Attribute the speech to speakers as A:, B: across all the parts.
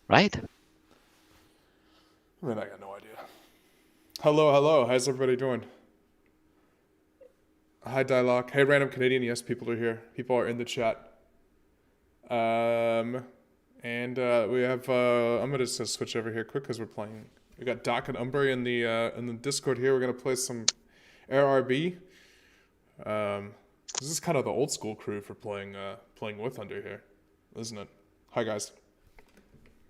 A: right?
B: I mean, I got no idea. Hello. How's everybody doing? Hi, Dialogue. Hey, Random Canadian. Yes, people are here. People are in the chat. We have. I'm gonna just switch over here quick because we're playing. We got Doc and Umbre in the Discord here. We're gonna play some RRB. This is kind of the old school crew for playing War Thunder here, isn't it? Hi, guys.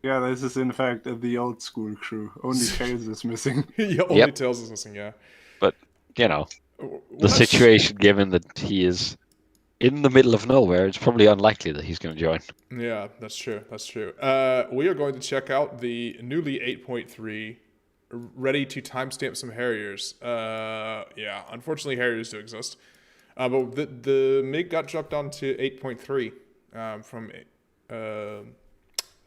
C: Yeah, this is in fact the old school crew. Only Tails is missing.
B: Yeah, only Tails is missing. Yeah.
A: But the situation, given that he is in the middle of nowhere, it's probably unlikely that he's going to join.
B: Yeah, that's true. We are going to check out the newly 8.3, ready to timestamp some Harriers. Yeah, unfortunately, Harriers do exist. But the MiG got dropped down to 8.3 from.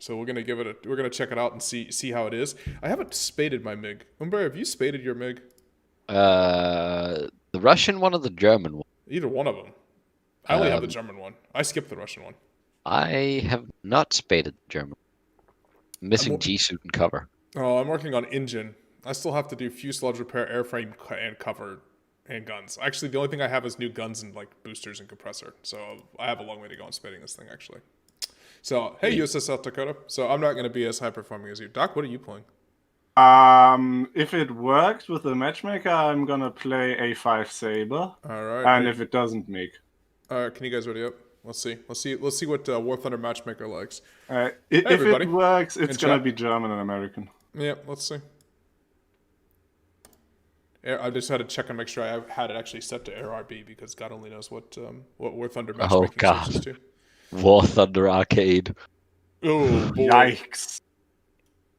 B: So we're gonna check it out and see how it is. I haven't spaded my MiG. Umber, have you spaded your MiG?
A: The Russian one or the German one?
B: Either one of them. I only have the German one. I skipped the Russian one.
A: I have not spaded the German. Missing G-suit and cover.
B: Oh, I'm working on engine. I still have to do fuselage repair, airframe, and cover, and guns. Actually, the only thing I have is new guns and like boosters and compressor. So I have a long way to go on spading this thing, actually. So, hey, USS South Dakota. So I'm not going to be as high performing as you. Doc, what are you playing?
C: If it works with the matchmaker, I'm gonna play A5 Saber.
B: All right.
C: And if it doesn't, MiG.
B: All right, can you guys ready up? Let's see what War Thunder Matchmaker likes.
C: If it works, it's gonna be German and American.
B: Yeah, let's see. I just had to check and make sure I had it actually set to RRB because God only knows what War Thunder Matchmaking switches to.
A: War Thunder Arcade.
B: Oh, boy.
C: Yikes.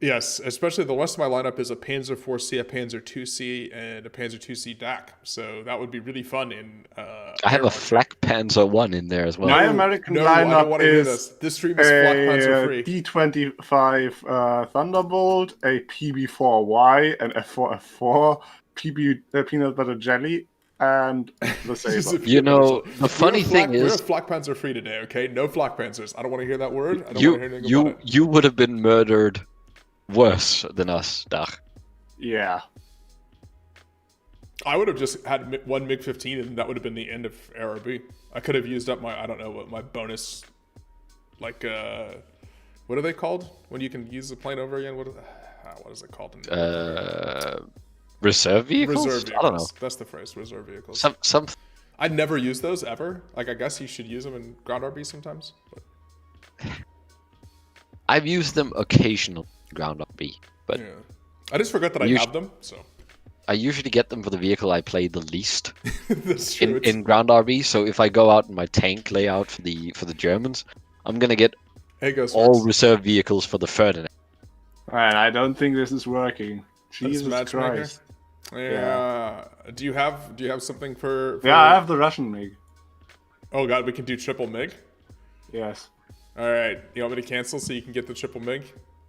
B: Yes, especially the rest of my lineup is a Panzer IV-C, a Panzer II-C, and a Panzer II-C DAC. So that would be really fun in...
A: I have a Flak Panzer 1 in there as well.
C: My American lineup is
B: this stream is Flak Panzer free.
C: D25 Thunderbolt, a PB4Y, an F4F4, Peanut Butter Jelly, and the Saber.
A: The funny thing is...
B: We're Flak Panzer free today, okay? No Flak Panzers. I don't want to hear that word. I don't want to hear anything about it.
A: You would have been murdered worse than us, Dach.
C: Yeah.
B: I would have just had one MiG-15 and that would have been the end of RRB. I could have used up my bonus, like, what are they called? When you can use the plane over again? What is it called?
A: Reserve vehicles?
B: Reserve vehicles.
A: I don't know.
B: That's the phrase, reserve vehicles.
A: I
B: never use those ever. Like, I guess you should use them in ground RB sometimes. But...
A: I've used them occasionally in ground RB, but
B: yeah. I just forgot that I have them. So
A: I usually get them for the vehicle I play the least
B: That's true.
A: in ground RB. So if I go out in my tank layout for the Germans, I'm gonna get all reserve vehicles for the Ferdinand.
C: Man, I don't think this is working. Jesus Christ.
B: Yeah. Do you have something for...
C: Yeah, I have the Russian MiG.
B: Oh god, we can do triple MiG?
C: Yes.
B: Alright, you want me to cancel so you can get the triple MiG?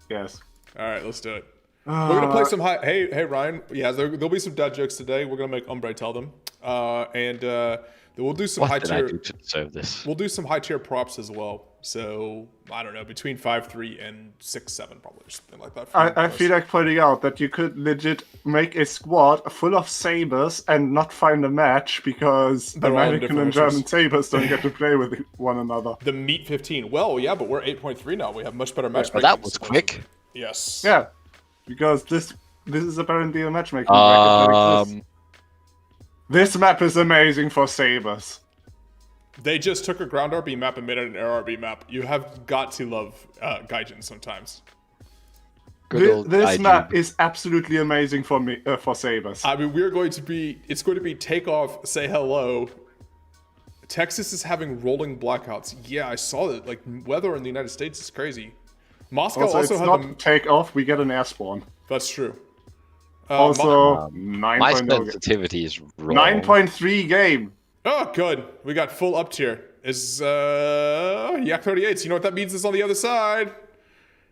C: Yes.
B: Alright, let's do it. We're gonna play some high... Hey Ryan, yeah, there'll be some dad jokes today. We're gonna make Umbre tell them. We'll do some high tier...
A: What did I do to deserve this?
B: We'll do some high tier props as well. So, I don't know, between 5.3 and 6.7 probably, or something like that.
C: I feel like pointing out that you could legit make a squad full of sabers and not find a match because American and German sabers don't get to play with one another.
B: The Meat 15. Well, yeah, but we're 8.3 now. We have much better matchmaking.
A: Well, that was quick.
B: Yes.
C: Yeah, because this is apparently a matchmaking bracket that exists. This map is amazing for sabers.
B: They just took a ground RB map and made it an air RB map. You have got to love Gaijin sometimes.
C: This map is absolutely amazing for me for sabers.
B: I mean, it's going to be takeoff, say hello. Texas is having rolling blackouts. Yeah, I saw it. Like, weather in the United States is crazy. Moscow also had
C: not takeoff. We get an air spawn.
B: That's true.
C: Also,
A: my sensitivity is wrong.
C: 9.3 game.
B: Oh, good. We got full up tier. Is Yak 38s. You know what that means is on the other side.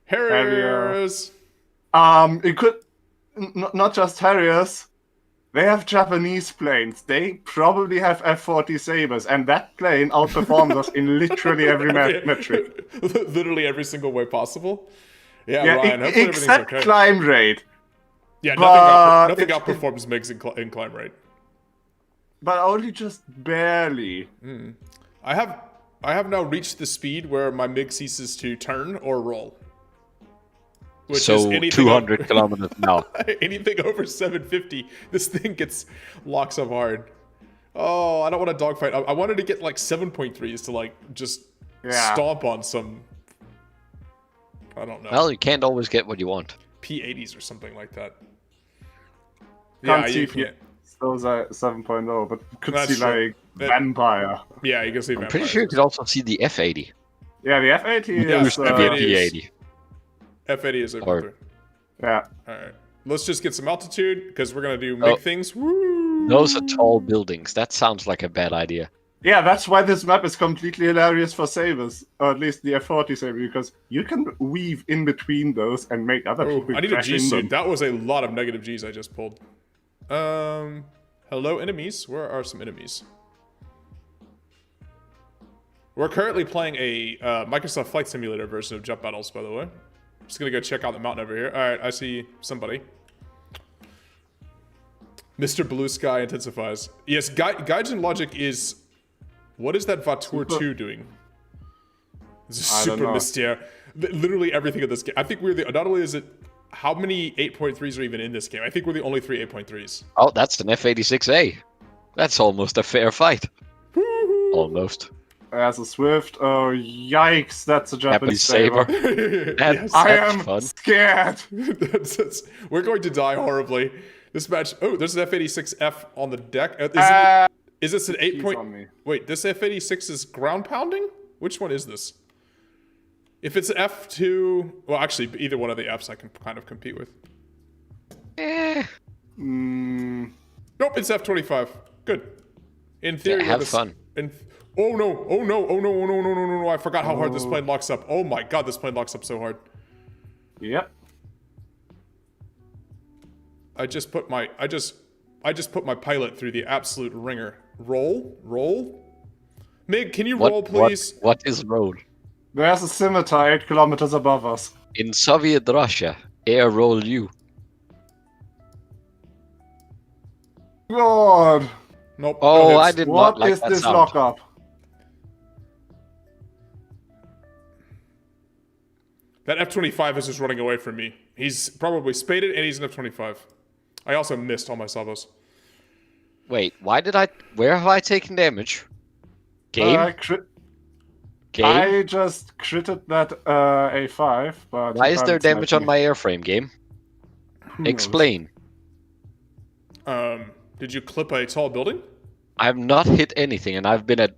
B: Harriers.
C: It could not just Harriers. They have Japanese planes. They probably have F-40 Sabres, and that plane outperforms us in literally every metric.
B: Literally every single way possible. Yeah, Ryan, hopefully everything's
C: except
B: okay.
C: climb rate.
B: Yeah, nothing outperforms MiGs in climb rate.
C: But only just barely.
B: I have now reached the speed where my MiG ceases to turn or roll. Which
A: so
B: is anything
A: 200 kilometers an hour.
B: Anything over 750, this thing locks up hard. Oh, I don't want a dogfight. I wanted to get like 7.3s to like just stomp on some. I don't know.
A: Well, you can't always get what you want.
B: P80s or something like that.
C: Can't see if those are 7.0, but you could see like Vampire.
B: Yeah, you can see Vampire.
A: I'm pretty sure you could also see the F80.
C: Yeah, the F80 is...
A: F80.
B: F80 is over.
C: Yeah.
B: Alright. Let's just get some altitude, because we're going to do MiG things. Woo!
A: Those are tall buildings. That sounds like a bad idea.
C: Yeah, that's why this map is completely hilarious for sabers, or at least the F40 saber, because you can weave in between those and make other people.
B: I need a G suit. That was a lot of negative Gs I just pulled. Hello, enemies. Where are some enemies? We're currently playing a Microsoft Flight Simulator version of Jump Battles, by the way. Just gonna go check out the mountain over here. All right, I see somebody. Mr. Blue Sky intensifies. Yes, Gaijin logic is. What is that Voiture 2 doing? This is super mystère. Literally everything in this game. I think we're the. Not only is it. How many 8.3s are even in this game? I think we're the only 3 8.3s.
A: Oh, that's an F86A. That's almost a fair fight. Almost.
C: As a Swift. Oh, yikes. That's a Japanese saber.
A: I am fun.
C: Scared.
B: We're going to die horribly. This match. Oh, there's an F86F on the deck. Is this an 8 point? Wait, this F86 is ground pounding? Which one is this? If it's F2, well, actually, either one of the Fs I can kind of compete with. Nope, it's F25. Good. In theory,
A: have fun.
B: Oh no! I forgot how hard this plane locks up. Oh my god, this plane locks up so hard.
C: Yep.
B: I just put my pilot through the absolute ringer. Roll. Mig, can you roll, please?
A: What is roll?
C: There's a scimitar 8 kilometers above us.
A: In Soviet Russia, air roll you.
C: God.
B: Nope.
A: Oh, I did not like that
C: What is this
A: sound.
C: lockup?
B: That F-25 is just running away from me. He's probably spaded and he's an F-25. I also missed all my salvos.
A: Wait, where have I taken damage? Game? Game?
C: I just critted that A5, but...
A: Why is there damage on my airframe, game? Explain.
B: Did you clip a tall building?
A: I have not hit anything, and I've been at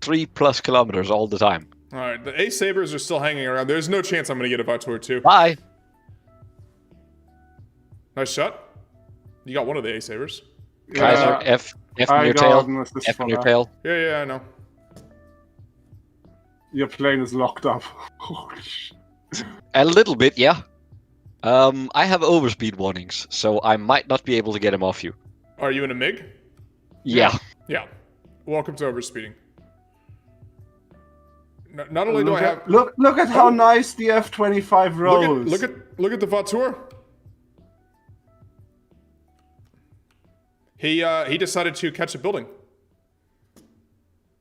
A: 3+ kilometers all the time.
B: Alright, the A-Sabers are still hanging around. There's no chance I'm going to get a Voiture 2.
A: Bye!
B: Nice shot. You got one of the A-Sabers.
A: Kaiser, F in your tail. F in your tail.
B: Yeah, I know.
C: Your plane is locked up.
A: A little bit, yeah. I have overspeed warnings, so I might not be able to get him off you.
B: Are you in a MiG?
A: Yeah.
B: Yeah. Welcome to overspeeding. Not only do I have...
C: Look at how nice the F-25 rolls.
B: Look at the Voiture. He decided to catch a building.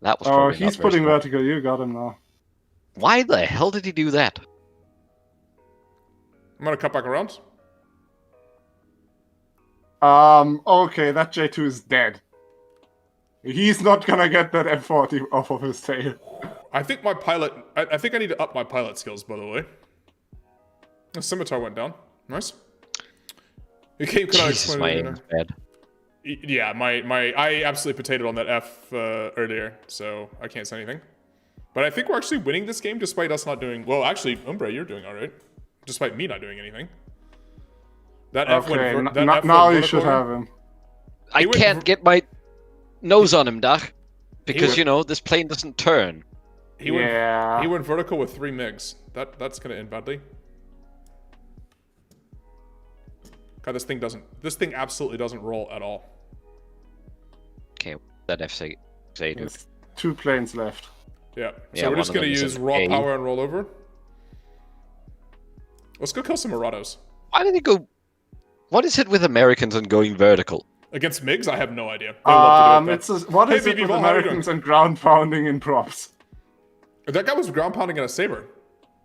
A: That was
C: he's putting vertical. You got him now.
A: Why the hell did he do that?
B: I'm gonna cut back around.
C: Okay, that J2 is dead. He's not gonna get that F40 off of his tail.
B: I think my pilot... I think I need to up my pilot skills, by the way. The scimitar went down. Nice.
A: Jesus, my aim is bad.
B: Yeah, I absolutely potatoed on that F earlier, so I can't say anything. But I think we're actually winning this game despite us not doing... Well, actually, Umbre, you're doing alright. Despite me not doing anything. That F went...
C: Now you should have him.
A: I can't get my nose on him, Dach. Because, you know, this plane doesn't turn.
B: He went vertical with 3 MiGs. That's gonna end badly. God, this thing absolutely doesn't roll at all.
A: Okay, that F6.
C: There's 2 planes left.
B: Yeah, so we're just gonna use raw power and roll over. Let's go kill some Marauders.
A: Why did he go? What is it with Americans and going vertical?
B: Against MiGs, I have no idea.
C: What is it with Americans and ground pounding in props?
B: That guy was ground pounding in a saber.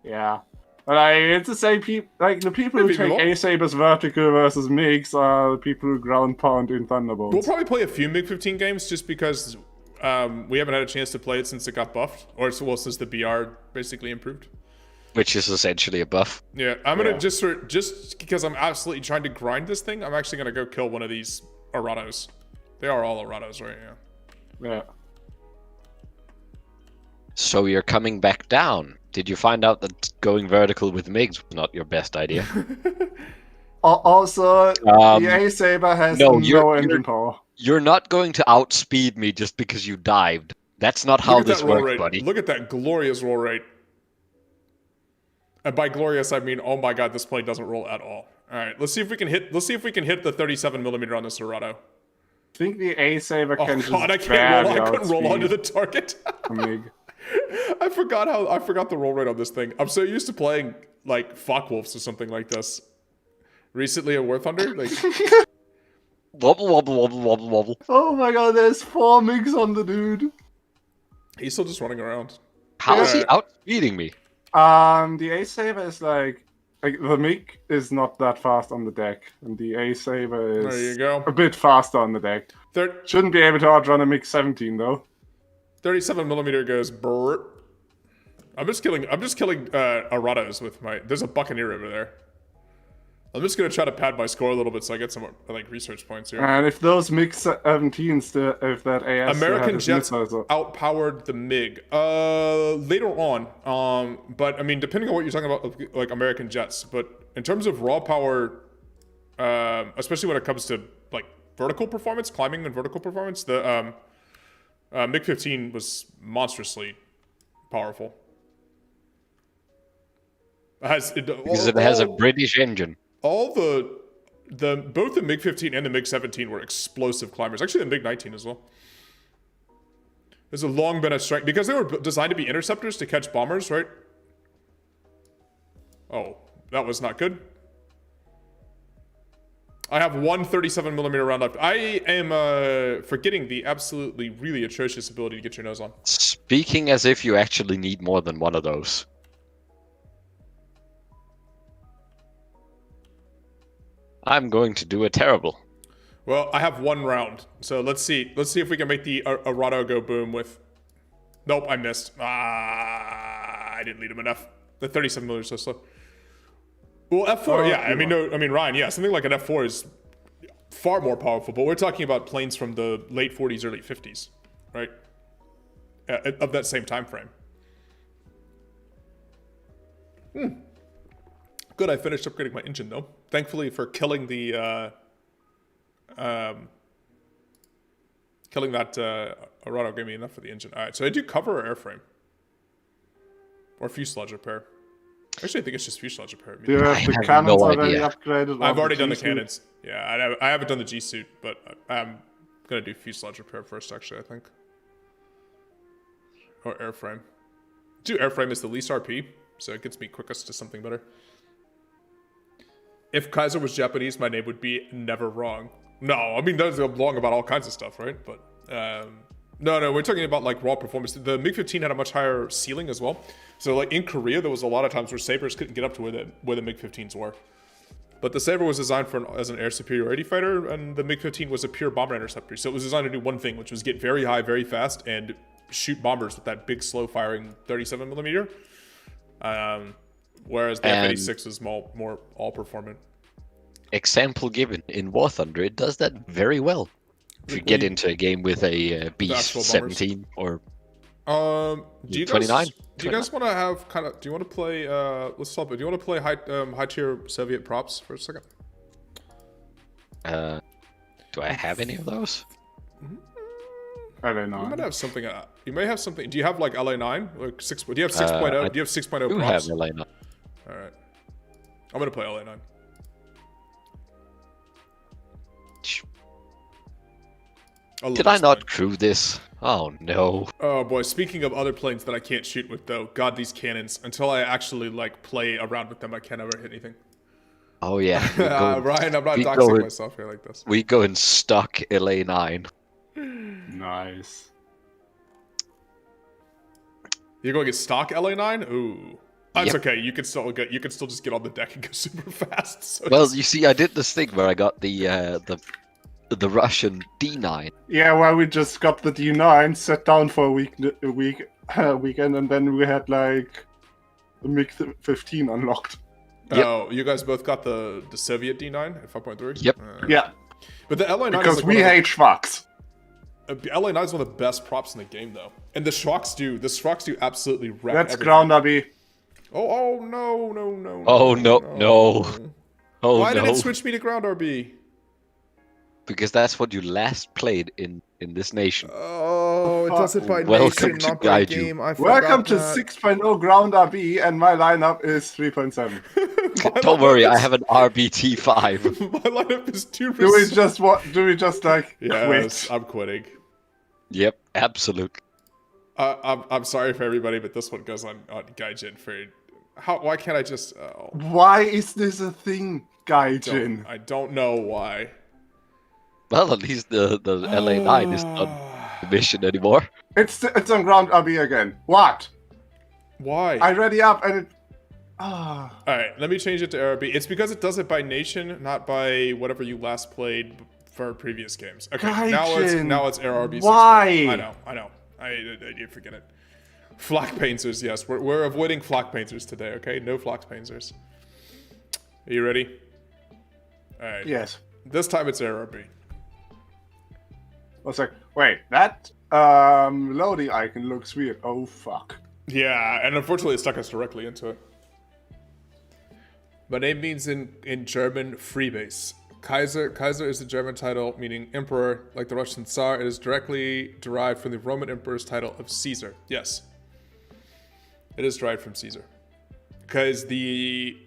C: Yeah. But it's the same people. Like, the people who take A-Sabers vertical versus MiGs are the people who ground pound in Thunderbolts.
B: We'll probably play a few MiG-15 games just because we haven't had a chance to play it since it got buffed. Or, well, since the BR basically improved.
A: Which is essentially a buff.
B: Yeah, I'm gonna just because I'm absolutely trying to grind this thing, I'm actually gonna go kill one of these Arados. They are all Arados, right?
C: Yeah.
A: So you're coming back down. Did you find out that going vertical with MiGs was not your best idea?
C: Also, the A-Saber has no engine power.
A: You're not going to outspeed me just because you dived. That's not how this works, buddy.
B: Look at that glorious roll rate. And by glorious, I mean, oh my god, this plane doesn't roll at all. All right, let's see if we can hit. Let's see if we can hit the 37mm on this Arado.
C: I think the A-Saber can just
B: I can't roll. I couldn't roll onto the target. I forgot the roll rate on this thing. I'm so used to playing like Focke-Wulfs or something like this. Recently at War Thunder, like
A: wobble wobble wobble wobble wobble.
C: Oh my god, there's 4 MiGs on the dude.
B: He's still just running around.
A: How is he outspeeding me?
C: The A-Saber is like the MiG is not that fast on the deck, and the A-Saber is a bit faster on the deck. Shouldn't be able to outrun a MiG-17 though.
B: 37mm goes brrrt. I'm just killing Arados with my. There's a Buccaneer over there. I'm just gonna try to pad my score a little bit so I get some like research points here.
C: And if those MiG-17s, if that AS
B: American jets outpowered the MiG later on. But I mean, depending on what you're talking about, like American jets. But in terms of raw power, especially when it comes to like vertical performance, climbing and vertical performance, the MiG-15 was monstrously powerful.
A: Because it has a British engine.
B: All both the MiG-15 and the MiG-17 were explosive climbers. Actually, the MiG-19 as well. There's a long been a strength because they were designed to be interceptors to catch bombers, right? Oh, that was not good. I have one 37mm round left. I am forgetting the absolutely really atrocious ability to get your nose on.
A: Speaking as if you actually need more than one of those. I'm going to do a terrible.
B: Well, I have one round, so let's see. Let's see if we can make the Arado go boom with. Nope, I missed. I didn't lead him enough. The 37mm is so slow. Well, F4, yeah. I mean, Ryan, yeah. Something like an F4 is far more powerful, but we're talking about planes from the late 40s, early 50s, right? Of that same time frame. Good, I finished upgrading my engine though. Thankfully for killing the killing that Arado gave me enough for the engine. Alright, so I do cover or airframe? Or fuselage repair? Actually I think it's just fuselage repair.
C: Do you have the cannons already upgraded?
B: I've already done the cannons. Yeah, I haven't done the G suit, but I'm gonna do fuselage repair first actually, I think. Or airframe. Do airframe is the least RP, so it gets me quickest to something better. If Kaiser was Japanese, my name would be Never Wrong. No, I mean, that's wrong about all kinds of stuff, right? But, no, we're talking about, like, raw performance. The MiG-15 had a much higher ceiling as well. So, like, in Korea, there was a lot of times where Sabres couldn't get up to where the MiG-15s were. But the Sabre was designed as an air superiority fighter, and the MiG-15 was a pure bomber interceptor. So it was designed to do one thing, which was get very high, very fast, and shoot bombers with that big, slow-firing 37mm. Whereas the F-86 is more all-performant.
A: Example given, in War Thunder, it does that very well. If you get into a game with a B-17 or
B: do you
A: 29?
B: Do you guys want to have kind of? Do you want to play? Let's stop it. Do you want to play high tier Soviet props for a second?
A: Do I have any of those?
C: LA9.
B: You might have something. You may have something. Do you have like LA9? Like 6? Do you have 6.0? Do you have 6.0 props?
A: I have LA9.
B: All right. I'm gonna play LA9.
A: Did I not crew this? Oh no.
B: Oh boy, speaking of other planes that I can't shoot with though, god these cannons. Until I actually like play around with them, I can't ever hit anything.
A: Oh yeah.
B: Ryan, I'm not doxing myself here like this.
A: We go in stock LA9.
C: Nice.
B: You're going to get stock LA9? Ooh. That's okay. You can still just get on the deck and go super fast. So
A: well, you see, I did this thing where I got the Russian D9.
C: Yeah, well, we just got the D9, sat down for a weekend, and then we had like the MiG-15 unlocked.
B: Oh, you guys both got the Soviet D9 at 5.3?
A: Yep.
C: Yeah.
B: But the LA9
C: because
B: is like
C: we hate schwacks.
B: LA9 is one of the best props in the game, though, and the schwacks do absolutely wreck.
C: That's
B: everything.
C: ground RB.
B: Oh no.
A: Oh no. Oh
B: Why
A: no.
B: did it switch me to ground RB?
A: Because that's what you last played in this nation.
B: Oh, it does it by
A: Welcome
B: nation,
A: to
B: not by
A: guide you.
B: game. I
C: Welcome to
B: that.
C: 6.0 ground RB, and my lineup is 3.7.
A: Don't worry, I have an RBT5.
B: My lineup is 2%.
C: Do we just like
B: yes,
C: quit?
B: I'm quitting.
A: Yep, absolutely.
B: I'm sorry for everybody, but this one goes on Gaijin for why can't I just
C: Why is this a thing, Gaijin?
B: I don't know why.
A: Well, at least the LA9 is not the mission anymore.
C: It's on ground RB again. What?
B: Why?
C: I ready up and it...
B: Alright, let me change it to RB. It's because it does it by nation, not by whatever you last played for previous games. Okay,
C: Gaijin,
B: now it's RB.
C: Why?
B: I know. I did forget it. Flak painters, yes. We're avoiding flak painters today, okay? No flak painters. Are you ready? Alright.
C: Yes.
B: This time it's RB.
C: I was like, wait, that loading icon looks weird. Oh, fuck.
B: Yeah, and unfortunately it stuck us directly into it. My name means in German freebase. Kaiser is the German title meaning emperor, like the Russian Tsar. It is directly derived from the Roman emperor's title of Caesar. Yes. It is derived from Caesar. Because the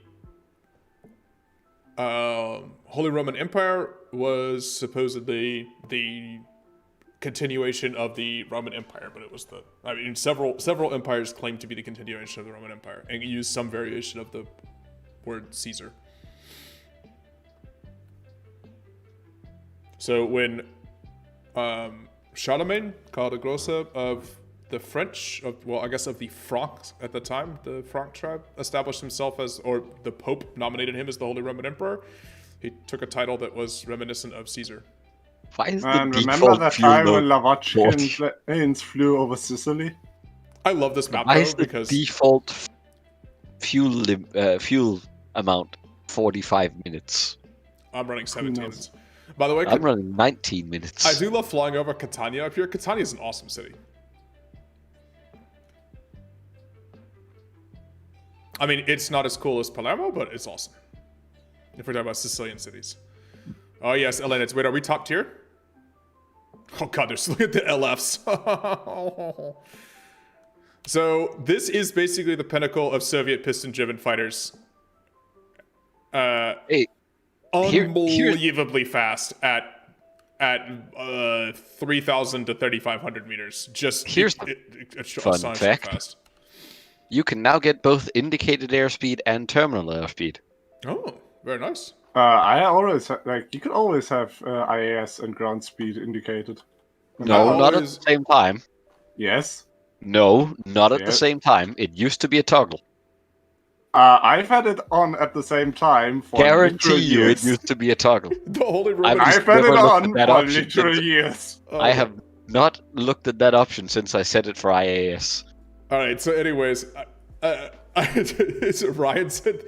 B: Holy Roman Empire was supposedly the continuation of the Roman Empire, but it was several empires claimed to be the continuation of the Roman Empire and used some variation of the word Caesar. So when Charlemagne, Karl the Grosse of the French, of the Franks at the time, the Frank tribe, established himself or the Pope nominated him as the Holy Roman Emperor, he took a title that was reminiscent of Caesar.
A: Why is
C: and
A: the
C: remember that time when
A: fuel
C: Lavochkin planes flew over Sicily?
B: I love this map
A: Why
B: though
A: is the
B: because
A: default fuel amount 45 minutes?
B: I'm running 17 minutes. By the way,
A: I'm running 19 minutes.
B: I do love flying over Catania up here. Catania is an awesome city. I mean, it's not as cool as Palermo, but it's awesome. If we're talking about Sicilian cities. Oh yes, Elena, wait, are we top tier? Oh god, look at the LFs. So this is basically the pinnacle of Soviet piston-driven fighters.
A: Hey,
B: unbelievably fast at 3,000 to 3,500 meters. Just
A: here's fun fact.
B: Fast.
A: You can now get both indicated airspeed and terminal airspeed.
B: Oh, very nice.
C: I always you can always have IAS and ground speed indicated.
A: No, not at the same time.
C: Yes.
A: No, not at the same time. It used to be a toggle.
C: I've had it on at the same time for
A: Guarantee you
C: years.
A: it used to be a toggle.
B: The Holy Roman.
C: I've had it on for literal years.
A: I have not looked at that option since I set it for IAS.
B: Alright, so anyways, Ryan said,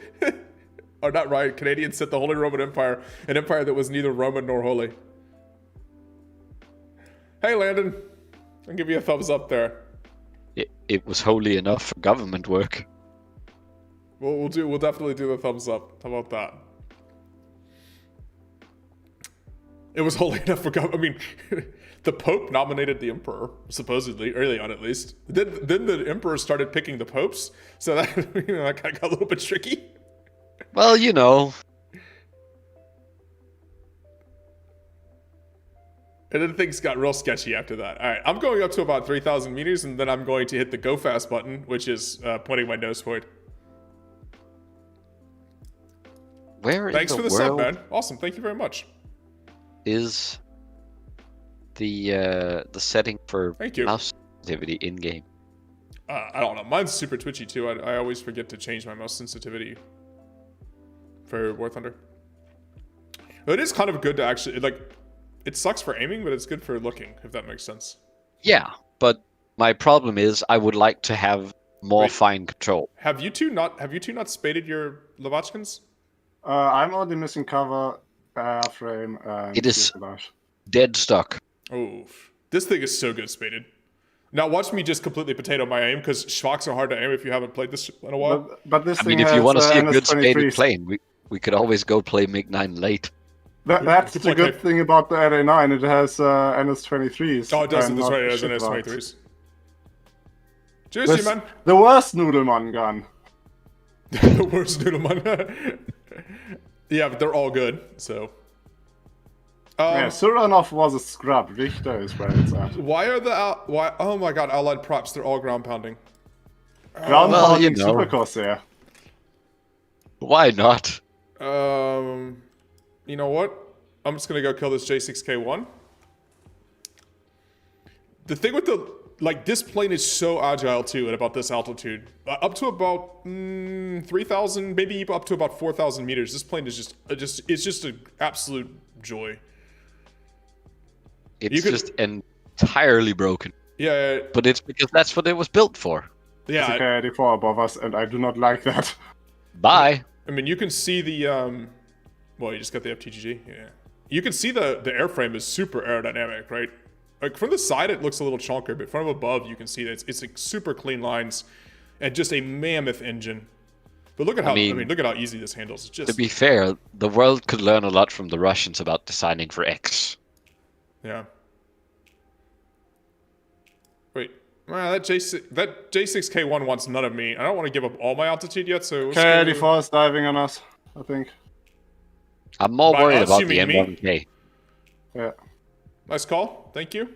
B: or not Ryan, Canadian said the Holy Roman Empire, an empire that was neither Roman nor holy. Hey Landon, I'll give you a thumbs up there.
A: It was holy enough for government work.
B: We'll definitely do the thumbs up. How about that? It was holy enough for government. I mean, the Pope nominated the Emperor, supposedly, early on at least. Then the Emperor started picking the Popes, so that, that got a little bit tricky.
A: Well, you know.
B: And then things got real sketchy after that. All right, I'm going up to about 3,000 meters, and then I'm going to hit the go fast button, which is pointing my nose forward.
A: Where
B: Thanks
A: in
B: for
A: the
B: the sub,
A: world
B: man. Awesome, thank you very much.
A: is the setting for
B: Thank you.
A: mouse sensitivity in game?
B: I don't know. Mine's super twitchy too. I always forget to change my mouse sensitivity for War Thunder. But it is kind of good to actually like. It sucks for aiming, but it's good for looking, if that makes sense.
A: Yeah, but my problem is I would like to have more fine control.
B: Have you two not spaded your Lavochkins?
C: I'm only missing cover, airframe, and
A: It is
C: fuselage.
A: dead stuck.
B: Oh, this thing is so good spaded. Now watch me just completely potato my aim, because schwacks are hard to aim if you haven't played this in a while.
C: But this
A: I
C: thing
A: mean, if you want to see a good
C: NS-23s.
A: spaded plane, we could always go play MiG-9 late.
C: That's the good thing about the LA9. It has NS-23s.
B: Oh, it doesn't. That's right. It has NS-23s.
C: Juicy,
B: man.
C: The worst Noodleman gun.
B: The worst Noodleman. Yeah, but they're all good, so.
C: Yeah, Suranov was a scrub. Richter is where it's at.
B: Why are the oh my god, allied props, they're all ground pounding.
C: Ground pounding Super Corsair.
A: Why not?
B: You know what? I'm just gonna go kill this J6K1. The thing with this plane is so agile too at about this altitude. Up to about 3,000, maybe up to about 4,000 meters. This plane is it's just an absolute joy.
A: It's just entirely broken.
B: Yeah.
A: But it's because that's what it was built for.
B: Yeah.
C: There's a K-84 above us, and I do not like that.
A: Bye.
B: I mean, you can see the, well, you just got the FTGG, yeah. You can see the airframe is super aerodynamic, right? Like, from the side, it looks a little chunker, but from above, you can see that it's like super clean lines and just a mammoth engine. But look at how, look at how easy this handles. It's just...
A: To be fair, the world could learn a lot from the Russians about designing for X.
B: Yeah. Wait. Well, that J6K1 wants none of me. I don't want to give up all my altitude yet, so...
C: K-84 is diving on us, I think.
A: I'm more worried about the M1K.
C: Yeah.
B: Nice call. Thank you.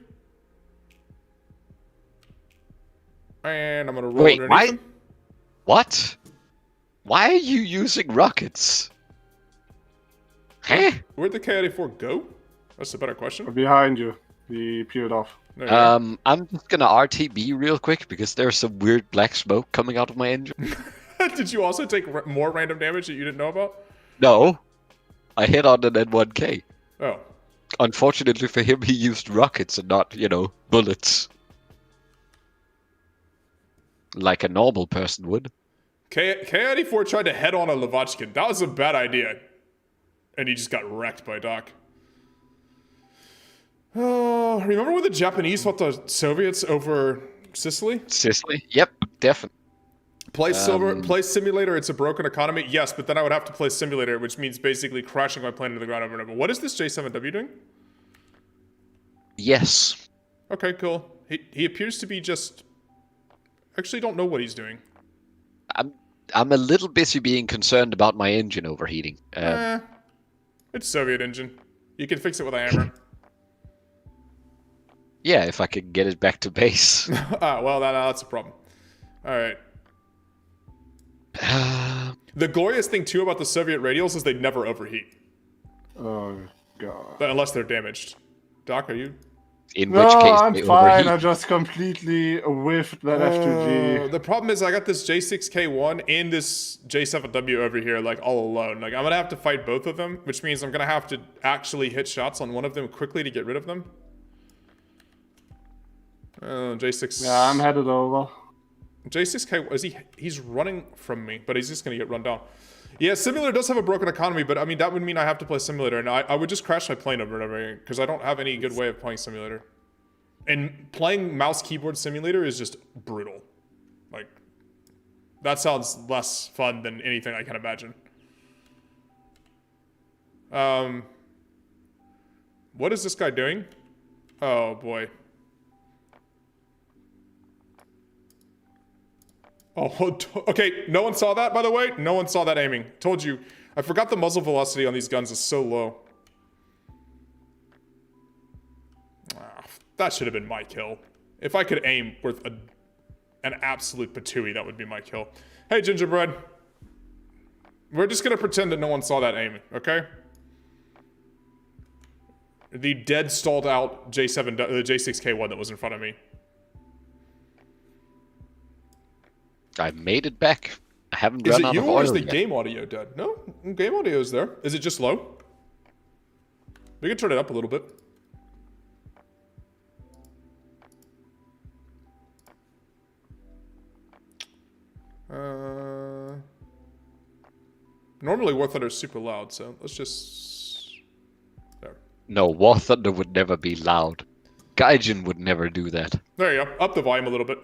B: And I'm going to roll underneath him.
A: What? Why are you using rockets? Huh?
B: Where'd the K-84 go? That's a better question.
C: Behind you. He peeled off.
A: I'm just gonna RTB real quick because there's some weird black smoke coming out of my engine.
B: Did you also take more random damage that you didn't know about?
A: No. I hit on an N1K.
B: Oh.
A: Unfortunately for him, he used rockets and not, bullets. Like a normal person would.
B: K-84 tried to head on a Lavochkin. That was a bad idea. And he just got wrecked by Doc. Oh, remember when the Japanese fought the Soviets over Sicily?
A: Sicily? Yep, definitely.
B: Play simulator, it's a broken economy. Yes, but then I would have to play simulator, which means basically crashing my plane into the ground over and over. What is this J7W doing?
A: Yes.
B: Okay, cool. He appears to be just... Actually, don't know what he's doing.
A: I'm a little busy being concerned about my engine overheating.
B: It's Soviet engine. You can fix it with a hammer.
A: Yeah, if I could get it back to base.
B: Well, that's a problem. All right. The glorious thing, too, about the Soviet radials is they never overheat.
C: Oh, God.
B: But unless they're damaged. Doc, are you?
A: In which case
C: I'm
A: they
C: fine.
A: overheat.
C: I just completely whiffed that F2G.
B: The problem is I got this J6K1 and this J7W over here, like, all alone. Like, I'm going to have to fight both of them, which means I'm going to have to actually hit shots on one of them quickly to get rid of them. J6...
C: Yeah, I'm headed over.
B: J6K, he's running from me, but he's just going to get run down. Yeah, Simulator does have a broken economy, but I mean, that would mean I have to play Simulator, and I would just crash my plane over and over again, because I don't have any good way of playing Simulator. And playing mouse-keyboard Simulator is just brutal. Like, that sounds less fun than anything I can imagine. What is this guy doing? Oh, boy. Oh, okay, no one saw that, by the way? No one saw that aiming. Told you. I forgot the muzzle velocity on these guns is so low. That should have been my kill. If I could aim with an absolute patooey, that would be my kill. Hey, Gingerbread. We're just gonna pretend that no one saw that aim, okay? The dead stalled out J7, the J6K1 that was in front of me.
A: I made it back. I haven't run out of oil yet.
B: Is it you or is the game audio dead? No, game audio is there. Is it just low? We can turn it up a little bit. Normally War Thunder is super loud, so let's just... There.
A: No, War Thunder would never be loud. Gaijin would never do that.
B: There you go. Up the volume a little bit.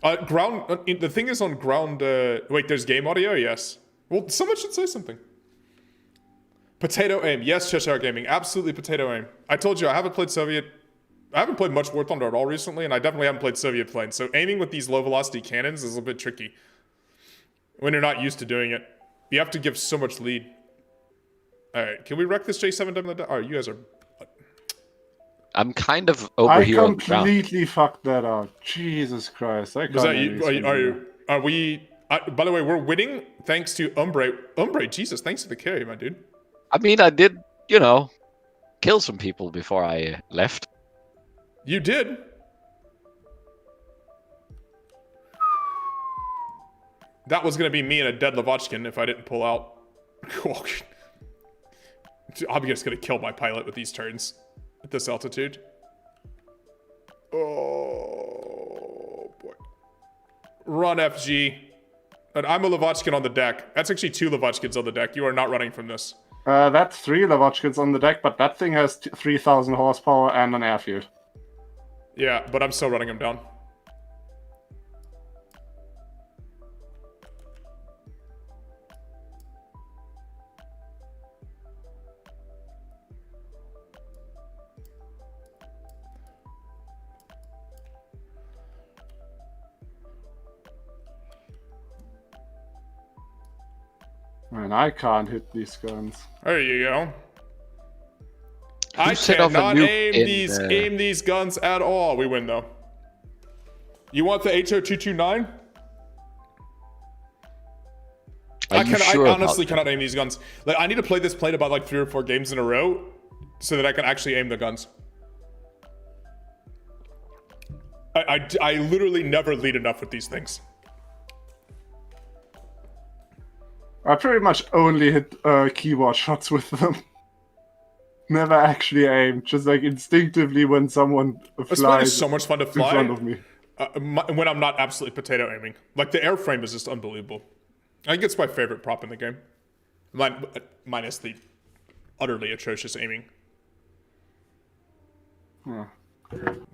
B: The thing is on ground... wait, there's game audio? Yes. Well, someone should say something. Potato aim. Yes, Cheshire Gaming. Absolutely potato aim. I told you, I haven't played Soviet... I haven't played much War Thunder at all recently, and I definitely haven't played Soviet planes. So aiming with these low-velocity cannons is a little bit tricky. When you're not used to doing it. You have to give so much lead. Alright, can we wreck this J7? Oh, you guys are...
A: I'm kind of over here on the ground.
C: I completely fucked that up. Jesus Christ. I can't
B: Are we... by the way, we're winning thanks to Umbre. Umbre, Jesus, thanks for the carry, my dude.
A: I mean, I did, you know, kill some people before I left.
B: You did? That was going to be me and a dead Lavochkin if I didn't pull out. I'm just going to kill my pilot with these turns at this altitude. Oh, boy. Run, FG. And I'm a Lavochkin on the deck. That's actually 2 Lavochkins on the deck. You are not running from this.
C: That's 3 Lavochkins on the deck, but that thing has 3,000 horsepower and an airfield.
B: Yeah, but I'm still running him down.
C: Man, I can't hit these guns.
B: There you go. I cannot aim these guns at all. We win though. You want the HO229? I honestly cannot aim these guns. Like, I need to play this plane about like 3 or 4 games in a row so that I can actually aim the guns. I literally never lead enough with these things.
C: I pretty much only hit keyboard shots with them. Never actually aimed, just like instinctively when someone flies.
B: It's so much fun to fly
C: in front of me.
B: When I'm not absolutely potato aiming. Like, the airframe is just unbelievable. I think it's my favorite prop in the game. Minus the utterly atrocious aiming.
C: Huh.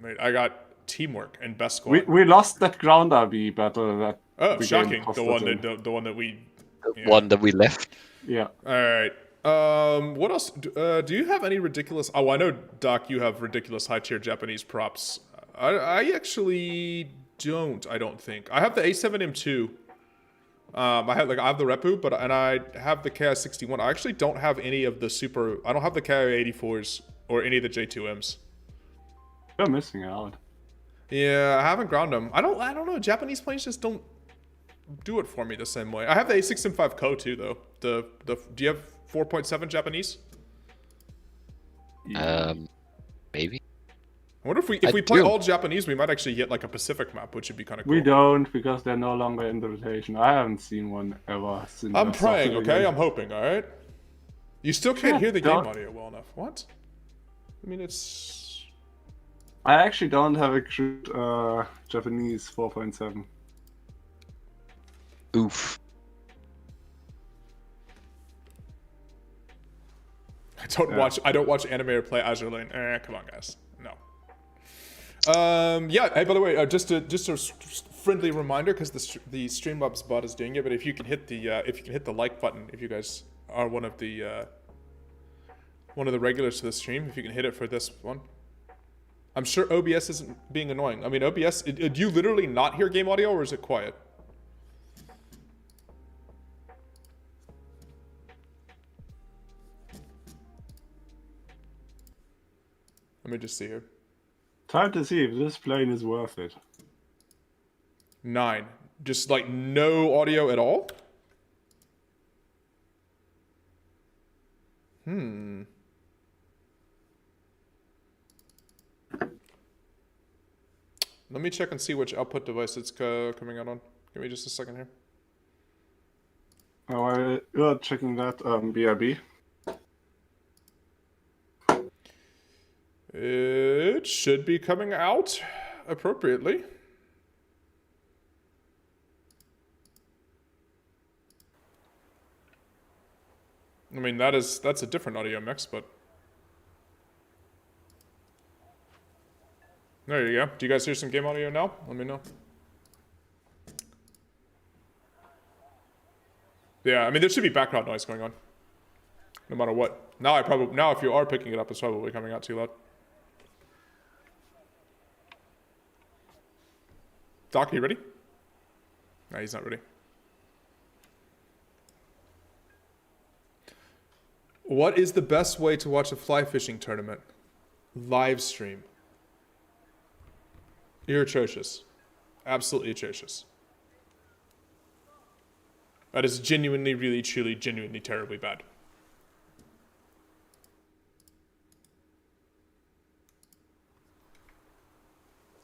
B: Wait, I got teamwork and best squad.
C: We lost that ground RB battle. That
B: shocking. The one that we...
A: The one that we left.
C: Yeah.
B: Alright. What else? Do you have any ridiculous... Oh, I know, Doc, you have ridiculous high-tier Japanese props. I actually don't, I don't think. I have the A7M2. I have the Repu, and I have the KI61. I actually don't have any of the super... I don't have the KI84s or any of the J2Ms.
C: You're missing out.
B: Yeah, I haven't ground them. I don't know. Japanese planes just don't do it for me the same way. I have the A6M5 Ko too, though. Do you have 4.7 Japanese?
A: Maybe.
B: I wonder if we play all Japanese, we might actually get like a Pacific map, which would be kind of cool.
C: We don't, because they're no longer in the rotation. I haven't seen one ever since.
B: I'm praying, okay? I'm hoping, alright? You still can't hear the game audio well enough. What? I mean, it's...
C: I actually don't have a good Japanese 4.7.
A: Oof.
B: I don't watch anime or play Azure Lane. Come on, guys. No. Yeah. Hey, by the way, just a friendly reminder, because the Streamlabs bot is doing it. But if you can hit the like button, if you guys are one of the regulars to the stream, if you can hit it for this one. I'm sure OBS isn't being annoying. I mean, OBS. Do you literally not hear game audio, or is it quiet? Let me just see here.
C: Time to see if this plane is worth it.
B: 9. Just like no audio at all? Let me check and see which output device it's coming out on. Give me just a second here.
C: Oh, you're checking that BRB.
B: It should be coming out appropriately. I mean, that's a different audio mix, but there you go. Do you guys hear some game audio now? Let me know. Yeah, I mean, there should be background noise going on, no matter what. Now if you are picking it up, it's probably coming out too loud. Doc, are you ready? No, he's not ready. What is the best way to watch a fly fishing tournament? Live stream. You're atrocious. Absolutely atrocious. That is genuinely, really, truly, genuinely, terribly bad.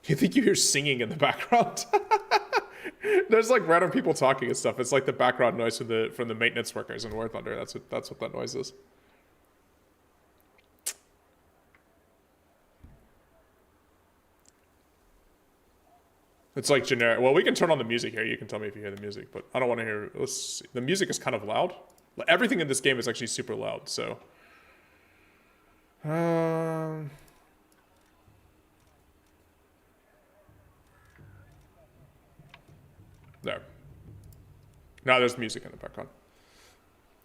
B: You think you hear singing in the background? There's like random people talking and stuff. It's like the background noise from the maintenance workers in War Thunder. That's what that noise is. It's like generic. Well, we can turn on the music here. You can tell me if you hear the music, but I don't want to hear. Let's see. The music is kind of loud. Everything in this game is actually super loud. So, there. Now there's music in the background.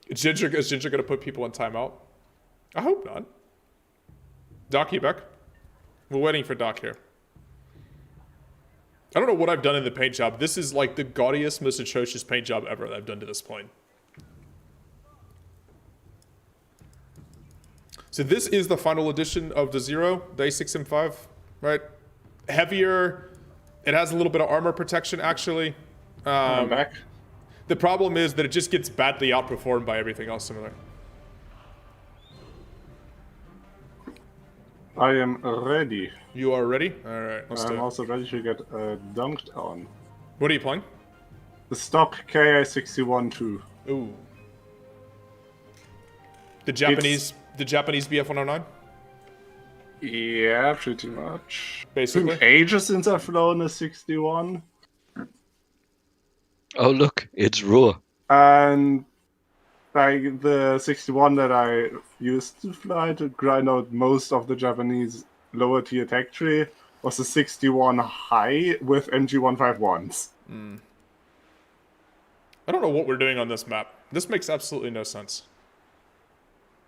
B: Is Ginger gonna put people in timeout? I hope not. Doc, you back? We're waiting for Doc here. I don't know what I've done in the paint job. This is like the gaudiest, most atrocious paint job ever that I've done to this plane. So this is the final edition of the Zero, the A6M5, right? Heavier. It has a little bit of armor protection, actually.
C: I'm back.
B: The problem is that it just gets badly outperformed by everything else similar.
C: I am ready.
B: You are ready? Alright, let's do it.
C: I'm also ready to get dunked on.
B: What are you playing?
C: The stock KI-61-2.
B: Ooh. The Japanese BF-109?
C: Yeah, pretty much.
B: Basically.
C: It's been ages since I've flown a 61.
A: Oh look, it's raw.
C: And like the 61 that I used to fly to grind out most of the Japanese lower tier tech tree was a 61 high with MG151s.
B: I don't know what we're doing on this map. This makes absolutely no sense.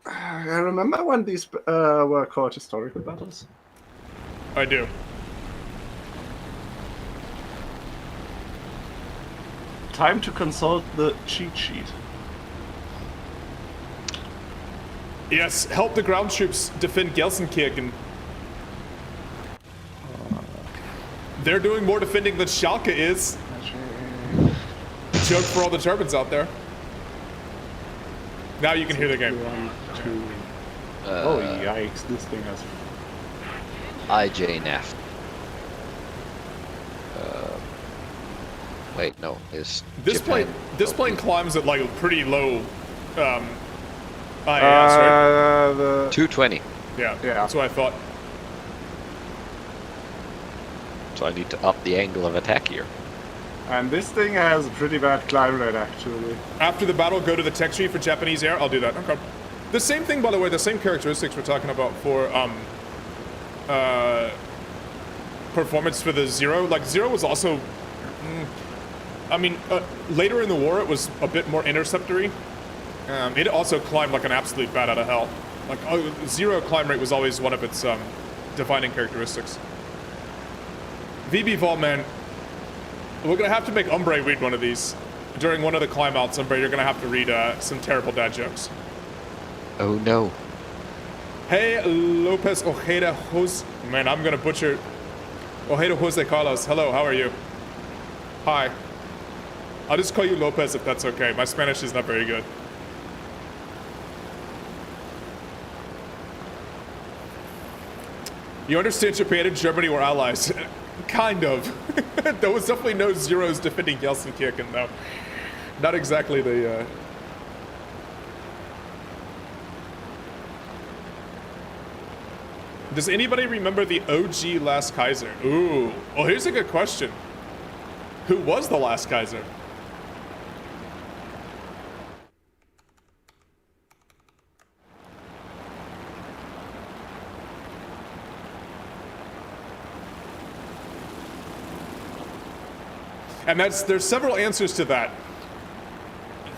C: I remember when these were called historical battles.
B: I do.
C: Time to consult the cheat sheet.
B: Yes, help the ground troops defend Gelsenkirchen. They're doing more defending than Schalke is. Joke for all the Germans out there. Now you can hear the game.
C: Oh yikes, this thing has...
A: IJNF. Wait, no, it's
B: This
A: Japan.
B: plane climbs at like a pretty low IAS, right?
A: 220.
B: Yeah, that's what I thought.
A: So I need to up the angle of attack here.
C: And this thing has a pretty bad climb rate, actually.
B: After the battle, go to the tech tree for Japanese air. I'll do that. Okay. The same thing, by the way, the same characteristics we're talking about for performance for the Zero. Like, Zero was also... I mean, later in the war, it was a bit more interceptory. It also climbed like an absolute bat out of hell. Like, Zero climb rate was always one of its defining characteristics. VB Vol, man, we're gonna have to make Umbre read one of these. During one of the climb outs, Umbre, you're gonna have to read some terrible dad jokes.
A: Oh no.
B: Hey, Lopez Ojeda Jose. Man, I'm gonna butcher Oh, hey to Jose Carlos. Hello, how are you? Hi. I'll just call you Lopez if that's okay. My Spanish is not very good. You understand Japan and Germany were allies? Kind of. There was definitely no zeros defending Gelsenkirchen, though. Not exactly the, Does anybody remember the OG LastKaiser? Ooh. Well, here's a good question. Who was the LastKaiser? And there's several answers to that.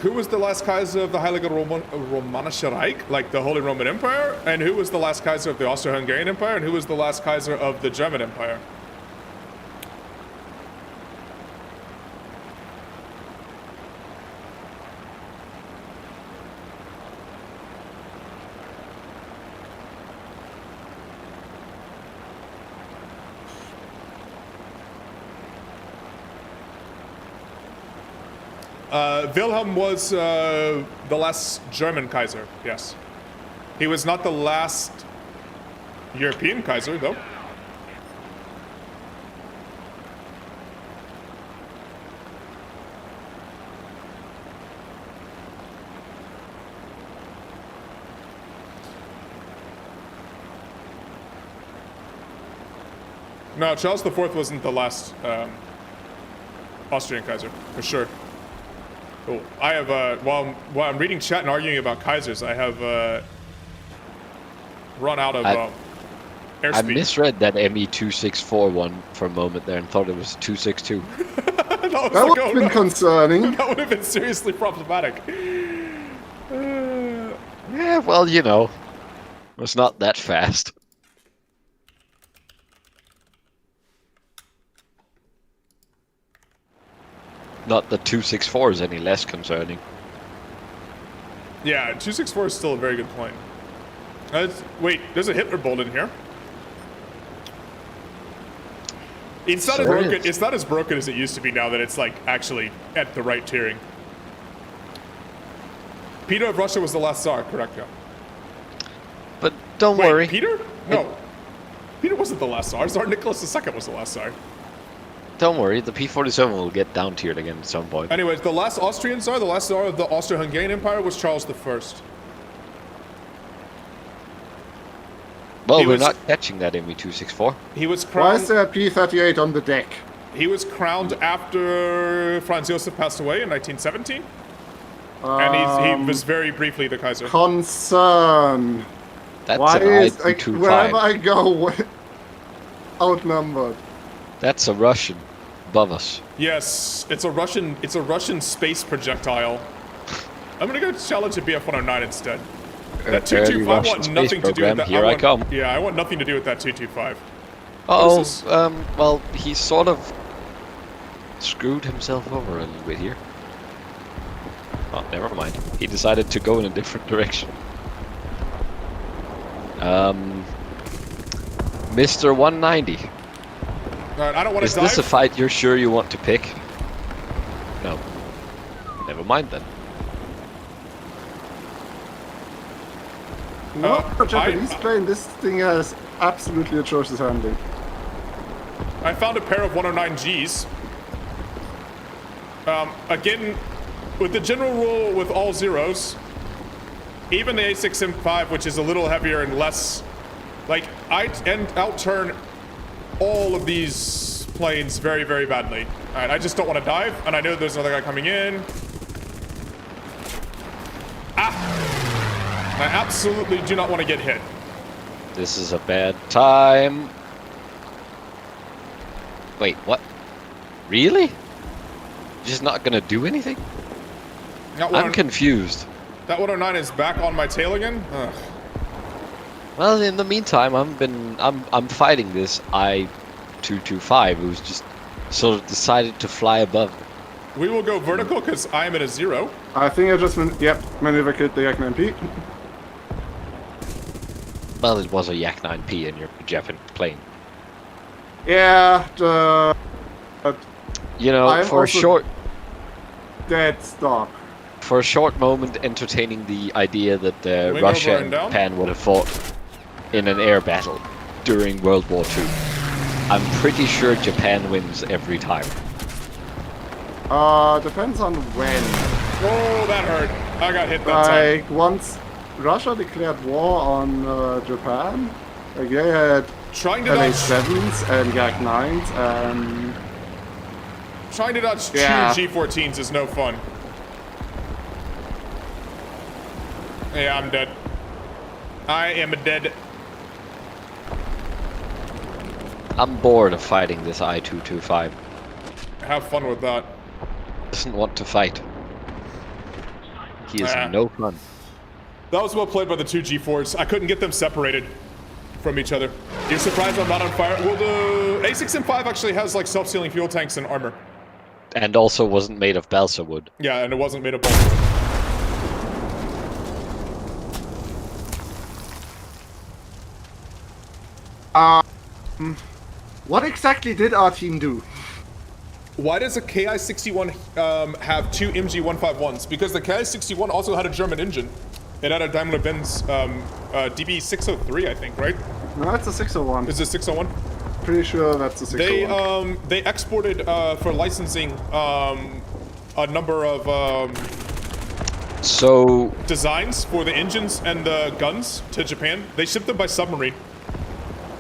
B: Who was the last Kaiser of the Heilige Romanische Reich, like the Holy Roman Empire? And who was the last Kaiser of the Austro-Hungarian Empire? And who was the last Kaiser of the German Empire? Wilhelm was the last German Kaiser, yes. He was not the last European Kaiser, though. No, Charles IV wasn't the last Austrian Kaiser, for sure. Oh, I have, while I'm reading chat and arguing about Kaisers, I have run out of airspeed.
A: I misread that ME264 one for a moment there and thought it was 262.
C: That would have been concerning.
B: That would have been seriously problematic.
A: Yeah, well, you know, it's not that fast. Not that 264 is any less concerning.
B: Yeah, 264 is still a very good plane. Wait, there's a Hitler bolt in here. It's not It's not as broken as it used to be now that it's like actually at the right tiering. Peter of Russia was the last Tsar, correct? Yeah.
A: But don't worry.
B: Peter? No. Peter wasn't the last Tsar. Tsar Nicholas II was the last Tsar.
A: Don't worry, the P-47 will get down tiered again at some point.
B: Anyways, the last Austrian Tsar, the last Tsar of the Austro-Hungarian Empire was Charles I.
A: Well, we're not catching that ME264.
B: He was crowned...
C: Why is there a P-38 on the deck?
B: He was crowned after Franz Josef passed away in 1917. And he was very briefly the Kaiser.
C: Concern.
A: That's
C: Why
A: an
C: is
A: I-225.
C: wherever I go, outnumbered?
A: That's a Russian above us.
B: Yes, it's a Russian space projectile. I'm gonna go challenge a BF-109 instead. That 225, I want nothing to do with that.
A: Here I come.
B: Yeah, I want nothing to do with that 225.
A: Well, he sort of screwed himself over a little bit here. Oh, never mind. He decided to go in a different direction. Mr. 190.
B: Alright, I don't want to dive.
A: Is this a fight you're sure you want to pick? No. Never mind then.
C: No, for Japanese plane, this thing has absolutely atrocious handling.
B: I found a pair of 109Gs. Again, with the general rule with all zeros, even the A6M5, which is a little heavier and less, like, I outturn all of these planes very, very badly. Alright, I just don't want to dive, and I know there's another guy coming in. I absolutely do not want to get hit.
A: This is a bad time. Wait, what? Really? Just not gonna do anything? I'm confused.
B: That 109 is back on my tail again? Ugh.
A: Well, in the meantime, I'm fighting this I-225 who's just sort of decided to fly above.
B: We will go vertical because I am at a 0.
C: I think I just maneuver killed the Yak 9P.
A: Well, it was a Yak 9P in your Japan plane.
C: Yeah,
A: You know,
C: I'm
A: for a
C: also-
A: short
C: dead stock.
A: for a short moment, entertaining the idea that
B: Wing
A: Russia
B: over
A: and
B: and down?
A: Japan would have fought in an air battle during World War II. I'm pretty sure Japan wins every time.
C: Depends on when.
B: Oh, that hurt. I got hit that time.
C: Like, once Russia declared war on Japan, like, they had
B: Trying to dodge,
C: LA-7s and Yak-9s, and...
B: trying to dodge
C: Yeah.
B: two G14s is no fun. Yeah, I'm dead. I am dead.
A: I'm bored of fighting this I-225.
B: Have fun with that.
A: Doesn't want to fight. He is no fun.
B: That was well played by the two G4s. I couldn't get them separated from each other. You're surprised I'm not on fire? Well, the A6M5 actually has like self-sealing fuel tanks and armor.
A: And also wasn't made of balsa wood.
B: Yeah, and it wasn't made of balsa.
C: What exactly did our team do?
B: Why does a KI-61 have two MG-151s? Because the KI-61 also had a German engine. It had a Daimler-Benz DB603, I think, right?
C: No, that's a 601.
B: Is it 601?
C: Pretty sure that's a 601.
B: They exported for licensing a number of
A: So,
B: designs for the engines and the guns to Japan. They shipped them by submarine.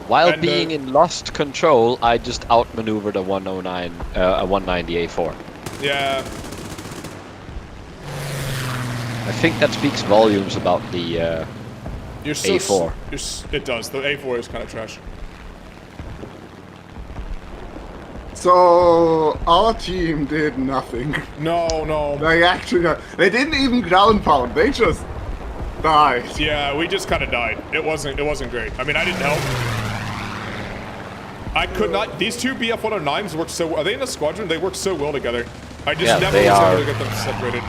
A: while
B: And,
A: being in lost control, I just outmaneuvered a 109, a 190 A4.
B: Yeah.
A: I think that speaks volumes about the
B: You're so
A: A4.
B: It does. The A4 is kind of trash.
C: So, our team did nothing.
B: No.
C: They actually, they didn't even ground pound, they just died.
B: Yeah, we just kind of died. It wasn't great. I mean, I didn't help. I could not. These two BF-109s work so. Are they in a squadron? They work so well together. I just
A: Yeah,
B: never
A: they
B: was
A: are.
B: able to get them separated.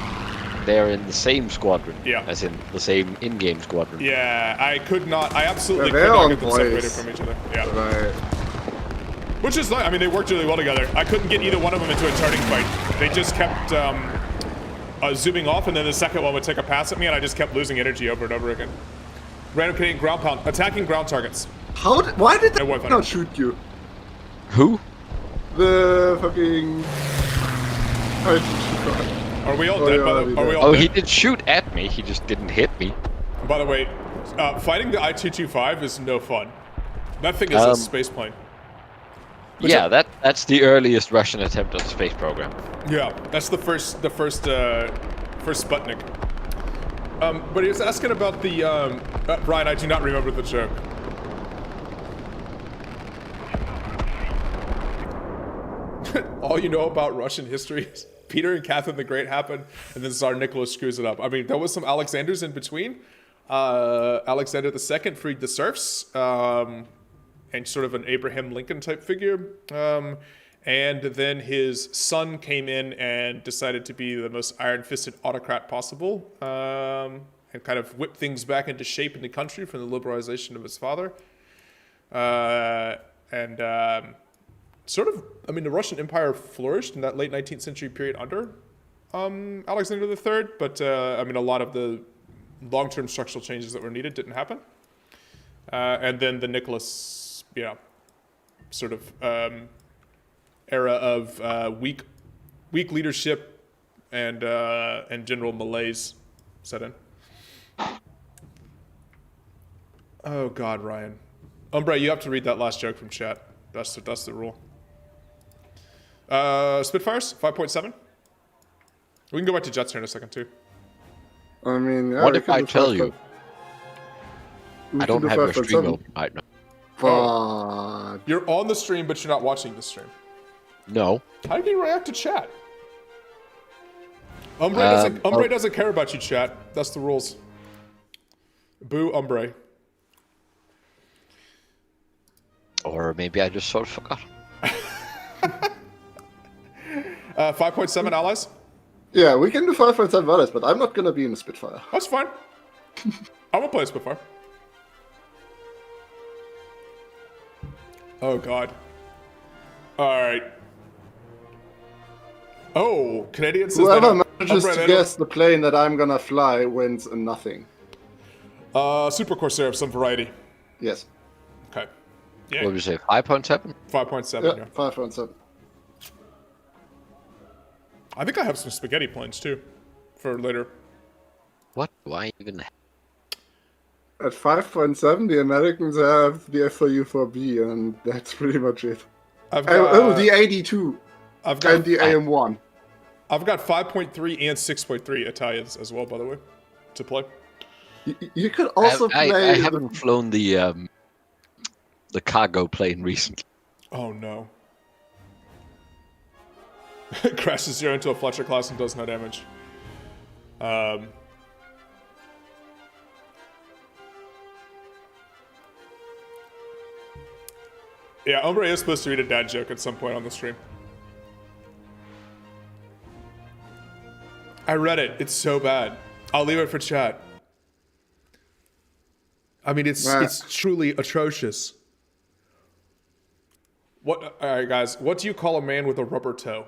A: They're in the same squadron.
B: Yeah.
A: As in the same in-game squadron.
B: Yeah, I could not. I absolutely
C: Yeah,
B: could
C: they're
B: not
C: on
B: get them
C: boys.
B: separated from each other. Yeah.
C: Right.
B: Which is nice. I mean, they worked really well together. I couldn't get either one of them into a turning fight. They just kept zooming off, and then the second one would take a pass at me, and I just kept losing energy over and over again. Random Canadian ground pound. Attacking ground targets.
C: Why did they
B: It was funny.
C: not shoot you?
A: Who?
C: The fucking...
B: Are we all
C: Oh,
B: dead,
C: yeah,
B: by the
C: we
B: Are we
C: did.
B: all
A: Oh,
B: dead?
A: he did shoot at me. He just didn't hit me.
B: By the way, fighting the I-225 is no fun. That thing is a space plane. But
A: Yeah, that's the earliest Russian attempt on the space program.
B: Yeah, that's the first Sputnik. But he was asking about the, Brian, I do not remember the joke. All you know about Russian history is Peter and Catherine the Great happened, and then Tsar Nicholas screws it up. I mean, there was some Alexanders in between. Alexander II freed the serfs, and sort of an Abraham Lincoln type figure. And then his son came in and decided to be the most iron-fisted autocrat possible, and kind of whip things back into shape in the country from the liberalization of his father. Sort of, I mean, the Russian Empire flourished in that late 19th century period under Alexander III, but I mean, a lot of the long-term structural changes that were needed didn't happen. And then the Nicholas, sort of era of weak leadership and general malaise set in. Oh God, Ryan. Umbre, you have to read that last joke from chat. That's the rule. Spitfires, 5.7. We can go back to jets here in a second too.
C: I mean, yeah,
A: What
C: we
A: if
C: can
A: I
C: do
A: tell
C: 5.7.
A: you
C: We
A: I
C: can
A: don't
C: do
A: have your
C: 5.7.
A: stream open right now?
C: Fuck.
B: You're on the stream, but you're not watching the stream.
A: No.
B: How do you react to chat? Umbre doesn't care about you, chat. That's the rules. Boo, Umbre.
A: Or maybe I just sort of forgot.
B: 5.7 allies.
C: Yeah, we can do 5.7 others, but I'm not gonna be in the Spitfire.
B: That's fine. I won't play this before. Oh God. Alright. Oh, Canadian says
C: Whoever
B: that
C: manages to guess the plane that I'm gonna fly wins a nothing.
B: Super Corsair of some variety.
C: Yes.
B: Okay. Yeah.
A: What did you say? 5.7?
B: 5.7,
C: Yeah,
B: yeah.
C: 5.7.
B: I think I have some spaghetti planes too, for later.
A: What do I even?
C: At 5.7, the Americans have the FOU4B, and that's pretty much it.
B: I've got,
C: the 82
B: I've got
C: and the AM1.
B: I've got 5.3 and 6.3 Italians as well, by the way, to play.
C: You could also play.
A: I haven't flown the cargo plane recently.
B: Oh no. Crashes 0 into a Fletcher class and does no damage. Yeah, Ombre is supposed to read a dad joke at some point on the stream. I read it. It's so bad. I'll leave it for chat. I mean, it's truly atrocious. What? All right, guys. What do you call a man with a rubber toe?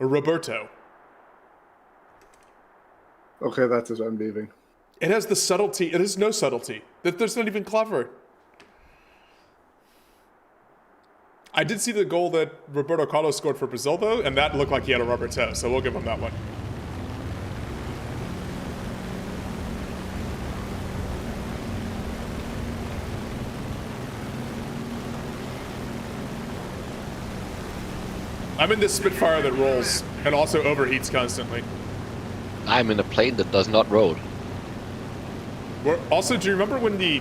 B: A Roberto.
C: Okay, that's it. I'm leaving.
B: It has the subtlety. It has no subtlety. That's not even clever. I did see the goal that Roberto Carlos scored for Brazil, though, and that looked like he had a rubber toe, so we'll give him that one. I'm in this Spitfire that rolls and also overheats constantly.
A: I'm in a plane that does not roll.
B: Also, do you remember when the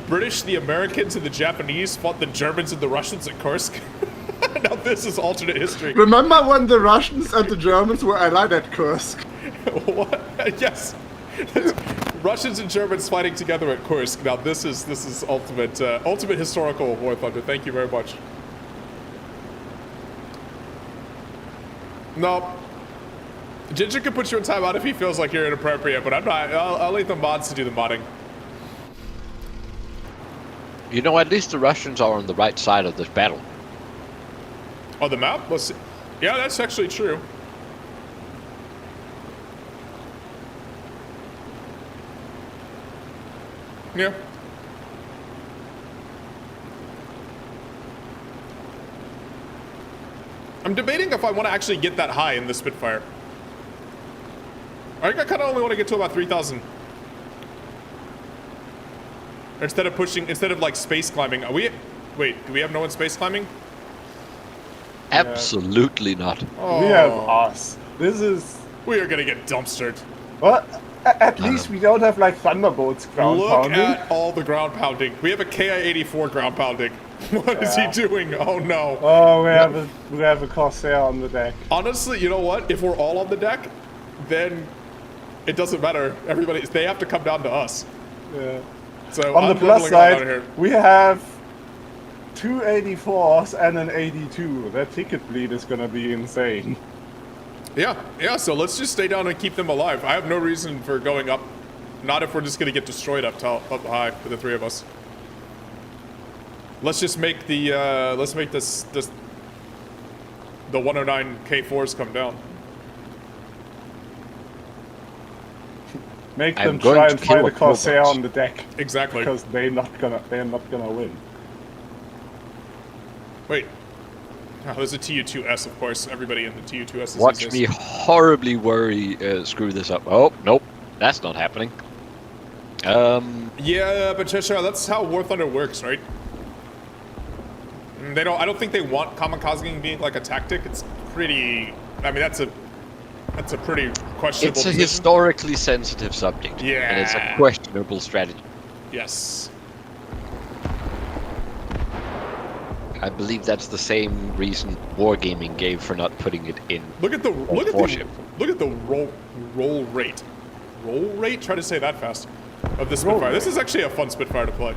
B: British, the Americans, and the Japanese fought the Germans and the Russians at Kursk? Now this is alternate history.
C: Remember when the Russians and the Germans were allied at Kursk?
B: What? Yes. Russians and Germans fighting together at Kursk. Now this is ultimate ultimate historical War Thunder. Thank you very much. No. Ginger can put you in timeout if he feels like you're inappropriate, but I'm not. I'll leave the mods to do the modding.
A: You know, at least the Russians are on the right side of this battle.
B: Oh, the map? Let's see. Yeah, that's actually true. Yeah. I'm debating if I want to actually get that high in the Spitfire. I think I kind of only want to get to about 3,000. Instead of like space climbing. Wait, do we have no one space climbing?
A: Absolutely not.
B: Oh.
C: We have us. This is...
B: We are gonna get dumpstered.
C: What? At least we don't have like Thunderbolts ground pounding.
B: Look at all the ground pounding. We have a KI-84 ground pounding. What is he doing? Oh no.
C: Oh, we have a Corsair on the deck.
B: Honestly, you know what? If we're all on the deck, then it doesn't matter. They have to come down to us.
C: Yeah.
B: So
C: On
B: I'm
C: the plus
B: leveling on out
C: side,
B: here.
C: we have two 84s and an 82. That ticket bleed is gonna be insane.
B: Yeah, so let's just stay down and keep them alive. I have no reason for going up. Not if we're just gonna get destroyed up high for the three of us. Let's just make the the 109 K4s come down.
C: Make
A: I'm
C: them
A: going
C: try
A: to
C: and
A: kill
C: fight
A: a
C: the Corsair
A: Cobalt.
C: on the deck.
B: Exactly.
C: Because they're not gonna win.
B: Wait. Oh, there's a TU2S, of course. Everybody in the TU2S is
A: Watch
B: these
A: me
B: days.
A: horribly screw this up. Oh, nope. That's not happening.
B: Yeah, but Cheshire, that's how War Thunder works, right? I don't think they want kamikazing being like a tactic. It's pretty... I mean, that's a pretty questionable
A: It's a
B: position.
A: historically sensitive subject.
B: Yeah.
A: And it's a questionable strategy.
B: Yes.
A: I believe that's the same reason Wargaming gave for not putting it in.
B: Look at the roll rate. Roll rate? Try to say that fast. Of the Spitfire. This is actually a fun Spitfire to play.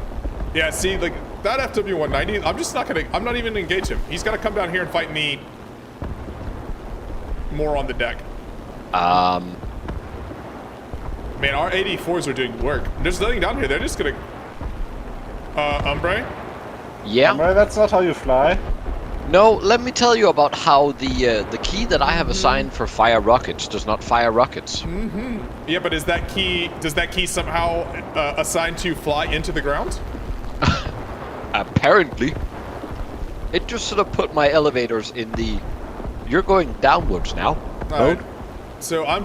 B: Yeah, see, like that FW190. I'm not even gonna engage him. He's got to come down here and fight me more on the deck. Man, our 84s are doing work. There's nothing down here. They're just gonna. Umbre?
A: Yeah.
C: Well, that's not how you fly.
A: No, let me tell you about how the key that I have assigned for fire rockets does not fire rockets.
B: Yeah, but does that key somehow assign to fly into the ground?
A: Apparently. It just sort of put my elevators in the... You're going downwards now.
B: Alright.
A: Mode.
B: So I'm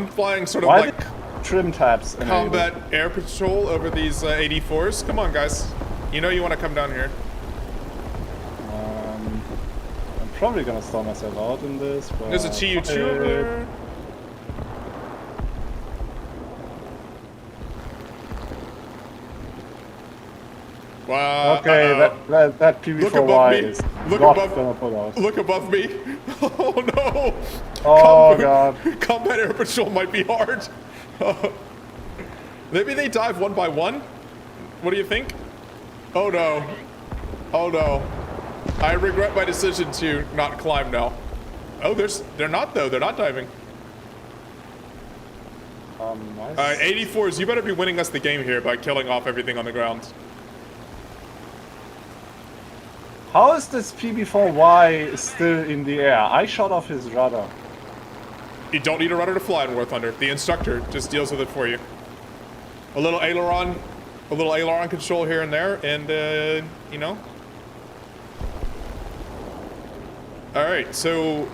B: flying sort of
C: Why
B: like
C: did trim tabs enabled?
B: combat air patrol over these 84s. Come on, guys. You know you want to come down here.
C: I'm probably gonna stall myself out in this, but...
B: There's a TU2 over there. Wow.
C: Okay, that PV4Y is not gonna pull out.
B: Look above me. Oh no.
C: Oh god.
B: Combat air patrol might be hard. Maybe they dive one by one? What do you think? Oh no. Oh no. I regret my decision to not climb now. Oh, they're not though. They're not diving.
C: Nice.
B: 84s, you better be winning us the game here by killing off everything on the ground.
C: How is this PB4Y still in the air? I shot off his rudder.
B: You don't need a rudder to fly in War Thunder. The instructor just deals with it for you. A little aileron control here and there, and you know. All right, so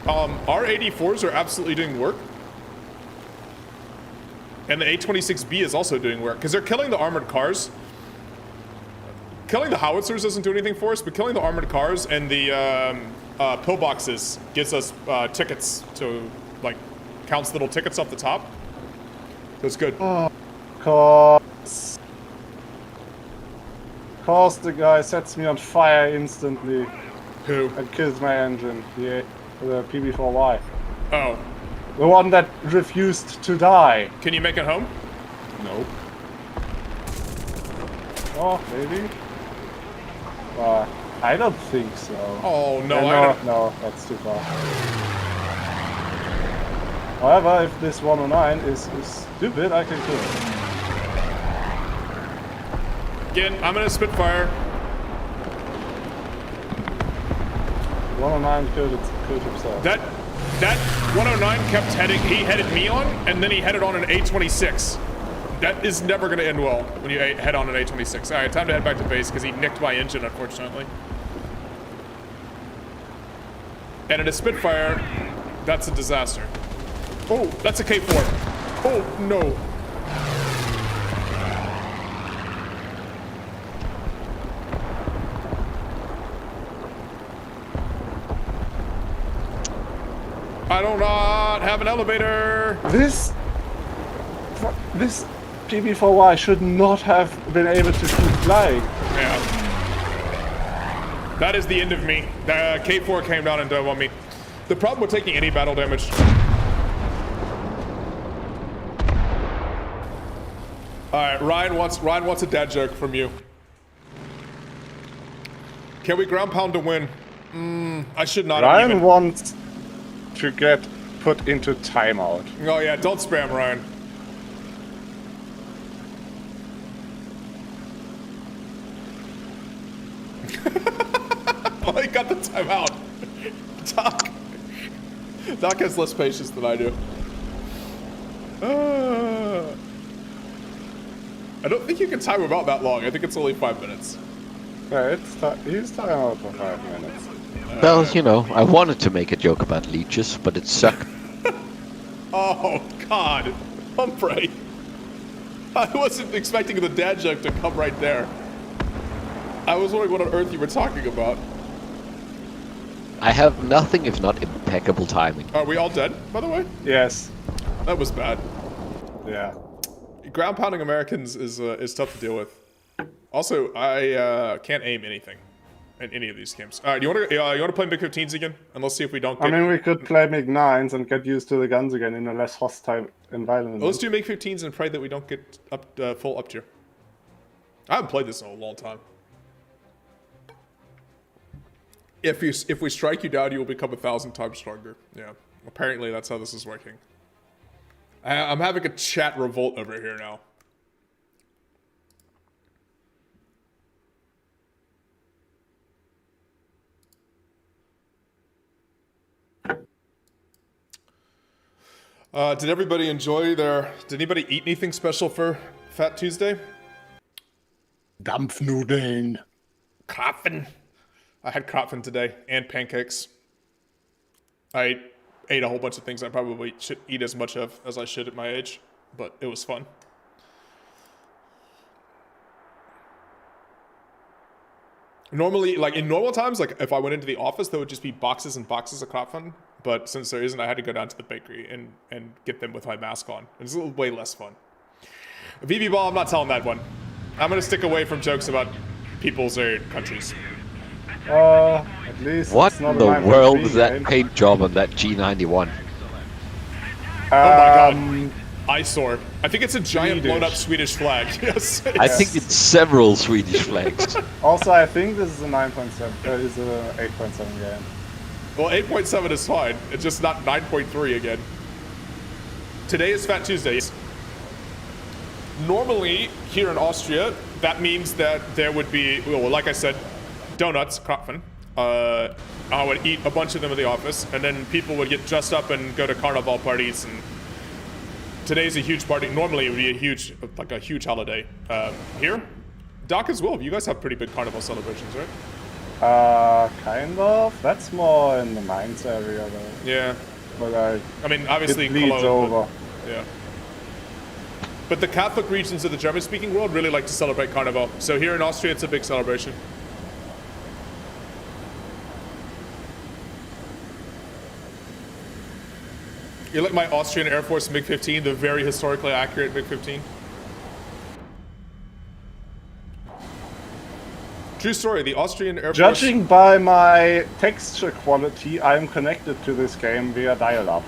B: our 84s are absolutely doing work, and the A26B is also doing work because they're killing the armored cars. Killing the howitzers doesn't do anything for us, but killing the armored cars and the pillboxes gives us tickets to, like, counts little tickets off the top. So it's good.
C: Oh, cause the guy sets me on fire instantly
B: Who?
C: and kills my engine. The PB4Y.
B: Oh.
C: The one that refused to die.
B: Can you make it home?
C: Nope. Oh, maybe? I don't think so.
B: Oh, no.
C: No, that's too far. However, if this 109 is stupid, I can kill it.
B: Again, I'm gonna Spitfire.
C: 109 killed himself.
B: That 109 kept he headed me on, and then he headed on an A26. That is never going to end well when you head on an A26. All right, time to head back to base because he nicked my engine, unfortunately. And in a Spitfire, that's a disaster. Oh, that's a K4. Oh, no. I do not have an elevator.
C: This PB4Y should not have been able to keep flying.
B: Yeah. That is the end of me. The K4 came down and dove on me. The problem with taking any battle damage. Alright, Ryan wants a dad joke from you. Can we ground pound to win? I should not have
C: Ryan
B: even.
C: wants to get put into timeout.
B: Oh yeah, don't spam Ryan. Well, he got the timeout. Doc has less patience than I do. I don't think you can time him out that long. I think it's only 5 minutes.
C: Yeah, he's timeout for 5 minutes.
A: Well, you know, I wanted to make a joke about leeches, but it sucked.
B: Oh, God. Humphrey. I wasn't expecting the dad joke to come right there. I was wondering what on earth you were talking about.
A: I have nothing if not impeccable timing.
B: Are we all dead, by the way?
C: Yes.
B: That was bad.
C: Yeah.
B: Ground pounding Americans is tough to deal with. Also, I can't aim anything in any of these games. All right, you want to play MiG-15s again? And let's see if we don't get...
C: I mean, we could play MiG-9s and get used to the guns again in a less hostile environment.
B: Let's do MiG-15s and pray that we don't get up full up tier. I haven't played this in a long time. If we strike you down, you will become 1,000 times stronger. Yeah, apparently that's how this is working. I'm having a chat revolt over here now. Did everybody enjoy their... Did anybody eat anything special for Fat Tuesday?
C: Dampfnudeln.
B: Krapfen. I had Krapfen today, and pancakes. I ate a whole bunch of things I probably should eat as much of as I should at my age, but it was fun. Normally, like in normal times, like if I went into the office, there would just be boxes and boxes of Krapfen. But since there isn't, I had to go down to the bakery and get them with my mask on. It's a little way less fun. VB Ball, I'm not telling that one. I'm gonna stick away from jokes about peoples or countries.
C: At least
A: What
C: it's not
A: in the
C: a 9.3
A: world is that
C: game.
A: paint job on that G91?
B: Oh my god. Eyesore. I think it's a giant
C: Swedish.
B: blown up Swedish flag. Yes.
A: I think it's several Swedish flags.
C: Also, I think this is a 9.7. Is a 8.7 game.
B: Well, 8.7 is fine. It's just not 9.3 again. Today is Fat Tuesday. Normally, here in Austria, that means that there would be, well, like I said, donuts, Krapfen. I would eat a bunch of them in the office, and then people would get dressed up and go to carnival parties. And today's a huge party. Normally, it would be a huge holiday. Here, Doc as well. You guys have pretty big carnival celebrations, right?
C: Kind of. That's more in the Mainz area, though.
B: Yeah.
C: But
B: I mean, obviously,
C: it bleeds
B: Cologne,
C: over.
B: but- yeah. But the Catholic regions of the German-speaking world really like to celebrate Carnival. So here in Austria, it's a big celebration. You like my Austrian Air Force MiG-15, the very historically accurate MiG-15? True story, the Austrian Air Force...
C: Judging by my texture quality, I'm connected to this game via dial-up.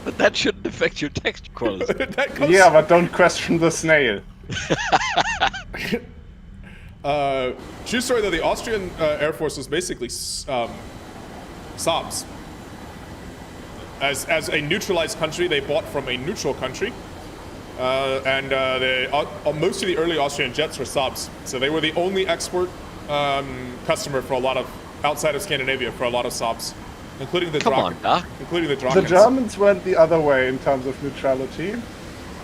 A: But that shouldn't affect your text quality.
B: That goes-
C: Yeah, but don't question the snail.
B: True story though, the Austrian Air Force was basically Saabs. As a neutralized country, they bought from a neutral country. Most of the early Austrian jets were Saabs. So they were the only export customer for a lot of, outside of Scandinavia, for a lot of Saabs. Including the
A: Come on, Doc.
B: Including the
C: The
B: Drakens.
C: Germans went the other way in terms of neutrality.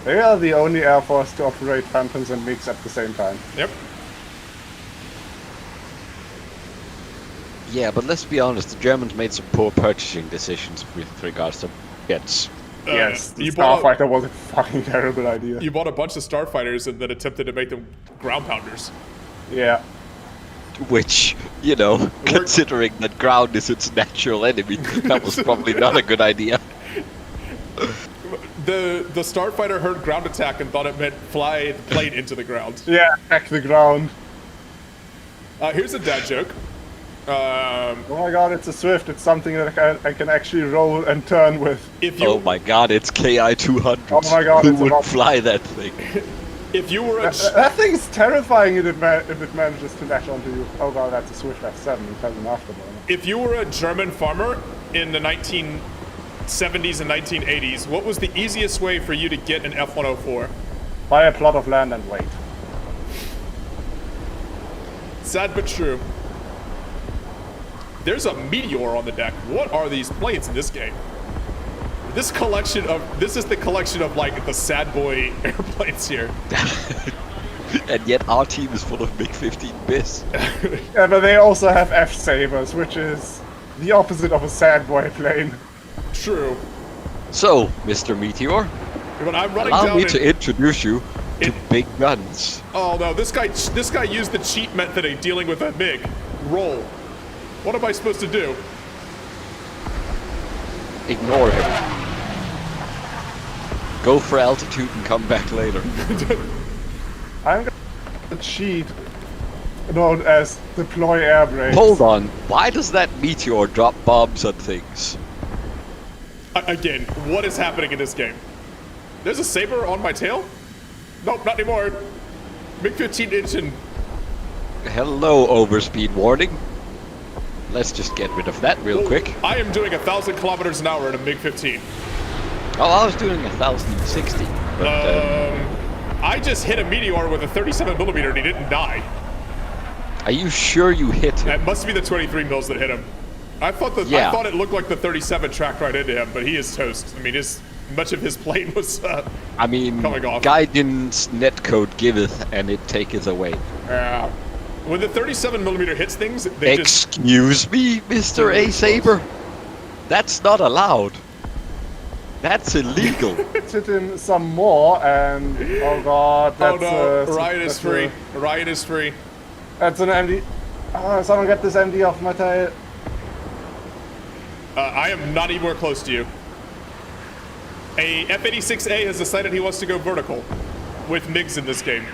C: They are the only air force to operate Phantoms and MiGs at the same time.
B: Yep.
A: Yeah, but let's be honest, the Germans made some poor purchasing decisions with regards to jets.
C: Yes, the
B: you bought
C: Starfighter was a fucking terrible idea.
B: You bought a bunch of starfighters and then attempted to make them ground pounders.
C: Yeah.
A: Which, you know, considering that ground is its natural enemy, that was probably not a good idea.
B: The starfighter heard ground attack and thought it meant fly the plane into the ground.
C: Yeah, attack the ground.
B: Here's a dad joke.
C: Oh my god, it's a Swift. It's something that I can actually roll and turn with.
B: If you
A: Oh my god, it's KI-200.
C: Oh my god,
A: Who
C: it's
A: would
C: about-
A: fly that thing?
B: if you were a
C: That thing is terrifying if it manages to latch onto you. Oh god, that's a Swift F7. It has an afterburner.
B: if you were a German farmer in the 1970s and 1980s, what was the easiest way for you to get an F-104?
C: Buy a plot of land and wait.
B: Sad but true. There's a meteor on the deck. What are these planes in this game? This is the collection of like the sad boy airplanes here.
A: And yet our team is full of MiG-15 bis.
C: Yeah, but they also have F-Sabers, which is the opposite of a sad boy plane.
B: True.
A: So, Mr. Meteor,
B: But I'm running
A: allow
B: down
A: me
B: and-
A: to introduce you to big guns.
B: Oh no, this guy used the cheat method of dealing with a MiG. Roll. What am I supposed to do?
A: Ignore him. Go for altitude and come back later.
C: I'm gonna cheat known as deploy air brakes.
A: Hold on, why does that meteor drop bombs on things?
B: Again, what is happening in this game? There's a saber on my tail? Nope, not anymore. MiG-15 engine.
A: Hello, overspeed warning. Let's just get rid of that real quick.
B: I am doing 1,000 kilometers an hour in a MiG-15.
A: Oh, I was doing 1,060. But,
B: I just hit a meteor with a 37 millimeter and he didn't die.
A: are you sure you hit him?
B: That must be the 23 mils that hit him. I thought it looked like the 37 tracked right into him, but he is toast. I mean, much of his plane was coming off.
A: Guidance netcode giveth and it taketh away.
B: Yeah. When the 37mm hits things,
A: Excuse me, Mr. A Saber. That's not allowed. That's illegal.
C: Hit him some more, and oh god, that's
B: Riot is free. Riot is free.
C: That's an MD. Oh, someone get this MD off my tail.
B: I am not anywhere close to you. A F-86A has decided he wants to go vertical with MiGs in this game.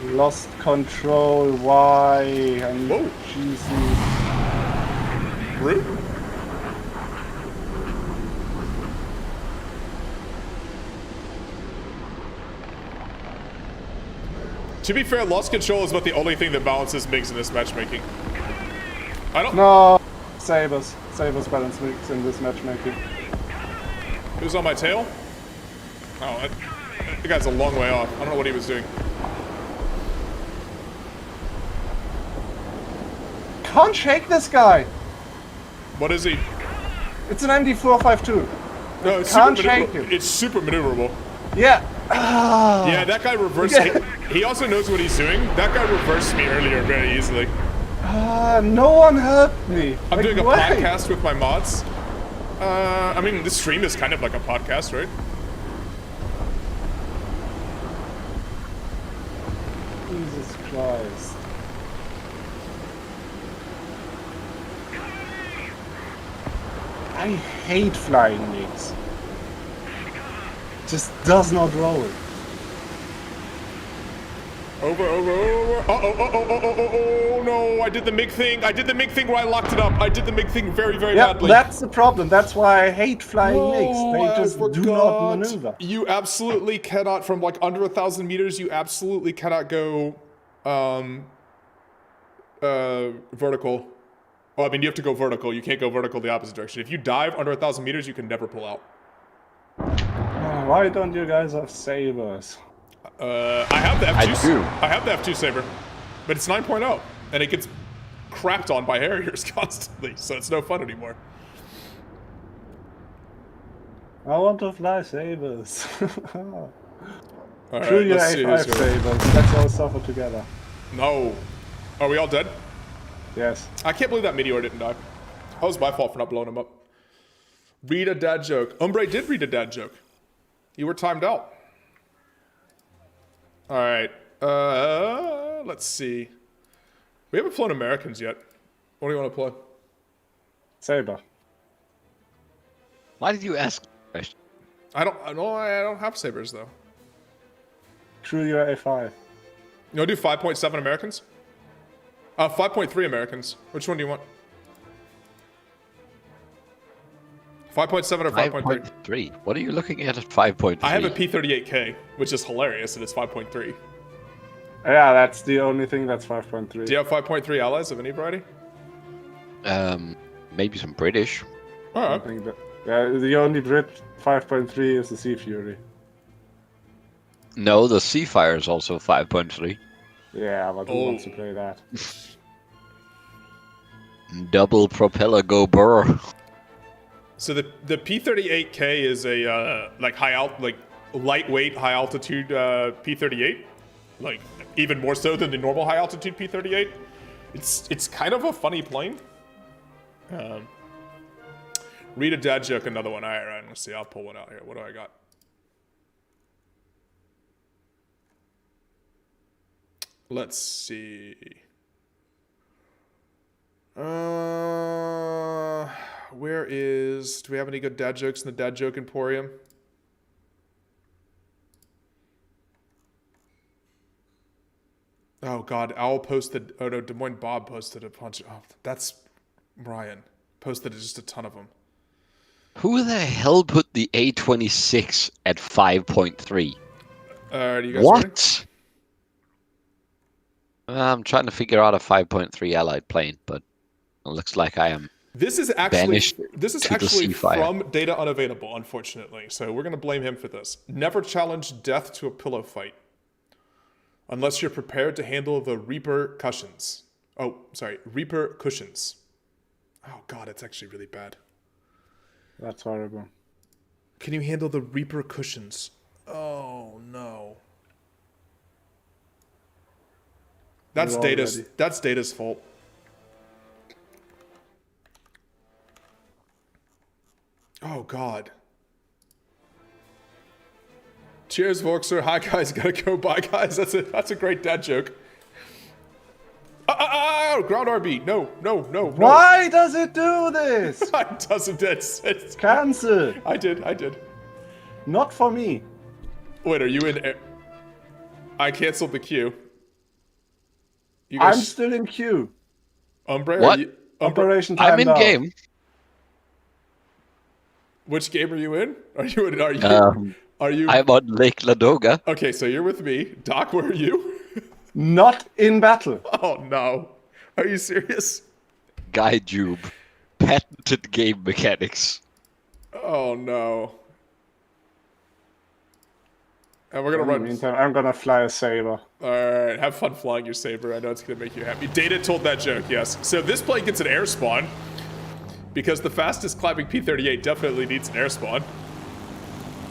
C: Lost control. Why?
B: Whoa.
C: Jesus.
B: Rude. To be fair, lost control is about the only thing that balances MiGs in this matchmaking.
C: No, Sabers. Sabers balance MiGs in this matchmaking.
B: Who's on my tail? Oh, the guy's a long way off. I don't know what he was doing.
C: Can't shake this guy.
B: What is he?
C: It's an MD452.
B: No, it's
C: Can't
B: super
C: shake him.
B: It's super maneuverable.
C: Yeah.
B: Yeah, that guy reversed. He also knows what he's doing. That guy reversed me earlier very easily.
C: No one helped me.
B: I'm doing a podcast with my mods. I mean, this stream is kind of like a podcast, right?
C: Jesus Christ. I hate flying MiGs. Just does not roll.
B: Over. Oh, no, I did the MiG thing. I did the MiG thing where I locked it up. I did the MiG thing very badly.
C: That's the problem. That's why I hate flying MiGs. They just do not maneuver.
B: You absolutely cannot, from like under 1,000 meters, you absolutely cannot go vertical. Well, I mean, you have to go vertical. You can't go vertical the opposite direction. If you dive under 1,000 meters, you can never pull out.
C: Why don't you guys have sabers?
B: I have the F2.
A: I do.
B: I have the F2 Saber, but it's 9.0, and it gets crapped on by Harriers constantly, so it's no fun anymore.
C: I want to fly sabers.
B: All right,
C: Through your
B: let's see
C: A5
B: who's here.
C: sabers. Let's all suffer together.
B: No. Are we all dead?
C: Yes.
B: I can't believe that meteor didn't die. That was my fault for not blowing him up. Read a dad joke. Umbre did read a dad joke. You were timed out. All right. Let's see. We haven't flown Americans yet. What do you want to play?
C: Saber.
A: Why did you ask?
B: I don't have sabers though.
C: Through your A5.
B: You want to do 5.7 Americans? 5.3 Americans. Which one do you want? 5.7 or 5.3?
A: 5.3. What are you looking at 5.3?
B: I have a P38K, which is hilarious, and it's 5.3.
C: Yeah, that's the only thing that's 5.3.
B: Do you have 5.3 allies of any variety?
A: Maybe some British.
B: All
C: I
B: right.
C: think that, yeah, the only Brit 5.3 is the Sea Fury.
A: No, the Seafire is also 5.3.
C: Yeah, but who wants to play that?
A: Double propeller go burr.
B: So the P38K is a lightweight high altitude P38, like even more so than the normal high altitude P38. It's kind of a funny plane. Read a dad joke, another one. All right, let's see. I'll pull one out here. What do I got? Let's see. Where is... Do we have any good dad jokes in the Dad Joke Emporium? Oh, God. Owl posted... Oh, no. Des Moines Bob posted a bunch of... Oh, that's Brian. Posted just a ton of them.
A: Who the hell put the A26 at 5.3?
B: Do you guys
A: What? I'm trying to figure out a 5.3 Allied plane, but it looks like I am.
B: This is actually
A: to the Seafire.
B: from Data Unavailable, unfortunately. So we're going to blame him for this. Never challenge death to a pillow fight unless you're prepared to handle the repercussions. Oh, sorry, repercussions. Oh god, it's actually really bad.
C: That's horrible.
B: Can you handle the repercussions? Oh no. That's
C: We're
B: Data's.
C: already-
B: That's Data's fault. Oh god. Cheers, Voxer. Hi guys, gotta go. Bye guys. That's a great dad joke. Ground RB. No.
C: Why does it do this?
B: It doesn't. It's
C: Cancel.
B: I did.
C: Not for me.
B: Wait, are you in? I canceled the queue. You
C: I'm
B: guys,
C: still in queue.
B: Umbre.
A: What?
C: Operation time
A: I'm in
C: down.
A: game.
B: Which game are you in? Are you in? Are you?
A: I'm on Lake Ladoga.
B: Okay, so you're with me. Doc, where are you?
C: Not in battle.
B: Oh no. Are you serious?
A: Gaijube. Patented game mechanics.
B: Oh no. And we're gonna
C: In the
B: run.
C: meantime, I'm gonna fly a saber.
B: Alright, have fun flying your saber. I know it's gonna make you happy. Data told that joke, yes. So this plane gets an air spawn. Because the fastest climbing P-38 definitely needs an air spawn.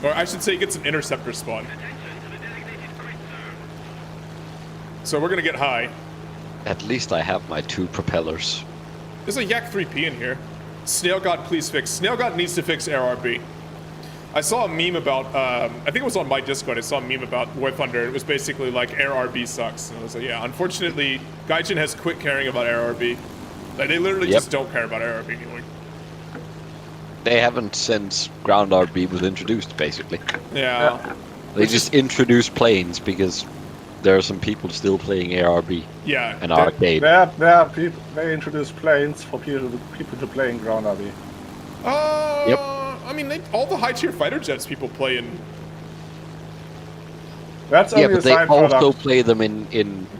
B: Or I should say it gets an interceptor spawn. So we're gonna get high.
A: At least I have my 2 propellers.
B: There's a Yak 3P in here. Snail God, please fix. Snail God needs to fix Air RB. I saw a meme about, I think it was on my Discord, I saw a meme about War Thunder. It was basically like, Air RB sucks. And I was like, yeah, unfortunately, Gaijin has quit caring about Air RB. Like, they literally just don't care about Air RB anymore.
A: They haven't since Ground RB was introduced, basically.
B: Yeah.
A: They just introduced planes because there are some people still playing ARB
B: Yeah.
A: and arcade.
C: There are people. They introduce planes for people to play in ground RV.
A: Yep.
B: I mean, all the high-tier fighter jets people play in.
C: That's
A: Yeah,
C: only
A: but
C: a
A: they
C: side
A: also
C: product.
A: play them in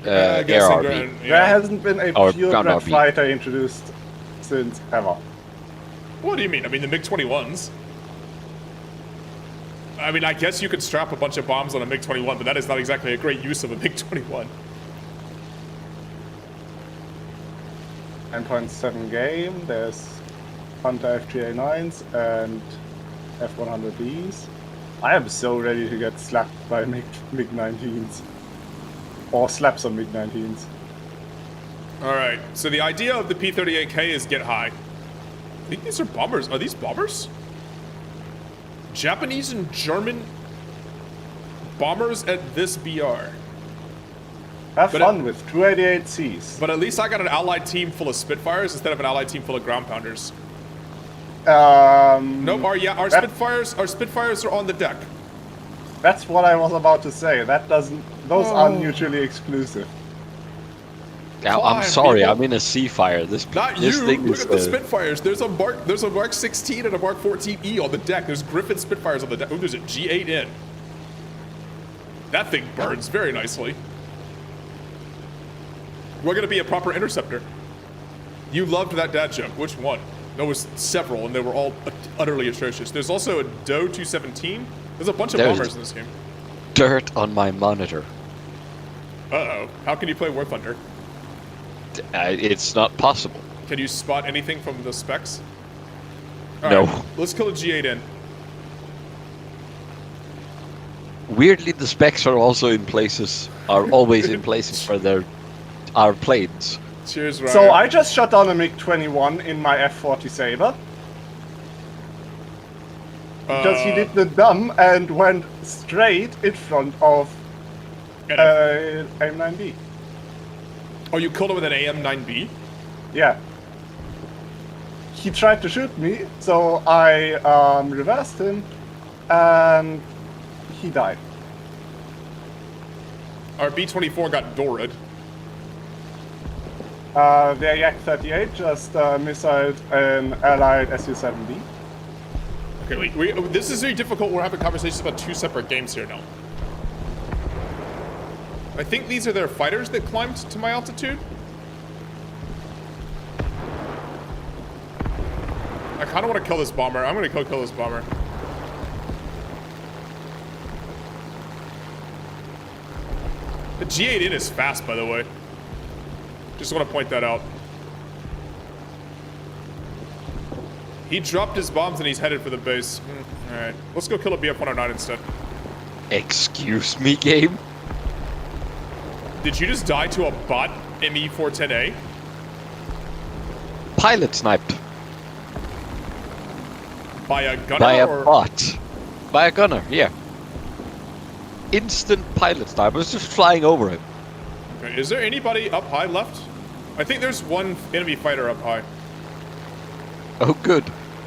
B: I guess in
A: ARB.
B: Grand-
C: There
B: yeah.
C: hasn't been a
A: Or
C: purebred
A: ground RV.
C: fighter introduced since ever.
B: What do you mean? I mean, the MiG-21s. I mean, I guess you could strap a bunch of bombs on a MiG-21, but that is not exactly a great use of a MiG-21.
C: 9.7 game. There's Hunter FGA-9s and F-100Bs. I am so ready to get slapped by MiG-19s. Or slap some MiG-19s.
B: Alright, so the idea of the P-38K is get high. I think these are bombers. Are these bombers? Japanese and German bombers at this BR.
C: Have
B: But
C: fun with 288Cs.
B: But at least I got an allied team full of Spitfires instead of an allied team full of ground pounders. No, our Spitfires are on the deck.
C: That's what I was about to say. That doesn't. Those are mutually exclusive.
A: Now,
B: Fine,
A: I'm sorry,
B: people.
A: I'm in a Seafire. This
B: Not
A: this
B: you.
A: thing
B: Look
A: is
B: at the Spitfires. There's a Mark 16 and a Mark 14E on the deck. There's Griffin Spitfires on the deck. Oh, there's a G8N. That thing burns very nicely. We're gonna be a proper interceptor. You loved that dad joke. Which one? There was several, and they were all utterly atrocious. There's also a Doe 217. There's a bunch of
A: There's-
B: bombers in this game.
A: dirt on my monitor.
B: Uh-oh. How can you play War Thunder?
A: It's not possible.
B: Can you spot anything from the specs?
A: No.
B: Alright, let's kill a G8N.
A: Weirdly, the specs are also in places, are always in places where our planes.
B: Cheers, Ryan.
C: So I just shot down a MiG-21 in my F-40 Sabre. Because he did the dumb and went straight in front of AIM-9B.
B: Oh, you killed him with an AM-9B?
C: Yeah. He tried to shoot me, so I reversed him, and he died.
B: Our B-24 got Dorad.
C: Their Yak-38 just missiled an allied Su-7B.
B: Okay, wait, this is very difficult. We're having conversations about two separate games here now. I think these are their fighters that climbed to my altitude. I kind of want to kill this bomber. I'm going to kill this bomber. The G8N is fast, by the way. Just want to point that out. He dropped his bombs and he's headed for the base. Alright, let's go kill a BF-109 instead.
A: Excuse me, game?
B: Did you just die to a bot ME-410A?
A: Pilot sniped.
B: By a gunner
A: By a
B: or?
A: bot. By a gunner, yeah. Instant pilot snipe. I was just flying over him.
B: Okay, is there anybody up high left? I think there's one enemy fighter up high.
A: Oh, good.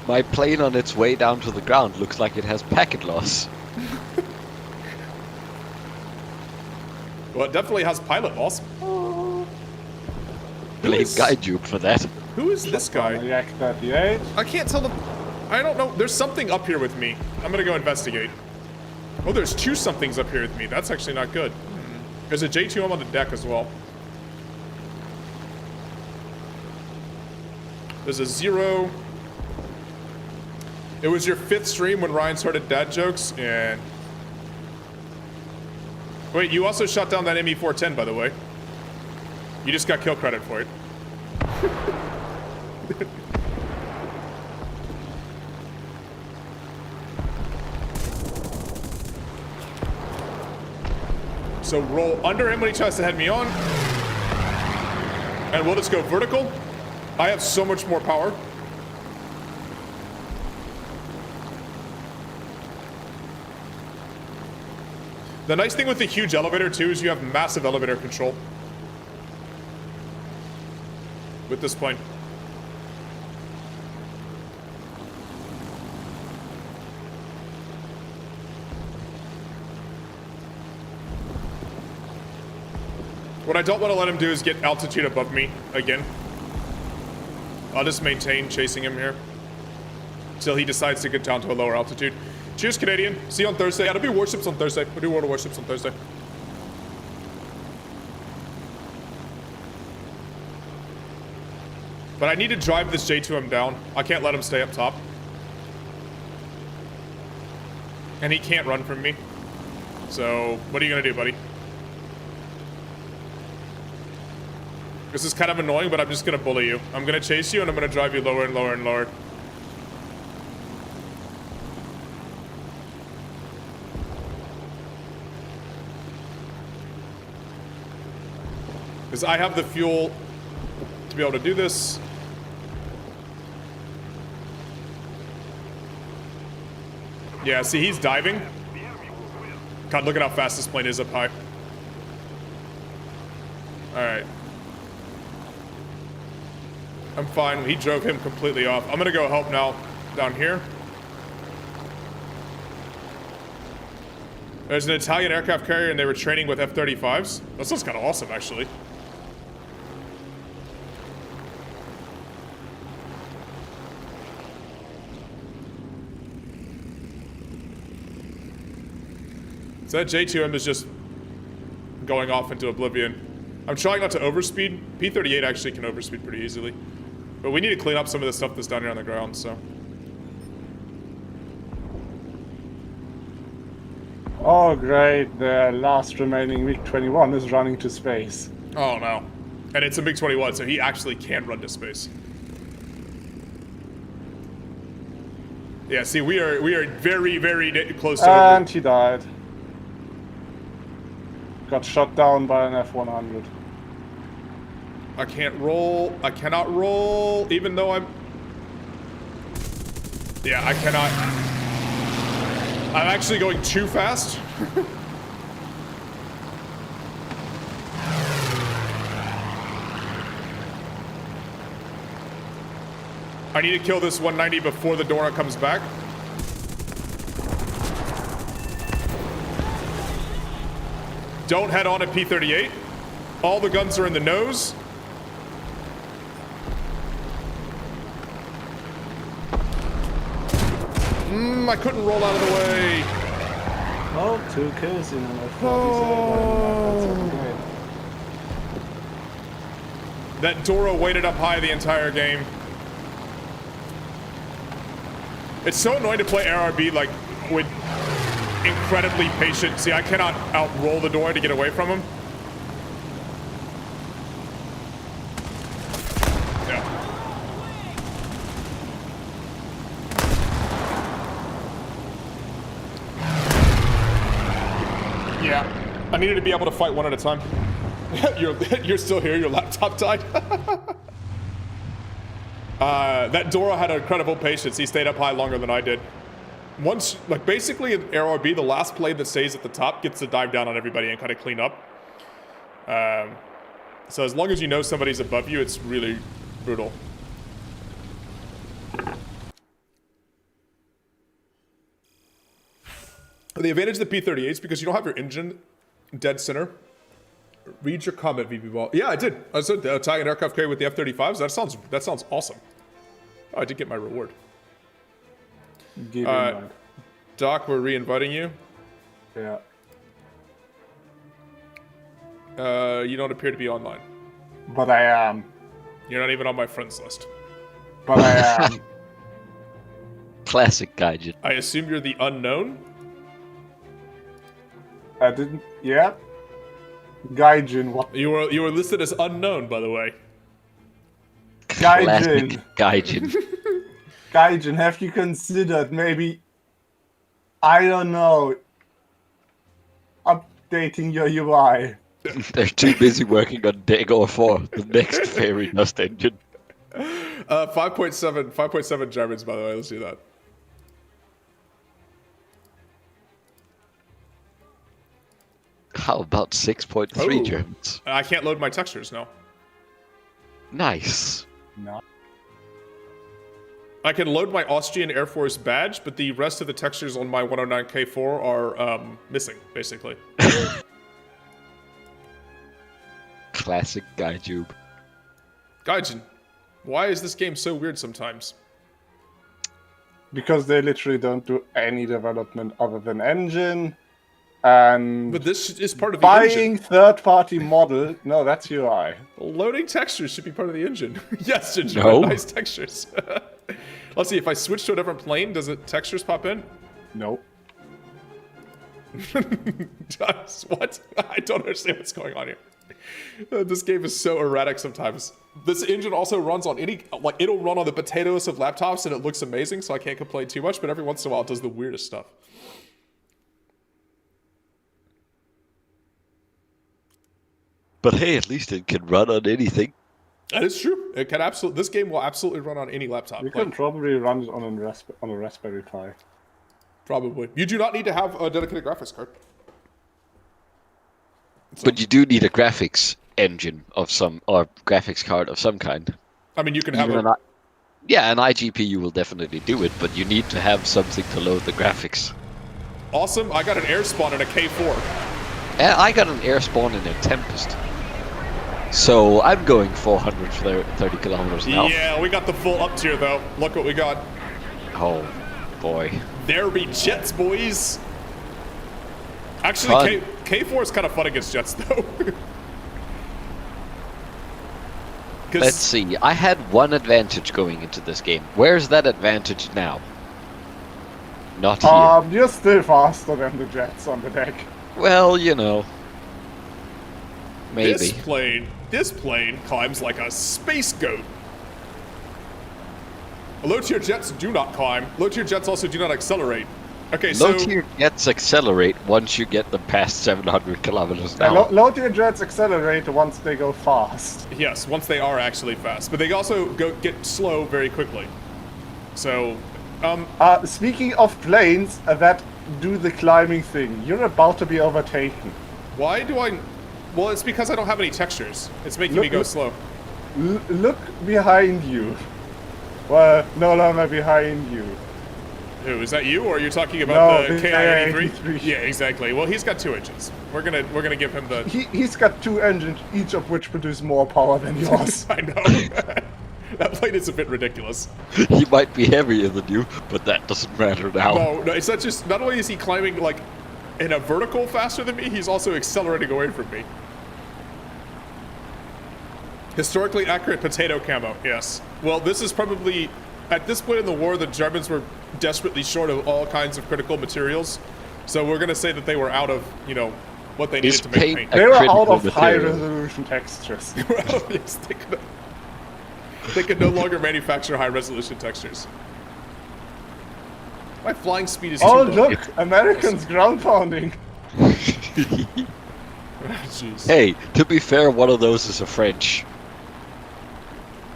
A: My plane on its way down to the ground looks like it has packet loss.
B: Well, it definitely has pilot loss.
A: Blame Gaijube for that.
B: Who is this guy?
C: Yak 38.
B: I can't tell the... I don't know. There's something up here with me. I'm gonna go investigate. Oh, there's two somethings up here with me. That's actually not good. There's a J2M on the deck as well. There's a 0. It was your 5th stream when Ryan started dad jokes, and... Wait, you also shot down that ME-410, by the way. You just got kill credit for it. So roll under him when he tries to head me on. And we'll just go vertical. I have so much more power. The nice thing with the huge elevator too is you have massive elevator control with this plane. What I don't want to let him do is get altitude above me again. I'll just maintain chasing him here until he decides to get down to a lower altitude. Cheers, Canadian. See you on Thursday. Yeah, there'll be warships on Thursday. We'll do World of Warships on Thursday. But I need to drive this J2M down. I can't let him stay up top. And he can't run from me. So, what are you gonna do, buddy? This is kind of annoying, but I'm just gonna bully you. I'm gonna chase you and I'm gonna drive you lower and lower and lower. Because I have the fuel to be able to do this. Yeah, see, he's diving. God, look at how fast this plane is up high. Alright. I'm fine. He drove him completely off. I'm gonna go help now down here. There's an Italian aircraft carrier and they were training with F-35s. That sounds kind of awesome, actually. So that J2M is just going off into oblivion. I'm trying not to overspeed. P-38 actually can overspeed pretty easily. But we need to clean up some of the stuff that's down here on the ground, so.
C: Oh great, the last remaining MiG-21 is running to space.
B: Oh no. And it's a MiG-21, so he actually can run to space. Yeah, see, we are very, very close to
C: And he died. Got shot down by an F-100.
B: I can't roll. I cannot roll, even though I'm... Yeah, I cannot. I'm actually going too fast. I need to kill this 190 before the Dora comes back. Don't head on at P-38. All the guns are in the nose. I couldn't roll out of the way.
C: Oh, 2 kills in an F-47.
B: Oh. That Dora waited up high the entire game. It's so annoying to play ARB like with incredibly patient. See, I cannot outroll the Dora to get away from him. Yeah. I needed to be able to fight one at a time. You're still here. Your laptop died. That Dora had incredible patience. He stayed up high longer than I did. Once, like basically in ARB, the last plane that stays at the top gets to dive down on everybody and kind of clean up. So as long as you know somebody's above you, it's really brutal. The advantage of the P-38 is because you don't have your engine dead center. Read your comment, VB Ball. Yeah, I did. I said tag an aircraft carrier with the F-35s. That sounds awesome. Oh, I did get my reward. Doc, we're re-inviting you.
C: Yeah.
B: You don't appear to be online.
C: But I am.
B: You're not even on my friends list.
C: But I am.
A: Classic Gaijin.
B: I assume you're the unknown?
C: I didn't. Yeah. Gaijin. What?
B: You were listed as unknown, by the way.
C: Gaijin.
A: Gaijin.
C: Gaijin, have you considered maybe, I don't know, updating your UI?
A: They're too busy working on Dagor 4, the next fairy dust engine.
B: 5.7 Germans, by the way. Let's do that.
A: How about 6.3 Germans?
B: I can't load my textures now.
A: Nice.
C: No.
B: I can load my Austrian Air Force badge, but the rest of the textures on my 109K4 are missing, basically.
A: Classic Gaijube.
B: Gaijin, why is this game so weird sometimes?
C: Because they literally don't do any development other than engine. And
B: But this is part of the
C: buying
B: engine.
C: third-party model, no, that's UI.
B: Loading textures should be part of the engine. Yes, Ginger,
A: No.
B: nice textures. Let's see, if I switch to a different plane, does it textures pop in?
C: Nope.
B: What? I don't understand what's going on here. This game is so erratic sometimes. This engine also runs on it'll run on the potatoes of laptops and it looks amazing, so I can't complain too much, but every once in a while it does the weirdest stuff.
A: But hey, at least it can run on anything.
B: That is true. It can this game will absolutely run on any laptop.
C: You can probably run it on a Raspberry Pi.
B: Probably. You do not need to have a dedicated graphics card.
A: But you do need a graphics engine of some, or graphics card of some kind.
B: I mean, you can have
A: Even an iGPU will definitely do it, but you need to have something to load the graphics.
B: Awesome. I got an air spawn in a K4.
A: I got an air spawn in a Tempest. So I'm going 430 kilometers now.
B: Yeah, we got the full up tier though. Look what we got.
A: Oh, boy.
B: There be jets, boys. Actually,
A: Fun.
B: K4 is kind of fun against jets though.
A: Let's see. I had one advantage going into this game. Where's that advantage now? Not here.
C: You're still faster than the jets on the deck.
A: Well, you know. Maybe.
B: This plane climbs like a space goat. Low-tier jets do not climb. Low-tier jets also do not accelerate. Okay, so...
A: Low-tier jets accelerate once you get them past 700 kilometers an hour.
C: Low-tier jets accelerate once they go fast.
B: Yes, once they are actually fast. But they also get slow very quickly. So,
C: Speaking of planes that do the climbing thing, you're about to be overtaken.
B: why do I... Well, it's because I don't have any textures. It's making me go slow.
C: Look behind you. Well, no longer behind you.
B: Who, is that you, or are you talking about
C: No,
B: the
C: the
B: KI-83?
C: KI-83.
B: Yeah, exactly. Well, he's got 2 engines. We're gonna give him the...
C: He's got 2 engines, each of which produce more power than yours.
B: I know. That plane is a bit ridiculous.
A: He might be heavier than you, but that doesn't matter now.
B: No, it's not just... Not only is he climbing, like, in a vertical faster than me, he's also accelerating away from me. Historically accurate potato camo, yes. Well, this is probably... At this point in the war, the Germans were desperately short of all kinds of critical materials. So we're going to say that they were out of, you know, what they needed to make paint.
C: They were out of
A: material.
C: high-resolution textures.
B: Yes, they could no longer manufacture high-resolution textures. My flying speed is too
C: Oh,
B: low.
C: look! Americans ground pounding.
B: Jeez.
A: Hey, to be fair, one of those is a French.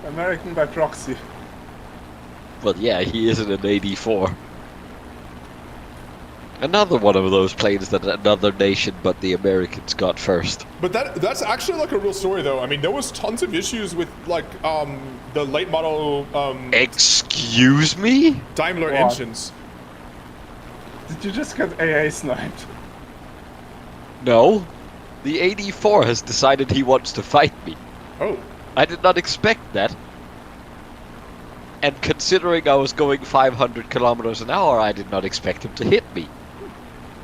C: American by proxy.
A: But yeah, he is in an AD4. Another one of those planes that another nation but the Americans got first.
B: But that's actually like a real story though. I mean, there was tons of issues with like the late model
A: Excuse me?
B: Daimler
C: What?
B: engines.
C: Did you just get AA sniped?
A: No. The AD4 has decided he wants to fight me.
B: Oh.
A: I did not expect that. And considering I was going 500 kilometers an hour, I did not expect him to hit me.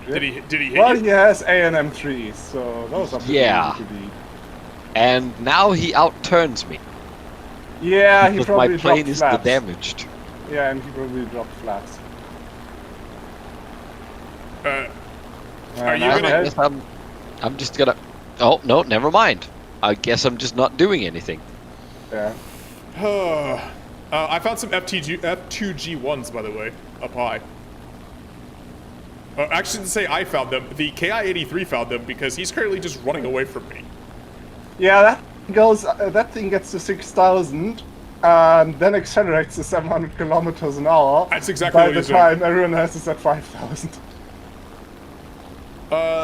B: Did he hit
C: Well,
B: you?
C: he has A and M3s, so those are pretty
A: Yeah.
C: easy to beat.
A: And now he outturns me.
C: Yeah, he
A: Because
C: probably
A: my plane
C: dropped
A: is the
C: flaps.
A: damaged.
C: Yeah, and he probably dropped flaps.
B: Are you
C: now
B: gonna-
C: he
A: I
C: has-
A: guess I'm just gonna... Oh, no, never mind. I guess I'm just not doing anything.
C: Yeah.
B: I found some F2G1s, by the way, up high. Actually, to say I found them, the KI-83 found them because he's currently just running away from me.
C: Yeah, that goes. That thing gets to 6,000, and then accelerates to 700 kilometers an hour.
B: That's exactly
C: by
B: what
C: the
B: he's doing.
C: time everyone else is at 5,000.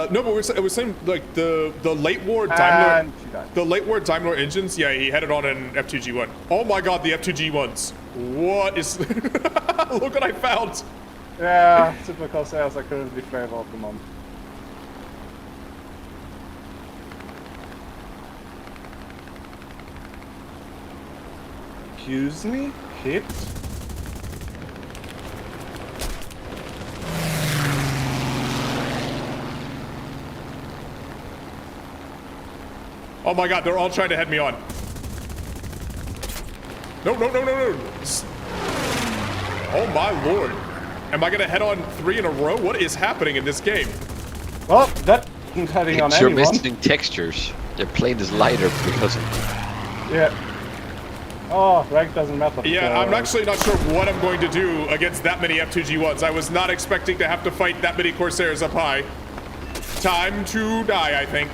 B: No, but it was saying like the late war Daimler,
C: And he died.
B: the late war Daimler engines. Yeah, he had it on an F2G1. Oh my God, the F2G1s. What is? Look what I found.
C: Yeah, typical sales are currently flavor of the month. Excuse me? Hit?
B: Oh my God, they're all trying to head me on. No, no, no, no, no. Oh my Lord. Am I gonna head on 3 in a row? What is happening in this game?
C: Well, that isn't heading on
A: You're
C: anyone.
A: missing textures. Their plane is lighter because of...
C: Yeah. Oh, rank doesn't matter.
B: Yeah, I'm actually not sure what I'm going to do against that many F2G1s. I was not expecting to have to fight that many Corsairs up high. Time to die, I think.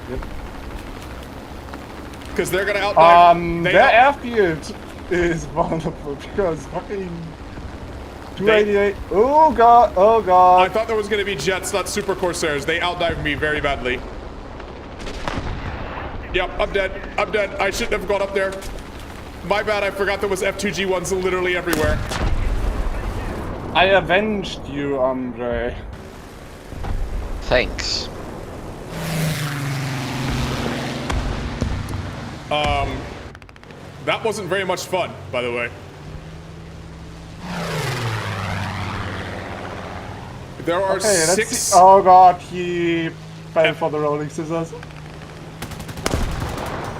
C: Yep.
B: Because they're gonna outdive.
C: Their airfield is vulnerable because fucking 288. Oh god, oh
B: I
C: god.
B: thought there was gonna be jets, not super Corsairs. They outdived me very badly. Yep, I'm dead. I'm dead. I shouldn't have gone up there. My bad, I forgot there was F2G1s literally everywhere.
C: I avenged you, Andre.
A: Thanks.
B: That wasn't very much fun, by the way. There are
C: Okay, let's
B: 6...
C: see. Oh god, he fell for the rolling scissors.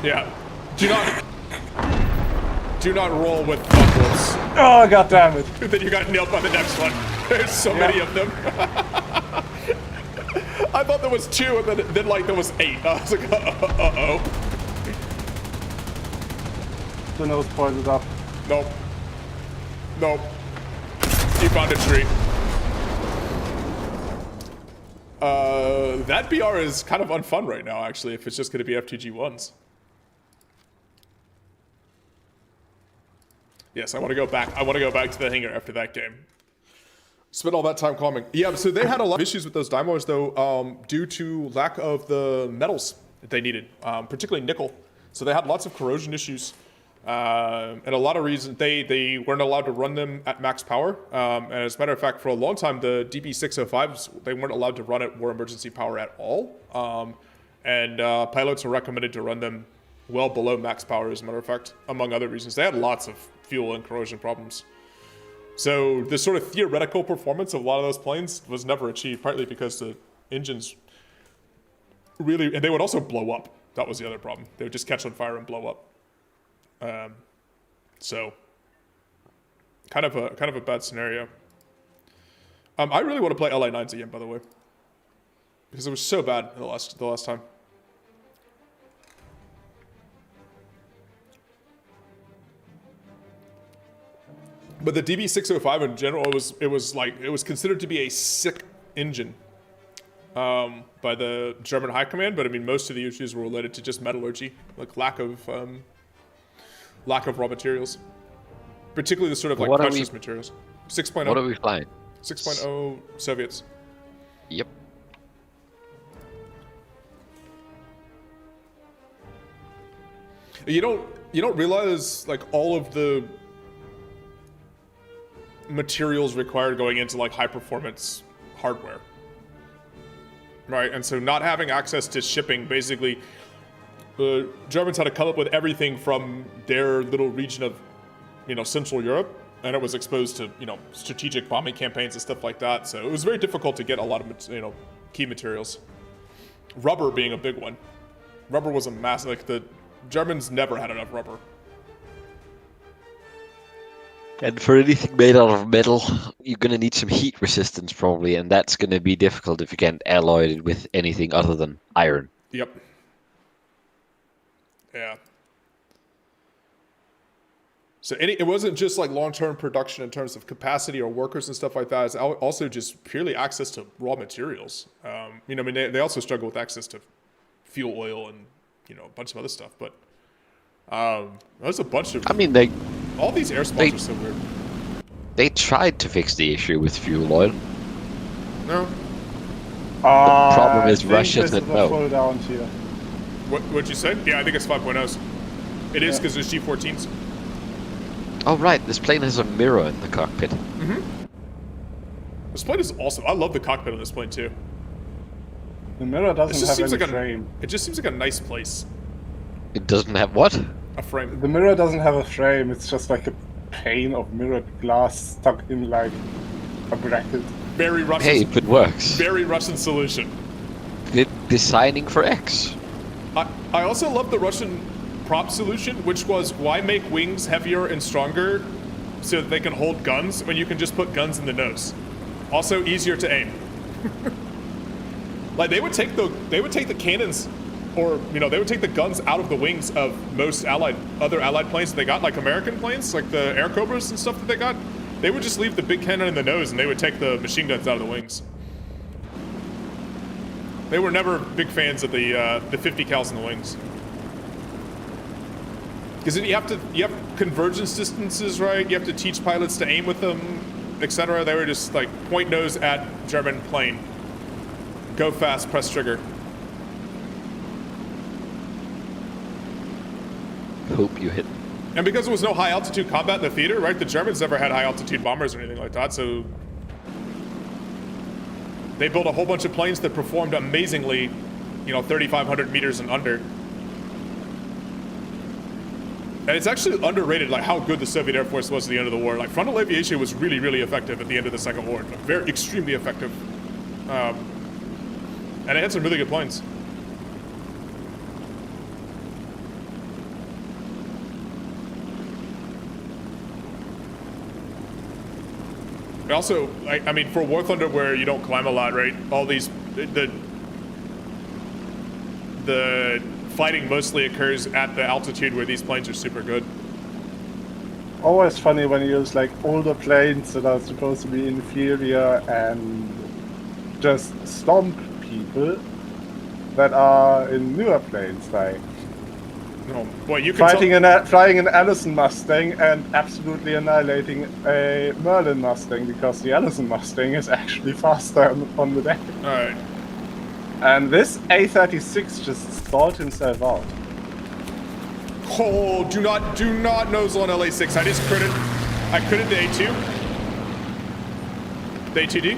B: Yeah. Do not roll with buckles.
C: Oh god damn it.
B: Then you got nailed by the next one. There's so many of them. I thought there was 2, and then like there was 8. I was like, uh-oh.
C: The nose pointed up.
B: Nope. Nope. He found a tree. That BR is kind of unfun right now, actually, if it's just going to be FTG1s. Yes, I want to go back. I want to go back to the hangar after that game. Spent all that time calming. Yeah, so they had a lot of issues with those Daimlers, though, due to lack of the metals that they needed, particularly nickel. So they had lots of corrosion issues. And a lot of reasons they weren't allowed to run them at max power. And as a matter of fact, for a long time, the DB605s, they weren't allowed to run at war emergency power at all. Pilots were recommended to run them well below max power, as a matter of fact, among other reasons. They had lots of fuel and corrosion problems. So the sort of theoretical performance of a lot of those planes was never achieved, partly because the engines really, and they would also blow up. That was the other problem. They would just catch on fire and blow up. So kind of a bad scenario. I really want to play LA9s again, by the way, because it was so bad the last time. But the DB605 in general, it was considered to be a sick engine. by the German High Command, but I mean most of the issues were related to just metallurgy, like lack of raw materials, particularly the sort of like
A: What are
B: precious materials. 6.0.
A: What are we flying?
B: 6.0 Soviets.
A: Yep.
B: You don't realize like all of the materials required going into like high performance hardware. Right? And so not having access to shipping, basically the Germans had to come up with everything from their little region of, Central Europe, and it was exposed to, strategic bombing campaigns and stuff like that. So it was very difficult to get a lot of, key materials. Rubber being a big one. Rubber was a massive, like the Germans never had enough rubber.
A: And for anything made out of metal, you're gonna need some heat resistance probably, and that's gonna be difficult if you can't alloy it with anything other than iron.
B: Yep. Yeah. So it wasn't just like long-term production in terms of capacity or workers and stuff like that. It's also just purely access to raw materials. They also struggle with access to fuel oil and, a bunch of other stuff. But there's a bunch of... all these air spawns are so weird.
A: They tried to fix the issue with fuel oil.
B: No.
A: The problem is Russia said no.
B: What'd you say? Yeah, I think it's 5.0s. It is because there's G14s.
A: Oh right, this plane has a mirror in the cockpit.
B: Mm-hmm. This plane is awesome. I love the cockpit on this plane too.
C: The mirror doesn't have any frame.
B: It just seems like a nice place.
A: It doesn't have what?
B: A frame.
C: The mirror doesn't have a frame. It's just like a pane of mirrored glass stuck in like a bracket.
B: Very Russian.
A: Hey, if it works.
B: Very Russian solution.
A: Designing for X.
B: I also love the Russian prop solution, which was why make wings heavier and stronger so that they can hold guns when you can just put guns in the nose. Also easier to aim. Like they would take the cannons, or they would take the guns out of the wings of most other allied planes that they got, like American planes, like the Air Cobras and stuff that they got. They would just leave the big cannon in the nose and they would take the machine guns out of the wings. They were never big fans of the 50 cals in the wings. Because you have convergence distances, right? You have to teach pilots to aim with them, etc. They were just like point nose at German plane. Go fast, press trigger.
A: Hope you hit.
B: And because there was no high altitude combat in the theater, right? The Germans never had high altitude bombers or anything like that, so they built a whole bunch of planes that performed amazingly, 3,500 meters and under. And it's actually underrated, like how good the Soviet Air Force was at the end of the war. Like frontal aviation was really, really effective at the end of the Second War. Very, extremely effective. And it had some really good planes. Also, for War Thunder, where you don't climb a lot, right? All these the fighting mostly occurs at the altitude where these planes are super good.
C: Always funny when you use like older planes that are supposed to be inferior and just stomp people that are in newer planes, like
B: you can
C: flying an Allison Mustang and absolutely annihilating a Merlin Mustang, because the Allison Mustang is actually faster on the deck.
B: Alright.
C: And this A36 just stalled himself out.
B: Oh, do not nozzle on LA6. I just critted the A2. The A2D.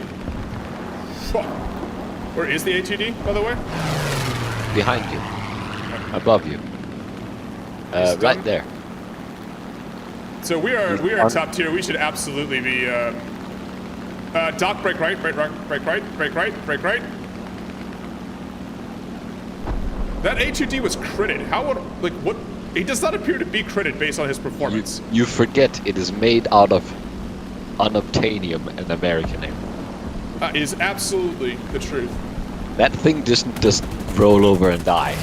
B: Where is the A2D, by the way?
A: Behind you. Above you. Right there.
B: So we are top tier. We should absolutely be dock, brake right, brake right, brake right, brake right, brake right. That A2D was critted. How would, what? He does not appear to be critted based on his performance.
A: You forget it is made out of unobtainium and American air.
B: That is absolutely the truth.
A: That thing doesn't just roll over and die.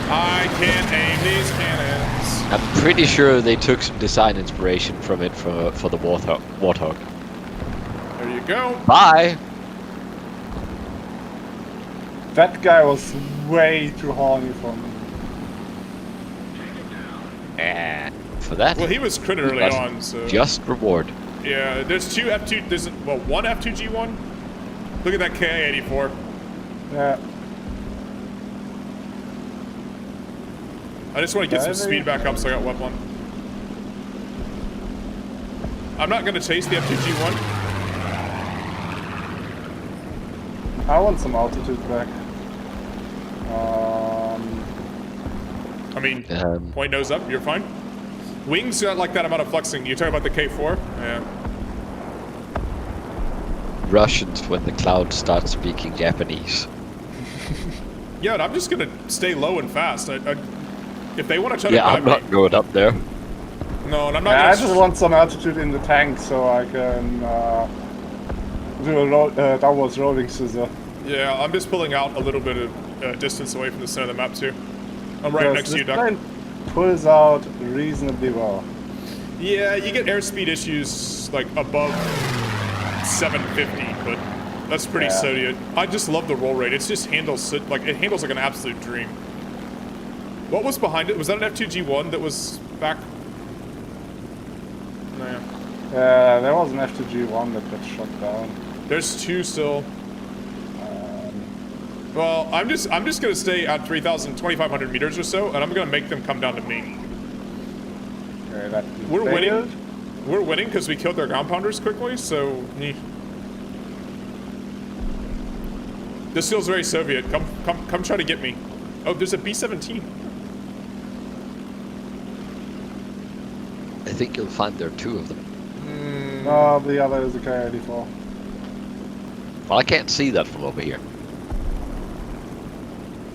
B: I can't aim these cannons.
A: I'm pretty sure they took some design inspiration from it for the Warthog.
B: There you go.
A: Bye!
C: That guy was way too horny for me.
A: For that,
B: Well, he was crit early
A: got
B: on, so...
A: just reward.
B: Yeah, there's two F2... There's, well, one F2G1. Look at that KA-84.
C: Yeah.
B: I just want to get some speed back up so I got web one. I'm not going to chase the F2G1.
C: I want some altitude back.
B: I mean, point nose up, you're fine. Wings got like that amount of flexing. You're talking about the K4? Yeah.
A: Russians when the cloud starts speaking Japanese.
B: Yeah, and I'm just gonna stay low and fast. If they want to try
A: Yeah,
B: to
A: I'm not going up there.
B: No, and I'm not
C: Yeah, I
B: gonna...
C: just want some altitude in the tank so I can do a downwards rolling scissor.
B: Yeah, I'm just pulling out a little bit of distance away from the center of the map too. I'm right next to you, Duck.
C: This plane pulls out reasonably well.
B: Yeah, you get airspeed issues like above 750, but that's pretty Soviet. I just love the roll rate. It just handles like an absolute dream. What was behind it? Was that an F2G1 that was back? No.
C: Yeah, there was an F2G1 that got shot down.
B: There's two still. Well, I'm just gonna stay at 2,500 meters or so, and I'm gonna make them come down to me.
C: Okay, that
B: We're winning. We're winning because we killed their ground pounders quickly. So this feels very Soviet. Come try to get me. Oh, there's a B-17.
A: I think you'll find there are two of them.
C: No, the other is a K-84.
A: Well, I can't see that from over here.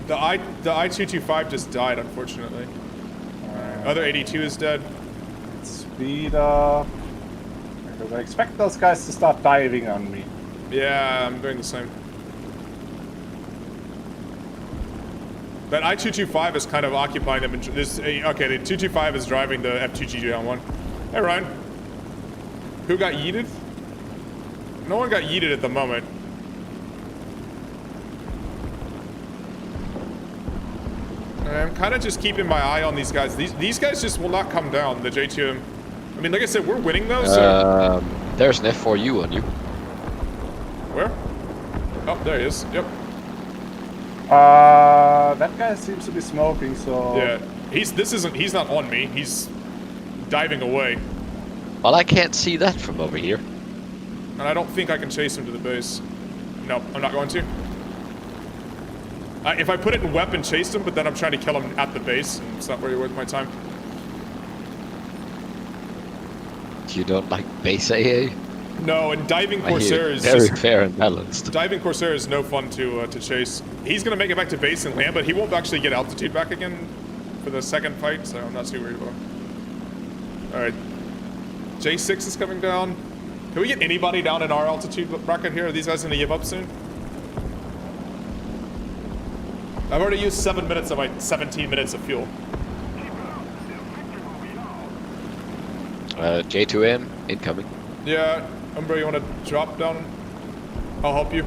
B: The I-225 just died, unfortunately. Other 82 is dead.
C: Speed up. Because I expect those guys to start diving on me.
B: Yeah, I'm doing the same. That I-225 is kind of occupying them. Okay, the 225 is driving the F2G1. Hey, Ryan. Who got yeeted? No one got yeeted at the moment. I'm kind of just keeping my eye on these guys. These guys just will not come down, the J2M. I mean, like I said, we're winning though, so...
A: There's an F4U on you.
B: Where? Oh, there he is. Yep.
C: That guy seems to be smoking, so...
B: Yeah, he's not on me. He's diving away.
A: Well, I can't see that from over here.
B: And I don't think I can chase him to the base. No, I'm not going to. If I put it in web and chased him, but then I'm trying to kill him at the base, it's not really worth my time.
A: You don't like base AA?
B: No, and diving
A: I
B: Corsair
A: hear
B: is
A: very
B: just...
A: fair and balanced.
B: Diving Corsair is no fun to chase. He's gonna make it back to base and land, but he won't actually get altitude back again for the second fight, so I'm not too worried about him. Alright. J6 is coming down. Can we get anybody down in our altitude bracket here? Are these guys gonna give up soon? I've already used 7 minutes of my 17 minutes of fuel.
A: J2M, incoming.
B: Yeah, Umbra, you want to drop down? I'll help you.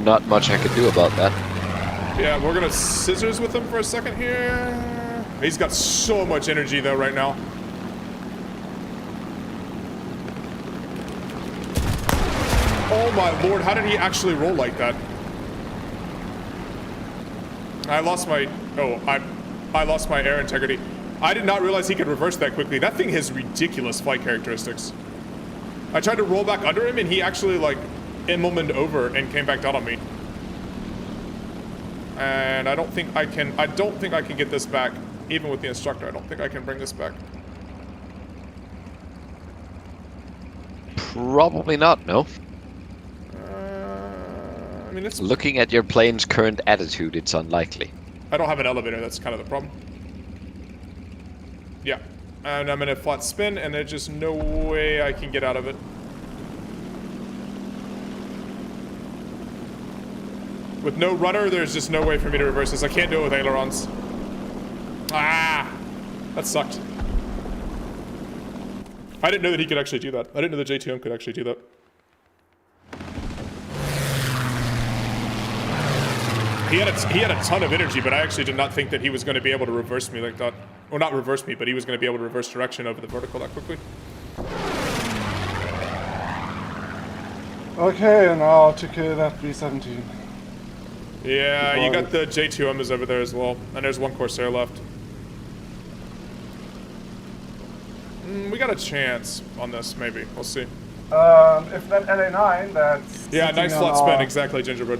A: Not much I can do about that.
B: Yeah, we're gonna scissors with him for a second here. He's got so much energy though right now. Oh my lord, how did he actually roll like that? I lost my... Oh, I lost my air integrity. I did not realize he could reverse that quickly. That thing has ridiculous flight characteristics. I tried to roll back under him and he actually like Immelmaned over and came back down on me. And I don't think I can get this back. Even with the instructor, I don't think I can bring this back.
A: Probably not, no.
B: I mean, it's...
A: Looking at your plane's current attitude, it's unlikely.
B: I don't have an elevator, that's kind of the problem. Yeah. And I'm in a flat spin, and there's just no way I can get out of it. With no rudder, there's just no way for me to reverse this. I can't do it with ailerons. Ah! That sucked. I didn't know that he could actually do that. I didn't know the J2M could actually do that. He had a ton of energy, but I actually did not think that he was going to be able to reverse me like that. Well, not reverse me, but he was going to be able to reverse direction over the vertical that quickly.
C: Okay, now to kill that B-17.
B: Yeah, you got the J2M is over there as well, and there's one Corsair left. We got a chance on this, maybe. We'll see.
C: If that LA9, that's...
B: Yeah, nice flat spin, exactly, Gingerbread.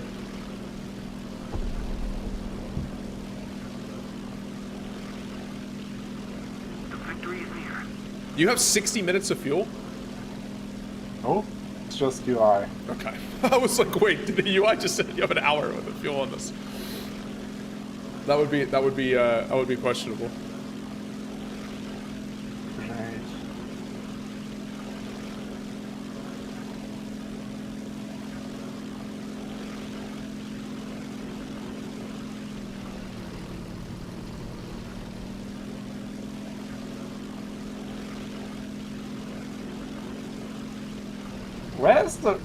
D: The victory is near.
B: You have 60 minutes of fuel?
C: No, it's just UI.
B: Okay. I was like, wait, did the UI just said you have an hour worth of fuel on this? That would be questionable.
C: Great. Where's the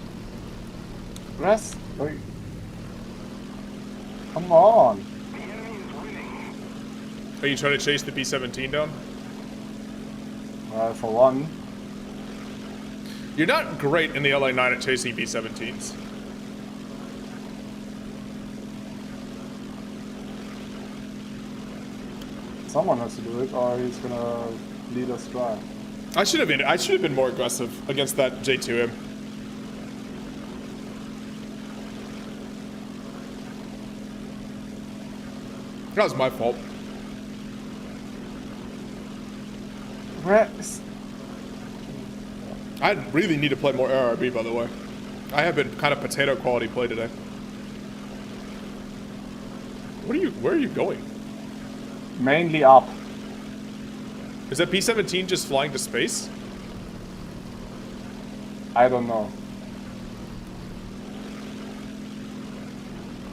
C: rest? Like, come on.
D: The enemy is winning.
B: Are you trying to chase the B-17 down?
C: For one.
B: You're not great in the LA9 at chasing B-17s.
C: Someone has to do it, or he's gonna lead us dry.
B: I should have been more aggressive against that J2M. That was my fault.
C: Rest.
B: I really need to play more ARB, by the way. I have been kind of potato quality play today. Where are you going?
C: Mainly up.
B: Is that B-17 just flying to space?
C: I don't know.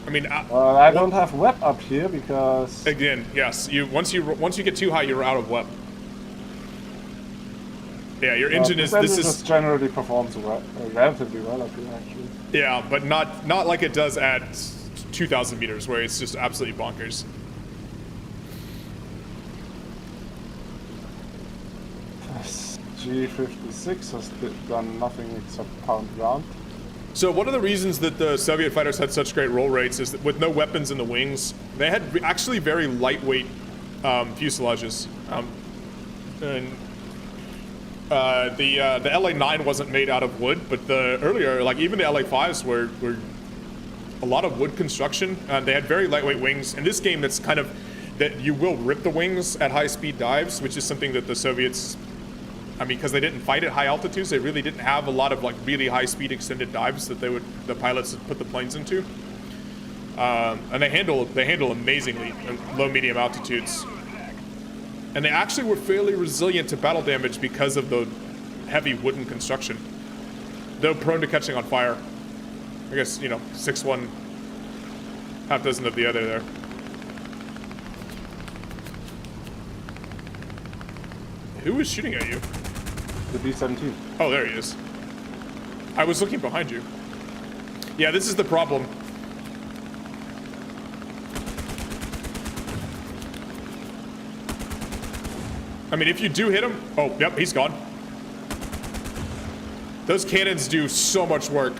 B: I mean,
C: I don't have web up here because
B: again, yes. Once you get too high, you're out of web. Yeah, your engine is. This is
C: just generally performs relatively well up here, actually.
B: Yeah, but not like it does at 2,000 meters, where it's just absolutely bonkers.
C: G56 has done nothing except pound ground.
B: So one of the reasons that the Soviet fighters had such great roll rates is that with no weapons in the wings, they had actually very lightweight fuselages. And the LA9 wasn't made out of wood, but the earlier, like even the LA5s were a lot of wood construction. They had very lightweight wings. In this game, it's kind of that you will rip the wings at high speed dives, which is something that the Soviets, I mean, because they didn't fight at high altitudes, they really didn't have a lot of like really high speed extended dives that the pilots would put the planes into. And they handle amazingly at low medium altitudes. And they actually were fairly resilient to battle damage because of the heavy wooden construction, though prone to catching on fire. I guess, 6-1, half dozen of the other there. Who was shooting at you?
C: The B-17.
B: Oh, there he is. I was looking behind you. Yeah, this is the problem. I mean, if you do hit him... Oh, yep, he's gone. Those cannons do so much work.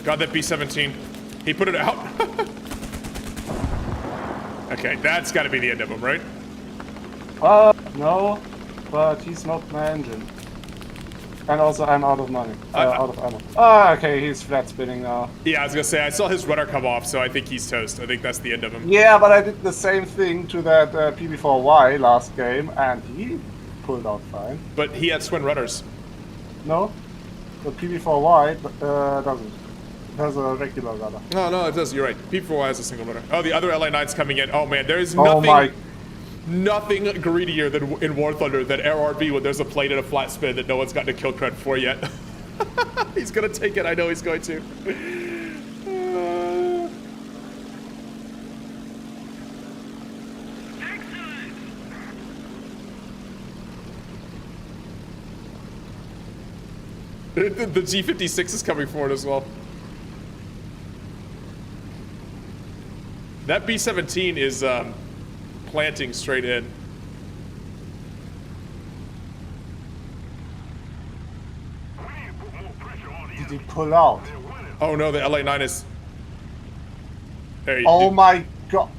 B: Got that B-17. He put it out. Okay, that's got to be the end of him, right?
C: No, but he's not my engine. And also, I'm out of money. Out of ammo. Okay, he's flat spinning now.
B: Yeah, I was gonna say, I saw his rudder come off, so I think he's toast. I think that's the end of him.
C: Yeah, but I did the same thing to that PB4Y last game, and he pulled out fine.
B: But he had twin rudders.
C: No, the PB4Y doesn't. It has a regular rudder.
B: No, it does. You're right. P4Y has a single rudder. Oh, the other LA9's coming in. Oh man, there is
C: Oh my.
B: nothing greedier than in War Thunder than RRB when there's a plane and a flat spin that no one's gotten a kill cred for yet. He's gonna take it. I know he's going to. The G56 is coming forward as well. That B-17 is planting straight in.
C: Did he pull out?
B: Oh no, the LA9 is... Hey,
C: Oh my god.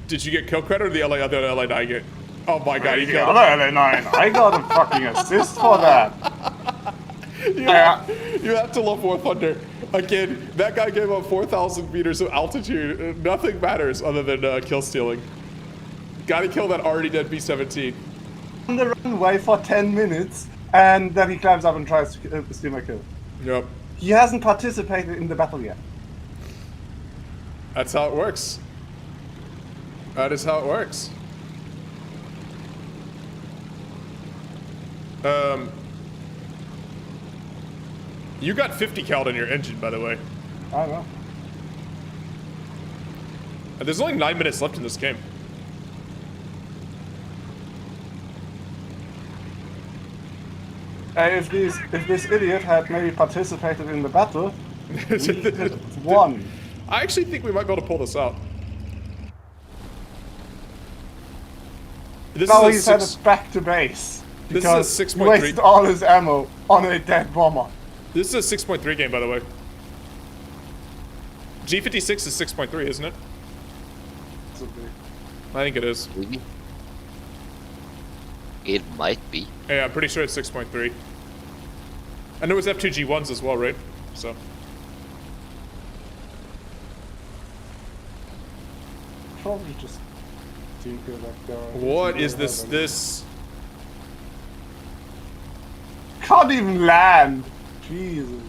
B: did you get kill credit or the other LA9 get? Oh my god, he
C: The
B: killed
C: other LA9. I got a fucking assist for that.
B: You have to love War Thunder. Again, that guy gave up 4,000 meters of altitude. Nothing matters other than kill stealing. Gotta kill that already dead B-17.
C: On the runway for 10 minutes, and then he climbs up and tries to steal my kill.
B: Yep.
C: He hasn't participated in the battle yet.
B: That's how it works. That is how it works. You got 50 cal in your engine, by the way.
C: I don't know.
B: There's only 9 minutes left in this game.
C: If this idiot had maybe participated in the battle, we could have won.
B: I actually think we might be able to pull this out. This
C: No,
B: is
C: he's
B: a
C: headed
B: six,
C: back to base.
B: This
C: Because
B: is a
C: he
B: 6.3.
C: wasted all his ammo on a dead bomber.
B: This is a 6.3 game, by the way. G56 is 6.3, isn't it? I think it is.
A: Maybe. It might be.
B: Yeah, I'm pretty sure it's 6.3. I know it's F2G1s as well, right? So.
C: Probably just team kill that guy.
B: What is this?
C: Can't even land. Jesus.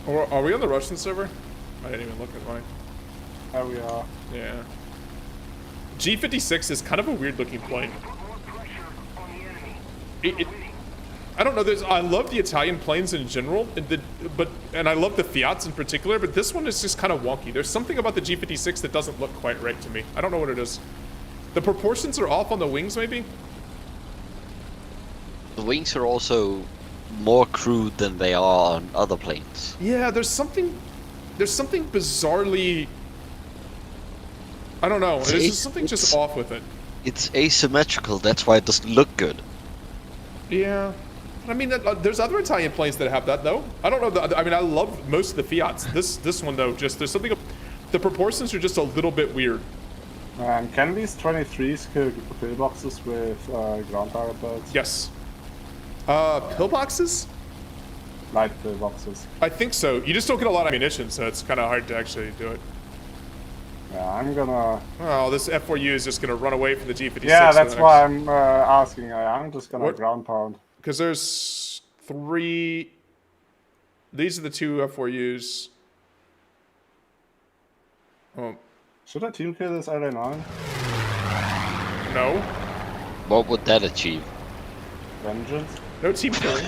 B: Are we on the Russian server? I didn't even look at mine.
C: There we are.
B: Yeah. G56 is kind of a weird looking plane. I don't know. I love the Italian planes in general, and I love the Fiats in particular. But this one is just kind of wonky. There's something about the G56 that doesn't look quite right to me. I don't know what it is. The proportions are off on the wings, maybe.
A: The wings are also more crude than they are on other planes.
B: Yeah, there's something bizarrely. I don't know. There's just something just off with it.
A: It's asymmetrical. That's why it doesn't look good.
B: Yeah. I mean, there's other Italian planes that have that, though. I don't know. I mean, I love most of the Fiats. This one, though, just there's something. The proportions are just a little bit weird.
C: Can these 23s kill pillboxes with ground target belts?
B: Yes. Pillboxes?
C: Light pillboxes.
B: I think so. You just don't get a lot of ammunition, so it's kind of hard to actually do it.
C: Yeah, I'm gonna...
B: Oh, this F4U is just gonna run away from the G56.
C: Yeah, that's why I'm asking. I'm just gonna
B: What?
C: ground pound.
B: Because there's 3... These are the 2 F4Us. Oh,
C: Should I team kill this LA9?
B: no.
A: What would that achieve?
C: Vengeance?
B: No team killing.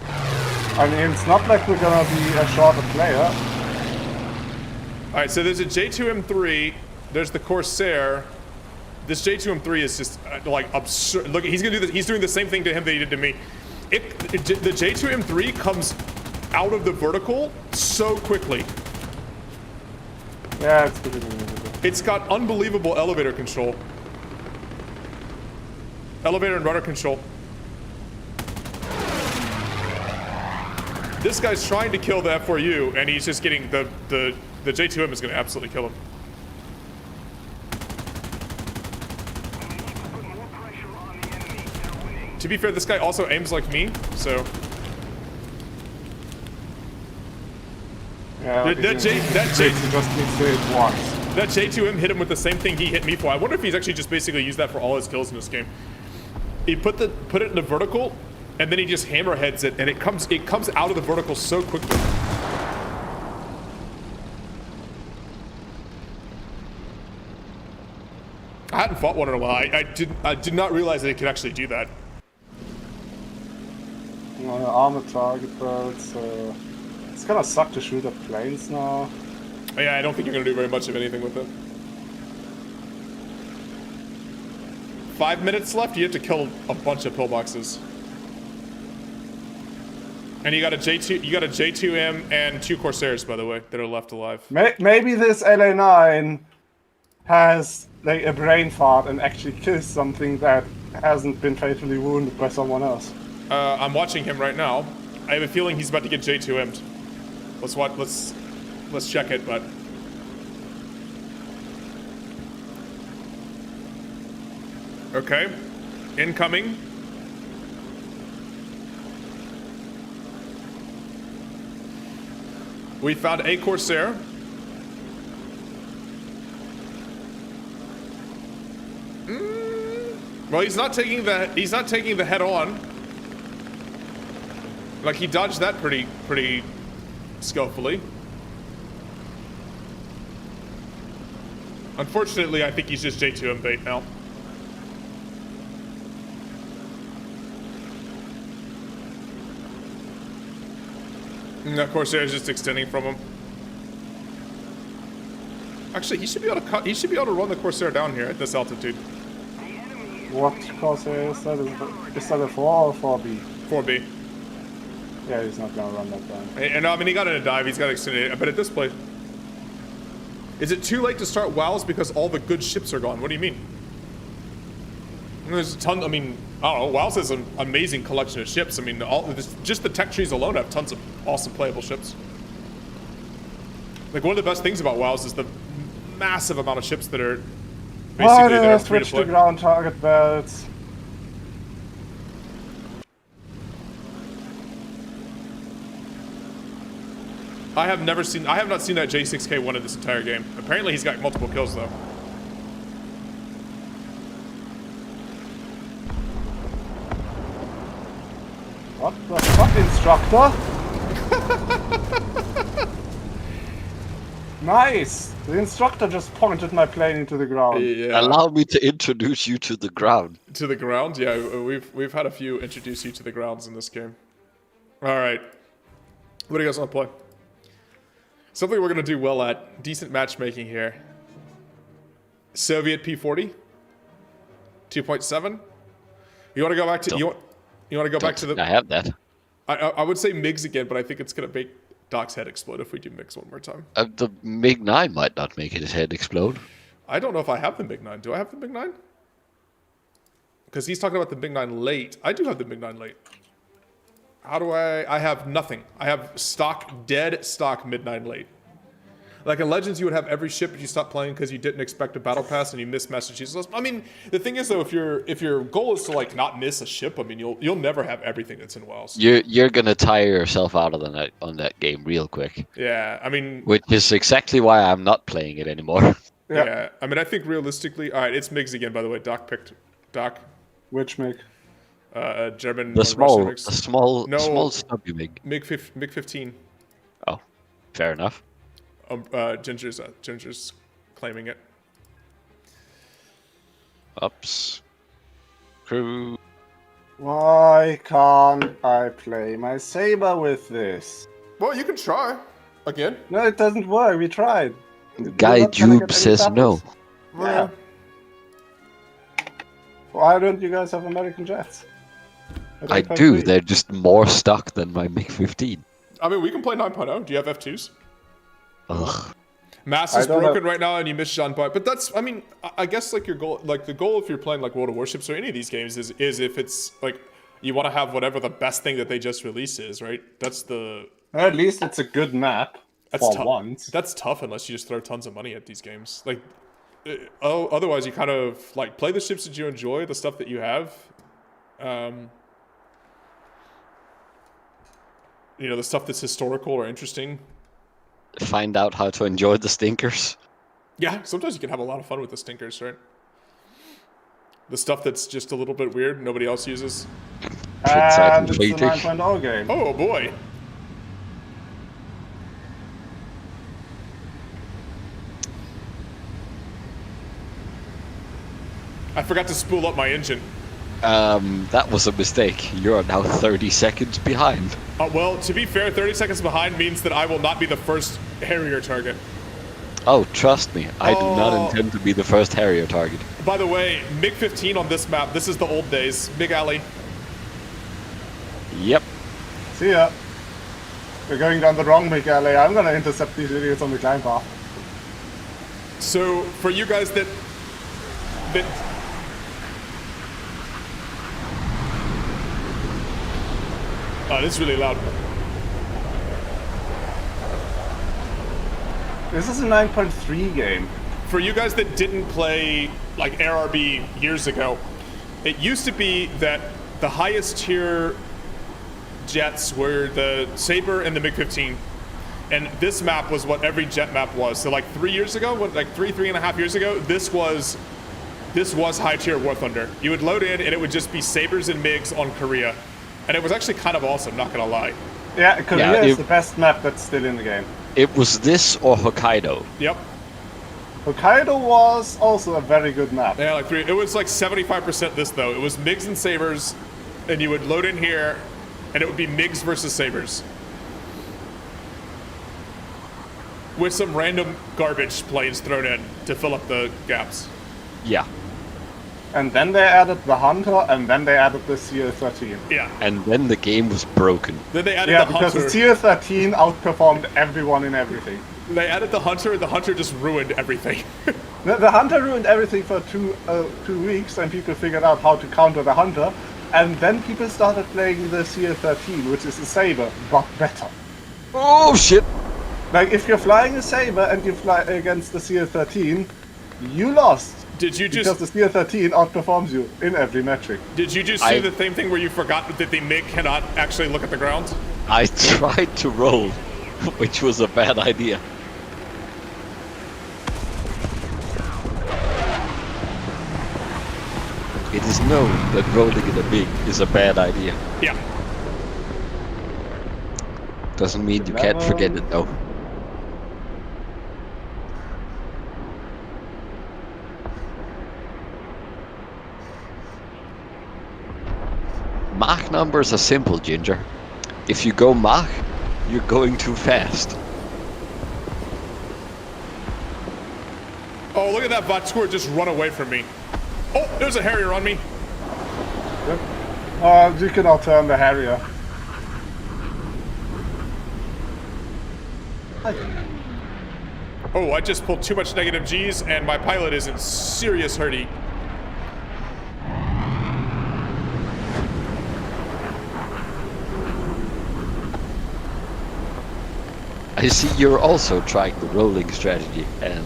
C: I mean, it's not like we're gonna be a shorter player.
B: Alright, so there's a J2M3, there's the Corsair. This J2M3 is just like absurd. Look, he's gonna do this. He's doing the same thing to him that he did to me. The J2M3 comes out of the vertical so quickly.
C: Yeah, it's pretty maneuverable.
B: It's got unbelievable elevator control. Elevator and rudder control. This guy's trying to kill the F4U, and he's just getting the J2M is going to absolutely kill him. To be fair, this guy also aims like me, so.
C: Yeah,
B: That
C: just needs to hit once.
B: That J2M hit him with the same thing he hit me for. I wonder if he's actually just basically used that for all his kills in this game. He put it in the vertical, and then he just hammerheads it, and it comes out of the vertical so quickly. I hadn't fought one in a while. I did not realize that it could actually do that.
C: Armored target belts. It's gonna suck to shoot at planes now.
B: Yeah, I don't think you're gonna do very much of anything with it. 5 minutes left. You have to kill a bunch of pillboxes. And you got a J2, you got a J2M and 2 Corsairs, by the way, that are left alive.
C: Maybe this LA9 has like a brain fart and actually kills something that hasn't been fatally wounded by someone else.
B: I'm watching him right now. I have a feeling he's about to get J2M'd. Let's watch. Let's check it, but. Okay, incoming. We found a Corsair. Well, he's not taking the head on. Like, he dodged that pretty skillfully. Unfortunately, I think he's just J2M bait now. And of course, Corsair's just extending from him. Actually, he should be able to cut. He should be able to run the Corsair down here at this altitude.
C: What Corsair is that? Is that a 4 or 4B?
B: 4B.
C: Yeah, he's not gonna run that down.
B: And I mean, he got in a dive. He's got to extend it. But at this point, is it too late to start WoWs because all the good ships are gone? What do you mean? There's a ton. I mean, I don't know. WoWs has an amazing collection of ships. I mean, just the tech trees alone have tons of awesome playable ships. Like, one of the best things about WoWs is the massive amount of ships that are basically that are free to
C: switch
B: play.
C: to ground target belts.
B: I have not seen that J6K1 in this entire game. Apparently, he's got multiple kills though.
C: What the fuck, instructor? Nice! The instructor just pointed my plane into the ground.
B: Yeah.
A: Allow me to introduce you to the ground.
B: To the ground? Yeah, we've had a few introduce you to the grounds in this game. All right. What do you guys want to play? Something we're gonna do well at. Decent matchmaking here. Soviet P40. 2.7. You want to go back to you want to go back to the.
A: I have that.
B: I would say MiGs again, but I think it's gonna make Doc's head explode if we do MiGs one more time.
A: The MiG-9 might not make his head explode.
B: I don't know if I have the MiG-9. Do I have the MiG-9? Because he's talking about the MiG-9 late. I do have the MiG-9 late. How do I have nothing. I have dead stock mid-9 late. Like in Legends, you would have every ship, but you stopped playing because you didn't expect a battle pass and you missed Massachusetts. I mean, the thing is though, if your goal is to like not miss a ship, I mean, you'll never have everything that's in WoWs.
A: You're gonna tire yourself out of on that game real quick.
B: Yeah, I mean,
A: Which is exactly why I'm not playing it anymore.
B: yeah. I mean, I think realistically, all right, it's MiGs again, by the way. Doc picked Doc.
C: Which MiG?
B: German.
A: The small
B: No.
A: stubby MiG.
B: MiG 15.
A: Oh, fair enough.
B: Ginger's claiming it.
A: Ups. Crew.
C: Why can't I play my saber with this?
B: Well, you can try again.
C: No, it doesn't work. We tried.
A: Guy
C: We're not gonna
A: Jube
C: get any
A: says no.
C: doubles. Yeah. Why don't you guys have American jets?
A: I do. They're just more stuck than my MiG-15.
B: I mean, we can play 9.0. Do you have F2s?
A: Ugh.
B: Mass is broken right now, and you miss Jean Paul. But that's, I mean, I guess like your goal, like the goal if you're playing like World of Warships or any of these games is if it's like you want to have whatever the best thing that they just released is, right? That's the.
C: At least it's a good map.
B: That's
C: for
B: tough.
C: once.
B: That's tough unless you just throw tons of money at these games. Like, otherwise you kind of like play the ships that you enjoy, the stuff that you have. You know, the stuff that's historical or interesting.
A: Find out how to enjoy the stinkers.
B: Yeah, sometimes you can have a lot of fun with the stinkers, right? The stuff that's just a little bit weird, nobody else uses.
C: And it's the
A: Waiting.
C: 9.0 game.
B: Oh boy. I forgot to spool up my engine.
A: That was a mistake. You're now 30 seconds behind.
B: Well, to be fair, 30 seconds behind means that I will not be the first Harrier target.
A: Oh, trust me, I do not
B: Oh.
A: intend to be the first Harrier target.
B: By the way, MiG-15 on this map, this is the old days. Big alley.
A: Yep.
C: See ya. We're going down the wrong big alley. I'm gonna intercept these idiots on the climb path.
B: So, for you guys that... Oh, this is really loud.
C: This is a 9.3 game.
B: For you guys that didn't play like ARB years ago, it used to be that the highest tier jets were the Sabre and the MiG-15, and this map was what every jet map was. So like 3 years ago, like three and a half years ago, this was high tier War Thunder. You would load in and it would just be Sabres and MiGs on Korea, and it was actually kind of awesome. Not gonna lie.
C: Yeah, Korea
A: Yeah,
C: is the best map that's still in the game.
A: It was this or Hokkaido.
B: Yep.
C: Hokkaido was also a very good map.
B: Yeah, like three. It was like 75% this though. It was MiGs and Sabres, and you would load in here, and it would be MiGs versus Sabres. With some random garbage planes thrown in to fill up the gaps.
A: Yeah.
C: And then they added the Hunter, and then they added the CL-13.
B: Yeah.
A: And then the game was broken.
B: Then they added
C: Yeah,
B: the
C: because
B: Hunter.
C: the CL-13 outperformed everyone in everything.
B: They added the Hunter, and the Hunter just ruined everything.
C: The Hunter ruined everything for 2 weeks, and people figured out how to counter the Hunter. And then people started playing the CL-13, which is a Sabre, but better.
A: Oh shit!
C: Like, if you're flying a Sabre and you fly against the CL-13, you lost.
B: Did you
C: Because
B: just
C: the CL-13 outperforms you in every metric.
B: did you just
A: I-
B: do the same thing where you forgot that the MiG cannot actually look at the ground?
A: I tried to roll, which was a bad idea. It is known that rolling in a MiG is a bad idea.
B: Yeah.
A: Doesn't mean you can't forget it though. Mach numbers are simple, Ginger. If you go Mach, you're going too fast.
B: Oh, look at that Vatskur just run away from me. Oh, there's a Harrier on me.
C: You can outturn the Harrier.
B: Oh, I just pulled too much negative G's, and my pilot is in serious hurry.
A: I see you're also trying the rolling strategy, and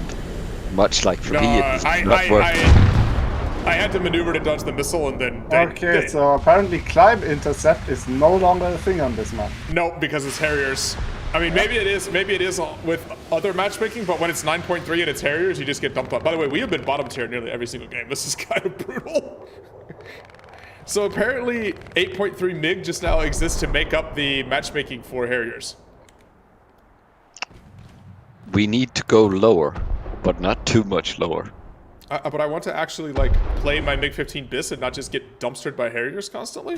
A: much like for
B: No,
A: me, it does not work.
B: I had to maneuver to dodge the missile, and then
C: Okay, so apparently climb intercept is no longer a thing on this map.
B: no, because it's Harriers. I mean, maybe it is with other matchmaking, but when it's 9.3 and it's Harriers, you just get dumped on. By the way, we have been bottom tier nearly every single game. This is kind of brutal. So apparently 8.3 MiG just now exists to make up the matchmaking for Harriers.
A: We need to go lower, but not too much lower.
B: But I want to actually like play my MiG-15 bis and not just get dumpstered by Harriers constantly.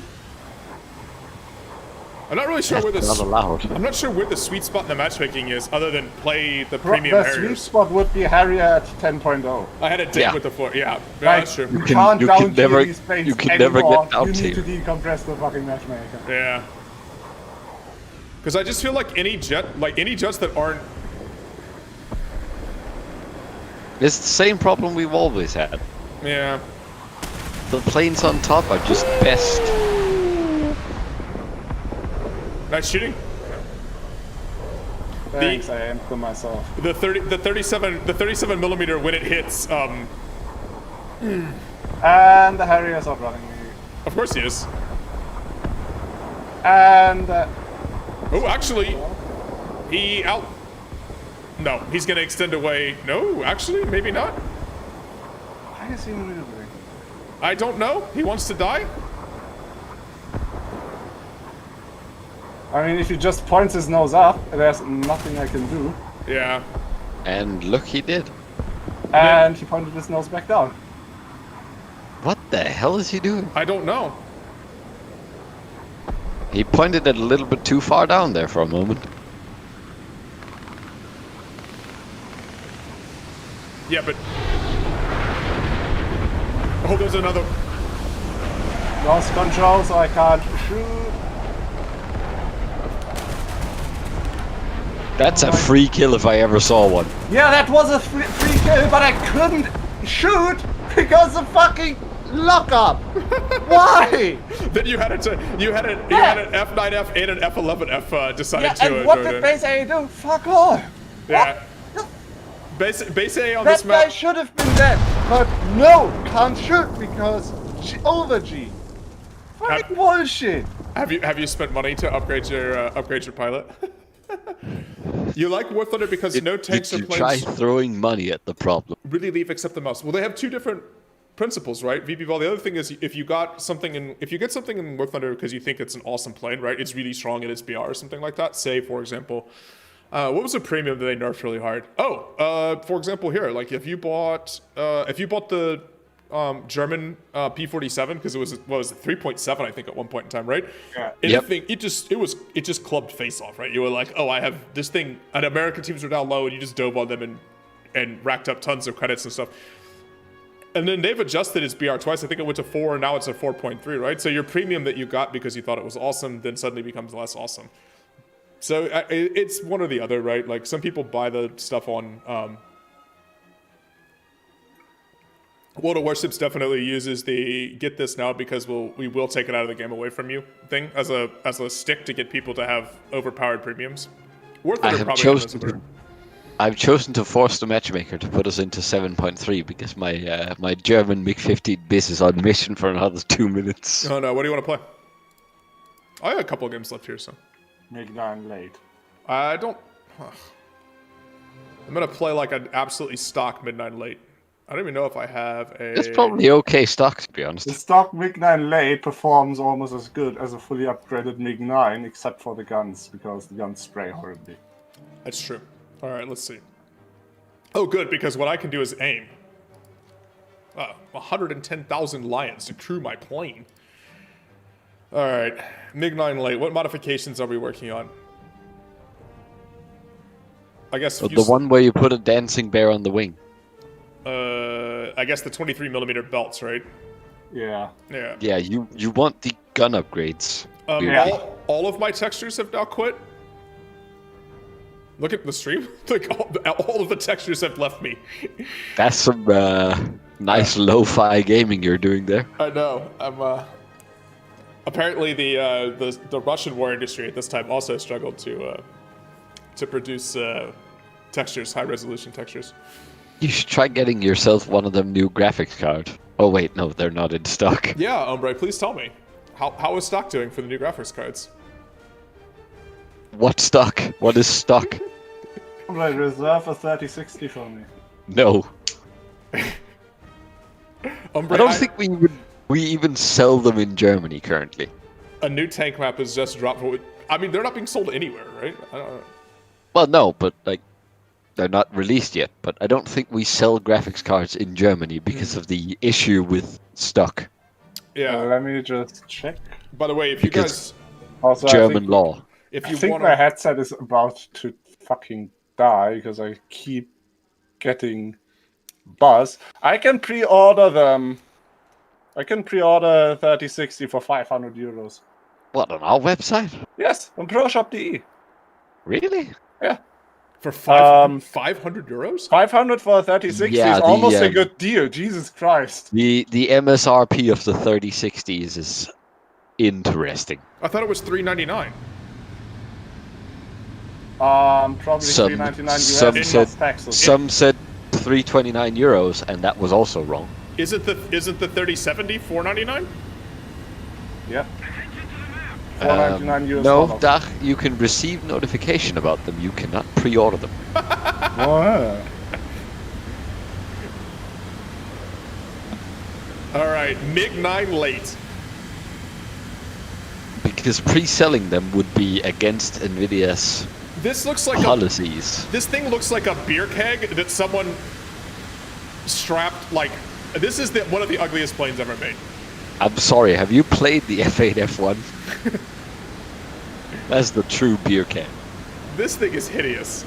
B: I'm not really sure where
A: That's not allowed.
B: I'm not sure where the sweet spot in the matchmaking is, other than play the premium
C: The sweet
B: Harriers.
C: spot would be Harrier at 10.0.
B: I had a date
A: Yeah.
B: with the floor. Yeah,
C: Like,
B: that's true.
C: You
A: can-
C: can't
A: you can
C: down tier
A: never-
C: these planes
A: you can never
C: anymore.
A: get down
C: You need to
A: tier.
C: decompress the fucking matchmaker.
B: Yeah. Because I just feel like any jets that aren't.
A: It's the same problem we've always had.
B: Yeah.
A: The planes on top are just best.
B: Nice shooting.
C: Thanks, I aimed them myself.
B: The 37 millimeter when it hits.
C: And the Harrier's outrunning me.
B: Of course he is.
C: And
B: Oh, actually, he out. No, he's gonna extend away. No, actually, maybe not.
C: why is he maneuvering?
B: I don't know. He wants to die.
C: I mean, if he just points his nose up, there's nothing I can do.
B: Yeah.
A: And look, he did.
C: And he pointed his nose back down.
A: What the hell is he doing?
B: I don't know.
A: He pointed it a little bit too far down there for a moment.
B: Yeah, but... Oh, there's another...
C: Lost control, so I can't shoot.
A: That's a free kill if I ever saw one.
C: Yeah, that was a free kill, but I couldn't shoot because of fucking lockup. Why?
B: Then you had an F9F and an F11F decided
C: Yeah,
B: to
C: and what
B: join
C: did
B: in.
C: base A do? Fuck all.
B: Yeah. Base A on
C: That
B: this
C: guy
B: map.
C: should have been dead, but no, can't shoot because over G. Fucking bullshit.
B: Have you spent money to upgrade your pilot? You like War Thunder because no tanks
A: Did
B: or
A: you try
B: planes
A: throwing money at the problem?
B: really leave except the mouse. Well, they have two different principles, right? VB Ball. The other thing is if you get something in War Thunder because you think it's an awesome plane, right? It's really strong in its BR or something like that. Say, for example, what was a premium that they nerfed really hard? Oh, for example, here, like if you bought the German P47 because it was 3.7 I think at one point in time, right?
C: Yeah.
B: And
A: Yep.
B: the thing, it just clubbed face off, right? You were like, oh, I have this thing, and American teams were down low, and you just dove on them and racked up tons of credits and stuff. And then they've adjusted its BR twice. I think it went to 4, and now it's at 4.3, right? So your premium that you got because you thought it was awesome then suddenly becomes less awesome. So it's one or the other, right? Like some people buy the stuff on. World of Warships definitely uses the get this now because we will take it out of the game away from you thing as a stick to get people to have overpowered premiums.
A: I've chosen to force the matchmaker to put us into 7.3 because my German MiG-15 bis is on mission for another 2 minutes.
B: Oh no, what do you want to play? I have a couple of games left here, so.
C: Mid-9 late.
B: I don't... I'm gonna play like an absolutely stock mid-9 late. I don't even know if I have a...
A: It's probably okay stock, to be honest.
C: The stock MiG-9 late performs almost as good as a fully upgraded MiG-9, except for the guns, because the guns spray horribly.
B: That's true. Alright, let's see. Oh, good, because what I can do is aim. 110,000 lions to crew my plane. Alright, MiG-9 late. What modifications are we working on? I guess...
A: The one where you put a dancing bear on the wing.
B: I guess the 23mm belts, right?
C: Yeah.
B: Yeah.
A: Yeah, you want the gun upgrades.
C: Yeah.
B: All of my textures have now quit. Look at the stream. Like all of the textures have left me.
A: That's some nice lo-fi gaming you're doing there.
B: I know. I'm. Apparently, the Russian war industry at this time also struggled to produce textures, high resolution textures.
A: You should try getting yourself one of them new graphics cards. Oh wait, no, they're not in stock.
B: Yeah, Ombre, please tell me. How is stock doing for the new graphics cards?
A: What stock? What is stock?
C: Right, reserve a 3060 for me.
A: No.
B: Ombre,
A: I don't think we even sell them in Germany currently.
B: a new tank map has just dropped. I mean, they're not being sold anywhere, right? I don't know.
A: Well, no, but like they're not released yet. But I don't think we sell graphics cards in Germany because of the issue with stock.
B: Yeah.
C: Let me just check.
B: By the way, if you
A: Because-
B: guys,
C: Also,
A: German law.
B: if
C: I
B: you
C: think
B: want
C: my
B: to,
C: headset is about to fucking die because I keep getting buzz. I can pre-order them. I can pre-order 3060 for 500 euros.
A: What, on our website?
C: Yes, on ProShop.de.
A: Really?
C: Yeah.
B: for 500 euros.
C: 500 for a 3060
A: Yeah,
C: is
A: the,
C: almost a good deal. Jesus Christ.
A: The MSRP of the 3060s is interesting.
B: I thought it was 399.
C: Probably
A: Some-
C: 399 US
A: some
C: plus
A: said-
C: taxes.
A: Some said 329 euros, and that was also wrong.
B: Isn't the 3070 499?
C: Yeah. 499 US
A: No,
C: dollars.
A: Dach, you can receive notification about them. You cannot pre-order them.
C: Oh, yeah.
B: All right, MiG-9 late.
A: Because pre-selling them would be against Nvidia's
B: This looks like
A: policies.
B: This thing looks like a beer keg that someone strapped like. This is one of the ugliest planes ever made.
A: I'm sorry, have you played the F8 F1? That's the true beer can.
B: This thing is hideous.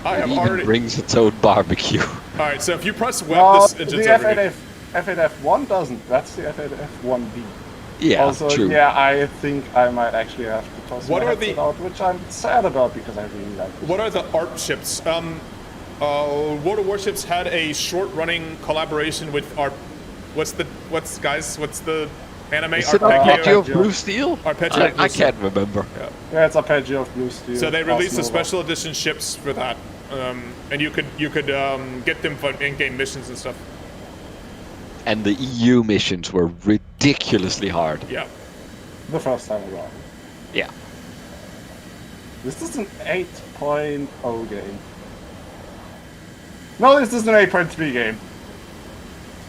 B: I
A: It
B: have
A: even
B: already.
A: brings its own barbecue.
B: All right, so if you press web,
E: No,
B: this
E: the
B: engine's overheating.
E: F8F1 doesn't. That's the F8F1B.
A: Yeah,
E: Also,
A: true.
E: yeah, I think I might actually have to toss
B: What
E: my
B: are
E: headset
B: the-
E: out, which I'm sad about because I really like it.
B: What are the ARP ships? World of Warships had a short-running collaboration with ARP. What's the anime?
A: Is it
B: Arpeggio?
A: Arpeggio of
E: Arpeggio.
A: Blue Steel?
B: Arpeggio of Blue
A: I
B: Steel.
A: can't remember.
E: Yeah, it's Arpeggio of Blue Steel.
B: So they released the
E: Osnova.
B: special edition ships for that, and you could get them for in-game missions and stuff.
A: And the EU missions were ridiculously hard.
B: Yeah.
E: The first time around.
A: Yeah.
E: This is an 8.0 game. No, this is an 8.3 game.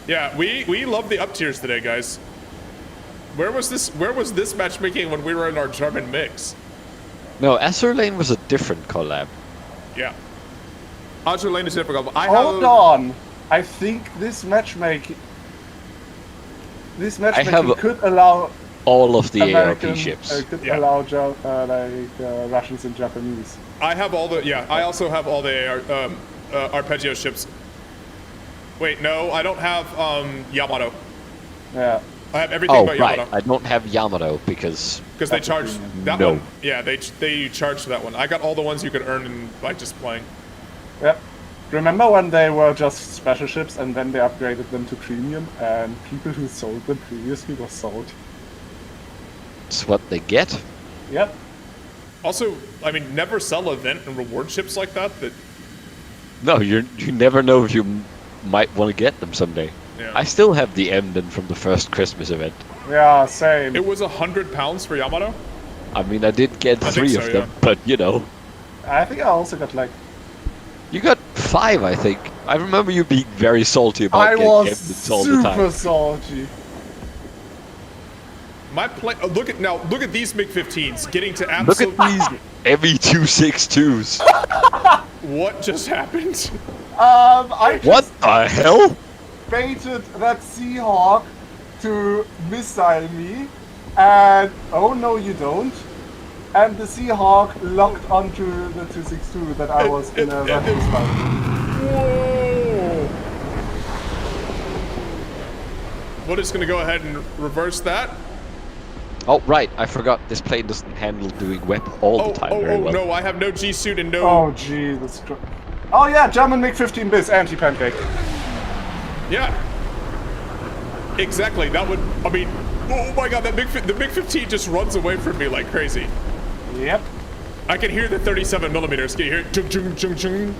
B: Yeah, we love the up tiers today, guys. Where was this matchmaking when we were in our German mix?
A: No, Azur Lane was a different collab.
B: Yeah. Azur Lane is difficult.
E: Hold on. I think this matchmaking
A: have-
E: could allow
A: All of the
E: American,
A: ARP ships.
E: could
B: Yeah.
E: allow Russians and Japanese.
B: I have all the I also have all the Arpeggio ships. Wait, no, I don't have Yamato.
E: Yeah.
B: I have everything
A: Oh,
B: but
A: right.
B: Yamato
A: I don't have Yamato because
B: because they charge that
A: No.
B: one. Yeah, they charge for that one. I got all the ones you could earn by just playing.
E: Yep. Remember when they were just special ships and then they upgraded them to premium and people who sold them previously were sold?
A: it's what they get.
E: Yep.
B: Also, I mean, never sell event and reward ships like that.
A: No, you never know if you might want to get them someday.
B: Yeah.
A: I still have the Emden from the first Christmas event.
E: Yeah, same.
B: It was £100 for Yamato.
A: I mean, I did get
B: I think
A: 3
B: so,
A: of them,
B: yeah.
A: but you know.
E: I think I also got like...
A: You got 5, I think. I remember you being very salty about
E: I
A: getting
E: was
A: Emdens all the
E: super
A: time.
E: salty.
B: My play. Look at these MiG-15s getting to
A: Look
B: absolute.
A: at these ME262s.
B: What just happened?
E: I
A: What the hell?
E: baited that Seahawk to missile me, and oh no you don't. And the Seahawk locked onto the 262 that I was in a reference fight.
B: Whoa! What is going to go ahead and reverse that?
A: Oh, right. I forgot this plane doesn't handle doing web all the time very well.
B: No! I have no G suit and no.
E: Oh gee, that's oh yeah, German MiG-15 bis anti-pancake.
B: Yeah. Exactly. That would. I mean. Oh my God! The MiG-15 just runs away from me like crazy.
E: Yep.
B: I can hear the 37 millimeters. Can you hear it? Chung chung chung chung.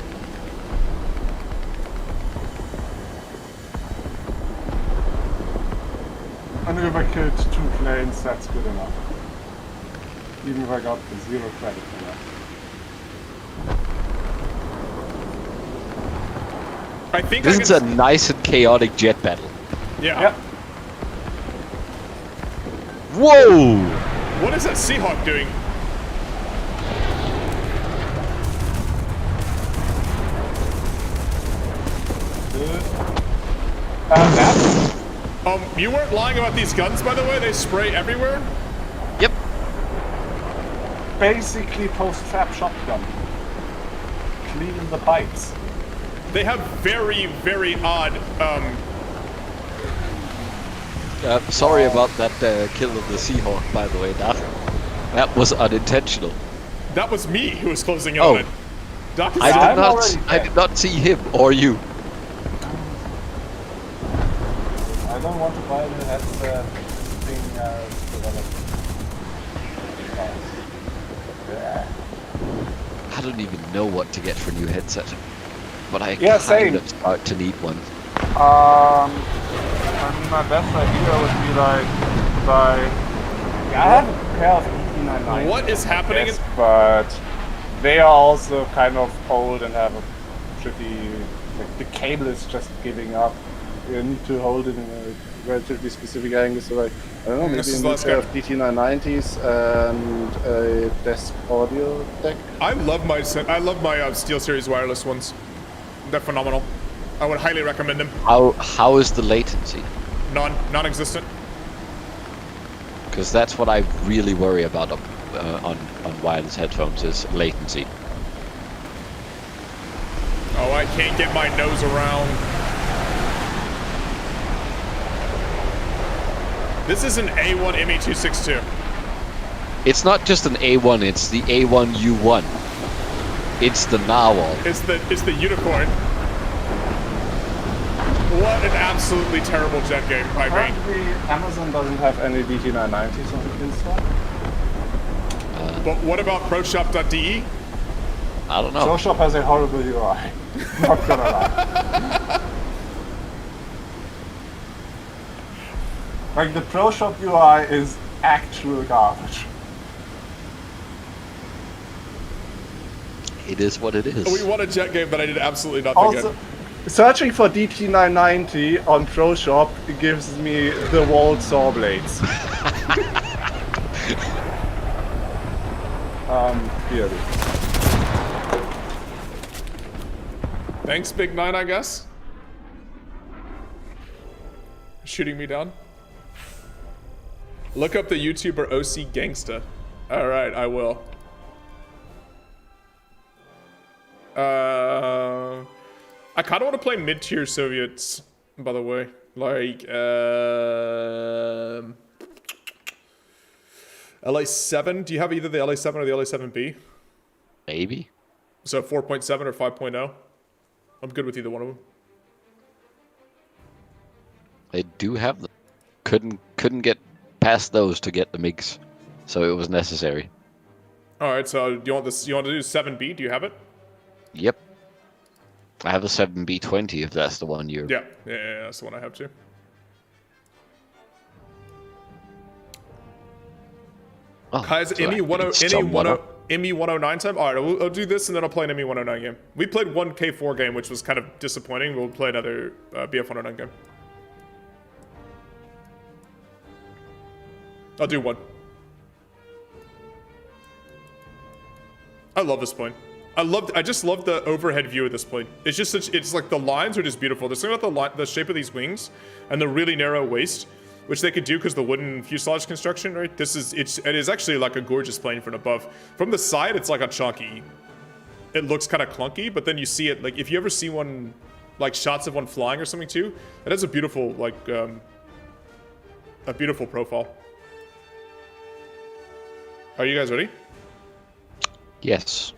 E: And if I killed 2 planes, that's good enough. Even if I got the 0 credit for that.
B: I think
A: This
B: I
A: is a
B: can.
A: nice and chaotic jet battle.
B: Yeah.
E: Yep.
A: Whoa!
B: What is that Seahawk doing?
E: That's
B: You weren't lying about these guns, by the way. They spray everywhere.
A: Yep.
E: basically post-trap shotgun. Cleaning the pipes.
B: They have very, very odd.
A: Sorry about that kill of the Seahawk, by the way. That was unintentional.
B: That was me who was closing in
A: Oh.
B: on it. Doc is
A: I
E: I'm
A: did
E: already
A: not. I
E: dead.
A: did not see him or you.
E: I don't want to buy the headset thing developed. Yeah.
A: I don't even know what to get for new headset, but I
E: Yeah,
A: kind
E: same.
A: of start to need one.
C: I mean, my best idea would be like buy.
E: Yeah, I have a pair of EP99.
B: What is happening?
E: Yes, but they are also kind of old and have a pretty. Like, the cable is just giving up. You need to hold it in a relatively specific angle. So, like, I don't know, maybe
B: This is
E: a new pair
B: LastKaiser.
E: of DT990s and a desk audio deck.
B: I love my SteelSeries wireless ones. They're phenomenal. I would highly recommend them.
A: How is the latency?
B: Non-existent.
A: Because that's what I really worry about on wireless headphones is latency.
B: I can't get my nose around. This is an A1 ME262.
A: It's not just an A1, it's the A1U1. It's the narwhal.
B: It's the unicorn. What an absolutely terrible jet game by me.
E: Apparently, Amazon doesn't have any DT990s on install.
B: But what about ProShop.de?
A: I don't know.
E: ProShop has a horrible UI. Not gonna lie. Like, the ProShop UI is actual garbage.
A: It is what it is.
B: We won a jet game that I did absolutely nothing
E: Also,
B: in.
E: searching for DT990 on ProShop gives me the walled saw blades. Clearly.
B: Thanks, Big Nine, I guess. Shooting me down. Look up the YouTuber OC Gangsta. Alright, I will. I kind of want to play mid-tier Soviets, by the way. Like, LA7. Do you have either the LA7 or the LA7B?
A: Maybe.
B: So 4.7 or 5.0? I'm good with either one of them.
A: They do have them. Couldn't get past those to get the MiGs, so it was necessary.
B: Alright, so do you want this? You want to do 7B? Do you have it?
A: Yep. I have a 7B20 if that's the one you're...
B: Yeah, that's the one I have too.
A: Oh,
B: Kaiser,
A: so I think it's
B: ME109 time? Alright, I'll do this and then I'll play an ME109 game. We played one K4 game, which was kind of disappointing. We'll play another BF109 game. I'll do one. I love this plane. I just love the overhead view of this plane. It's just it's like the lines are just beautiful. There's something about the shape of these wings and the really narrow waist, which they could do because the wooden fuselage construction, right? It is actually like a gorgeous plane from above. From the side, it's like a chunky. It looks kind of clunky, but then you see it, like if you ever see one, like shots of one flying or something too, it has a beautiful, like, a beautiful profile. Are you guys ready?
A: Yes.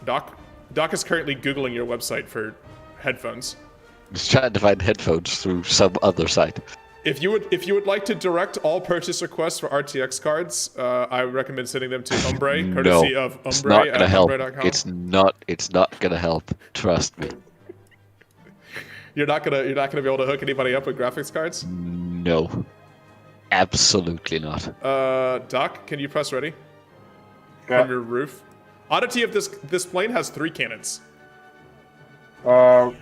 B: Doc is currently Googling your website for headphones.
A: Just trying to find headphones through some other site.
B: If you would like to direct all purchase requests for RTX cards, I recommend sending them to Umbre, courtesy of Umbre
A: it's not gonna
B: at
A: help.
B: umbre.com.
A: It's not gonna help. Trust me.
B: You're not gonna be able to hook anybody up with graphics cards?
A: No. Absolutely not.
B: Doc, can you press ready?
E: Yeah.
B: From your roof. Oddity of this plane has 3 cannons.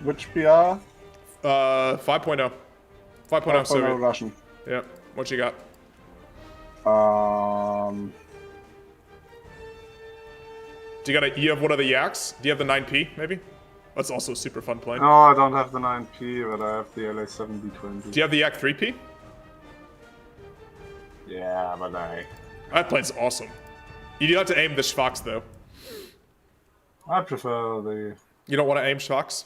E: Which PR?
B: 5.0. 5.0 Soviet.
E: Russian.
B: Yeah. What you got? Do you have one of the Yaks? Do you have the 9P maybe? That's also a super fun plane.
C: No, I don't have the 9P, but I have the LA7B20.
B: Do you have the Yak 3P?
C: Yeah, but
B: That plane's awesome. You do have to aim the Schwachs though.
C: I prefer the
B: You don't want to aim Schwachs?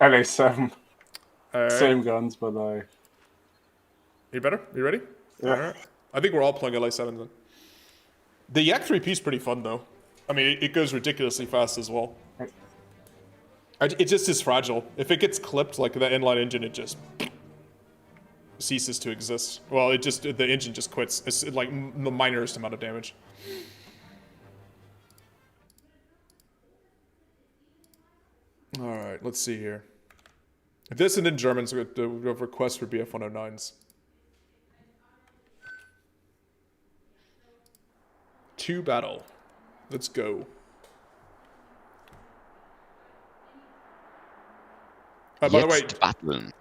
C: LA7.
B: Alright.
C: Same guns, but
B: You better? You ready?
C: Yeah.
B: Alright. I think we're all playing LA7s then. The Yak 3P is pretty fun though. I mean, it goes ridiculously fast as well. It just is fragile. If it gets clipped, like the inline engine, it just ceases to exist. Well, the engine just quits. It's like the minorest amount of damage. All right, let's see here. This and in German's the request for BF109s. 2 battle. Let's go. By the way,
A: Battling.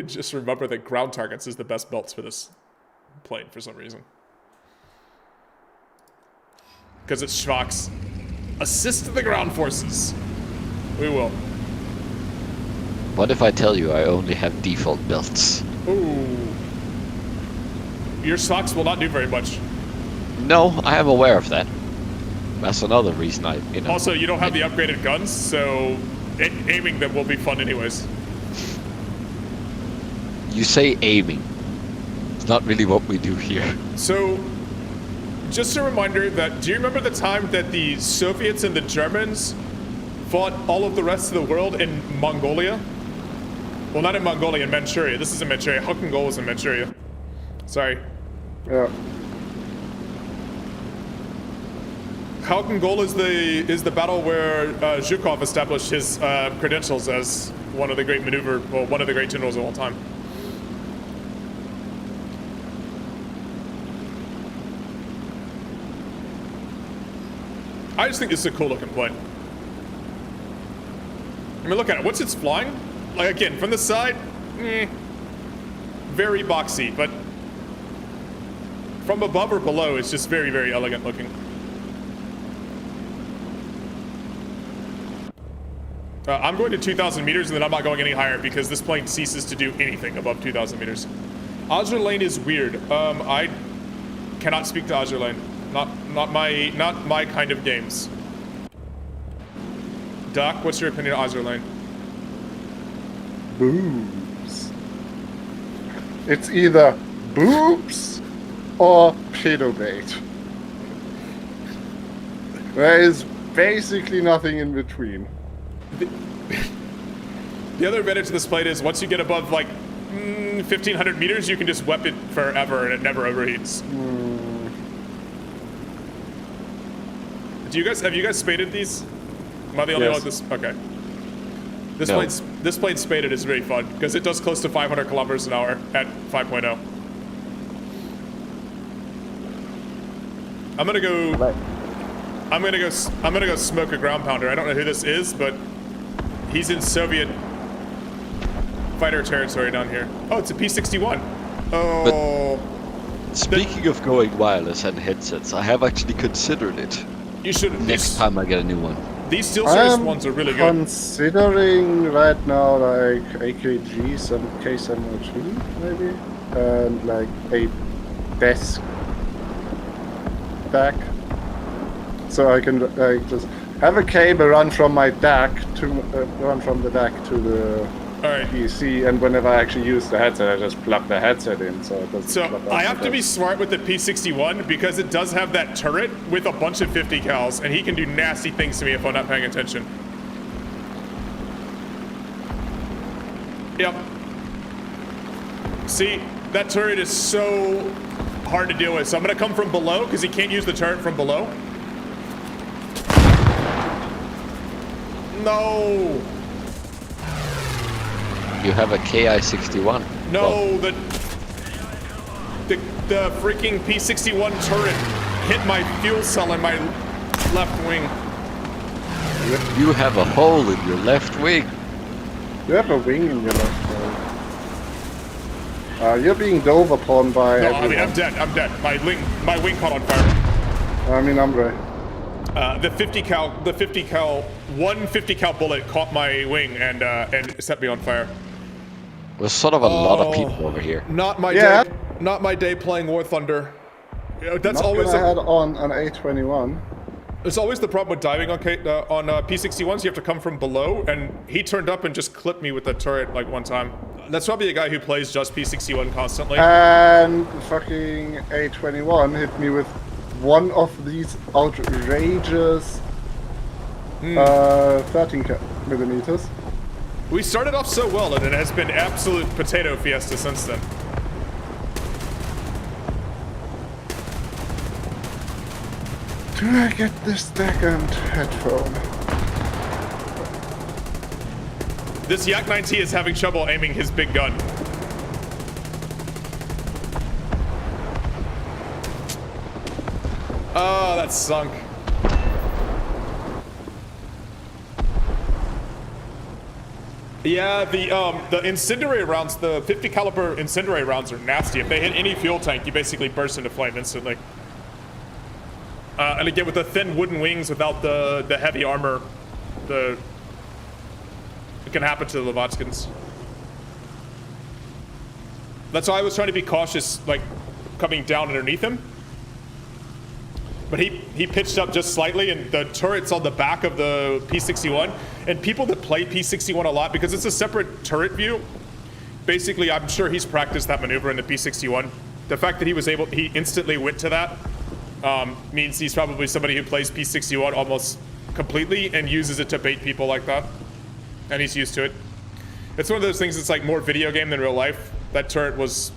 B: just remember that ground targets is the best belts for this plane for some reason. Because it's Schwachs. Assist the ground forces. We will.
A: What if I tell you I only have default belts?
B: Ooh. Your Schwachs will not do very much.
A: No, I am aware of that. That's another reason I, you know.
B: Also, you don't have the upgraded guns, so aiming them will be fun anyways.
A: You say aiming. It's not really what we do here.
B: So, just a reminder that, do you remember the time that the Soviets and the Germans fought all of the rest of the world in Mongolia? Well, not in Mongolia, in Manchuria. This is in Manchuria. Hakongol was in Manchuria. Sorry.
C: Yeah.
B: Hakongol is the battle where Zhukov established his credentials as one of the great one of the great generals of all time. I just think this is a cool looking plane. I mean, look at it. Once it's flying, like again, from the side, very boxy, but from above or below, it's just very, very elegant looking. I'm going to 2,000 meters, and then I'm not going any higher because this plane ceases to do anything above 2,000 meters. Azure Lane is weird. I cannot speak to Azure Lane. Not my kind of games. Doc, what's your opinion on Azure Lane?
C: Boobs. It's either boobs or pedo bait. There is basically nothing in between.
B: The other advantage of this plane is once you get above like 1,500 meters, you can just whip it forever and it never overheats. Have you guys spaded these? Am I the only one with this? Okay. This plane spaded is very fun because it does close to 500 kilometers an hour at 5.0. I'm gonna go smoke a ground pounder. I don't know who this is, but he's in Soviet fighter territory down here. Oh, it's a P-61. Oh.
A: Speaking of going wireless and headsets, I have actually considered it.
B: You should.
A: Next time I get a new one.
B: These SteelSeries ones are really good.
C: Considering right now like AKGs and K702 maybe, and like a desk back, so I can like just have a cable run from my DAC to run from the DAC to the PC, and whenever I actually use the headset, I just plug the headset in. So it doesn't.
B: So I have to be smart with the P-61 because it does have that turret with a bunch of 50 cals, and he can do nasty things to me if I'm not paying attention. Yep. See, that turret is so hard to deal with. So I'm gonna come from below because he can't use the turret from below. No.
A: You have a KI-61.
B: No,
A: Well,
B: the freaking P-61 turret hit my fuel cell in my left wing.
A: you have a hole in your left wing.
C: You have a wing in your left wing. You're being dove upon by.
B: No,
C: everyone.
B: I mean I'm dead. I'm dead. My wing caught on fire.
C: I mean, I'm right.
B: The 50 cal, one 50 cal bullet caught my wing and set me on fire.
A: There's sort of a lot of people over here.
B: Not my
C: Yeah.
B: day. Not my day playing War Thunder. That's
C: Not
B: always
C: gonna head on an A21.
B: it's always the problem with diving on P-61s. You have to come from below, and he turned up and just clipped me with the turret like one time. That's probably a guy who plays just P-61 constantly.
C: And fucking A21 hit me with one of these outrageous 13 millimeters.
B: We started off so well, and it has been absolute potato fiesta since then.
C: Do I get this second headphone?
B: This Yak 9T is having trouble aiming his big gun. Oh, that sunk. Yeah, the incendiary rounds, the 50 caliber incendiary rounds are nasty. If they hit any fuel tank, you basically burst into flame instantly. And again, with the thin wooden wings without the heavy armor, it can happen to the Levatskins. That's why I was trying to be cautious, like, coming down underneath him. But he pitched up just slightly, and the turret's on the back of the P61. And people that play P61 a lot, because it's a separate turret view, basically, I'm sure he's practiced that maneuver in the P61. The fact that he instantly went to that means he's probably somebody who plays P61 almost completely and uses it to bait people like that. And he's used to it. It's one of those things that's like more video game than real life. That turret was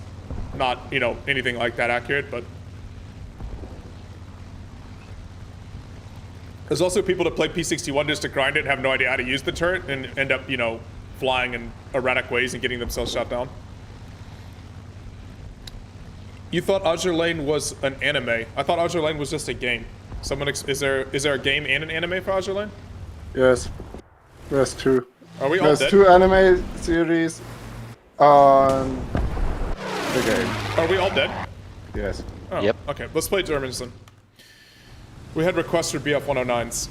B: not, you know, anything like that accurate, but... There's also people that play P61 just to grind it and have no idea how to use the turret and end up, you know, flying in erratic ways and getting themselves shot down. You thought Azure Lane was an anime. I thought Azure Lane was just a game. Is there a game and an anime for Azure Lane?
C: Yes. There's two.
B: Are we all
C: There's
B: dead?
C: two anime series on the game.
B: Are we all dead?
C: Yes.
B: Oh,
A: Yep.
B: Okay, let's play Germans then. We had requests for BF-109s.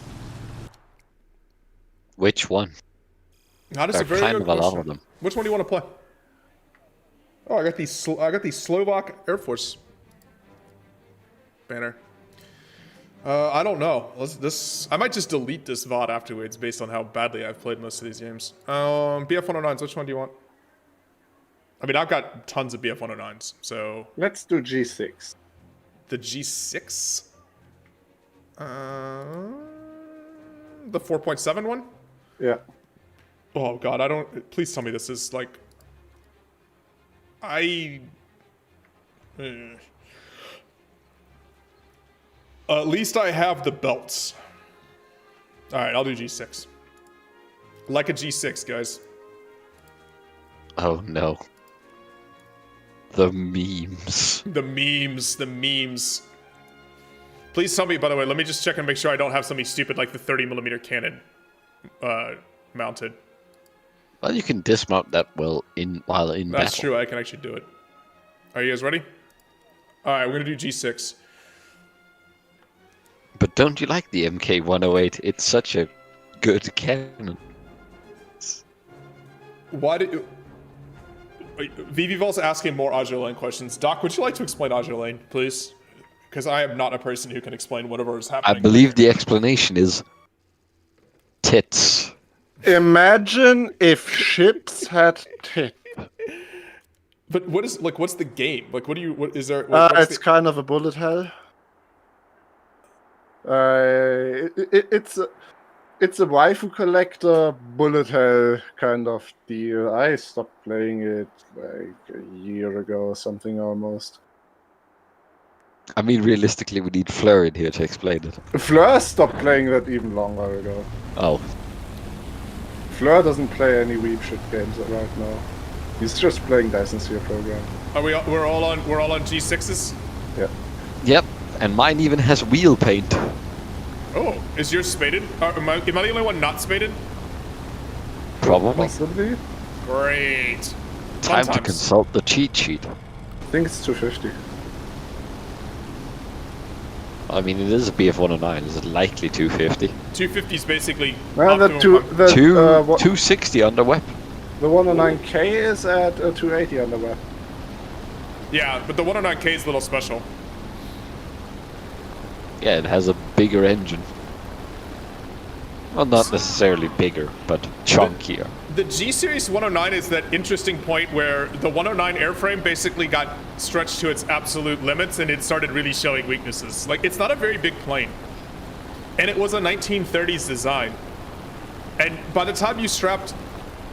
A: Which one?
B: That is
A: There
B: a
A: are
B: very
A: kind
B: good
A: of a lot
B: question.
A: of them.
B: Which one do you want to play? Oh, I got the Slovak Air Force banner. I don't know. I might just delete this VOD afterwards based on how badly I've played most of these games. BF-109s, which one do you want? I mean, I've got tons of BF-109s, so...
C: Let's do G6.
B: The G6? The 4.7 one?
C: Yeah.
B: Oh god, please tell me this is like... At least I have the belts. Alright, I'll do G6. Like a G6, guys.
A: Oh no. The memes.
B: The memes. Please tell me, by the way, let me just check and make sure I don't have something stupid like the 30mm cannon mounted.
A: Well, you can dismount that while in
B: That's
A: battle.
B: true, I can actually do it. Are you guys ready? Alright, we're gonna do G6.
A: But don't you like the MK108? It's such a good cannon.
B: Why did you... Vivivol's asking more Azure Lane questions. Doc, would you like to explain Azure Lane, please? Because I am not a person who can explain whatever is happening.
A: I believe the explanation is tits.
C: Imagine if ships had tits.
B: But what is, like, what's the game? Like, what do you, what is there...
C: It's kind of a bullet hell. It's a waifu collector bullet hell kind of deal. I stopped playing it like a year ago or something almost.
A: I mean, realistically, we need Fleur in here to explain it.
C: Fleur stopped playing that even longer ago.
A: Oh.
C: Fleur doesn't play any weep shit games right now. He's just playing Dyson Sphere program.
B: Are we're all on G6s?
C: Yeah.
A: Yep, and mine even has wheel paint.
B: Oh, is yours spaded? Am I the only one not spaded?
A: Probably.
C: Possibly.
B: Great.
A: Time
B: Fun
A: to
B: times.
A: consult the cheat sheet.
C: I think it's 250.
A: I mean, it is a BF-109. Is it likely 250?
B: 250 is basically...
C: Well, the
B: optimum.
A: 260 under weapon.
C: The 109K is at 280 on the web.
B: Yeah, but the 109K is a little special.
A: Yeah, it has a bigger engine. Well, not necessarily bigger, but chunkier.
B: The G-Series 109 is that interesting point where the 109 airframe basically got stretched to its absolute limits and it started really showing weaknesses. Like, it's not a very big plane. And it was a 1930s design. And by the time you strapped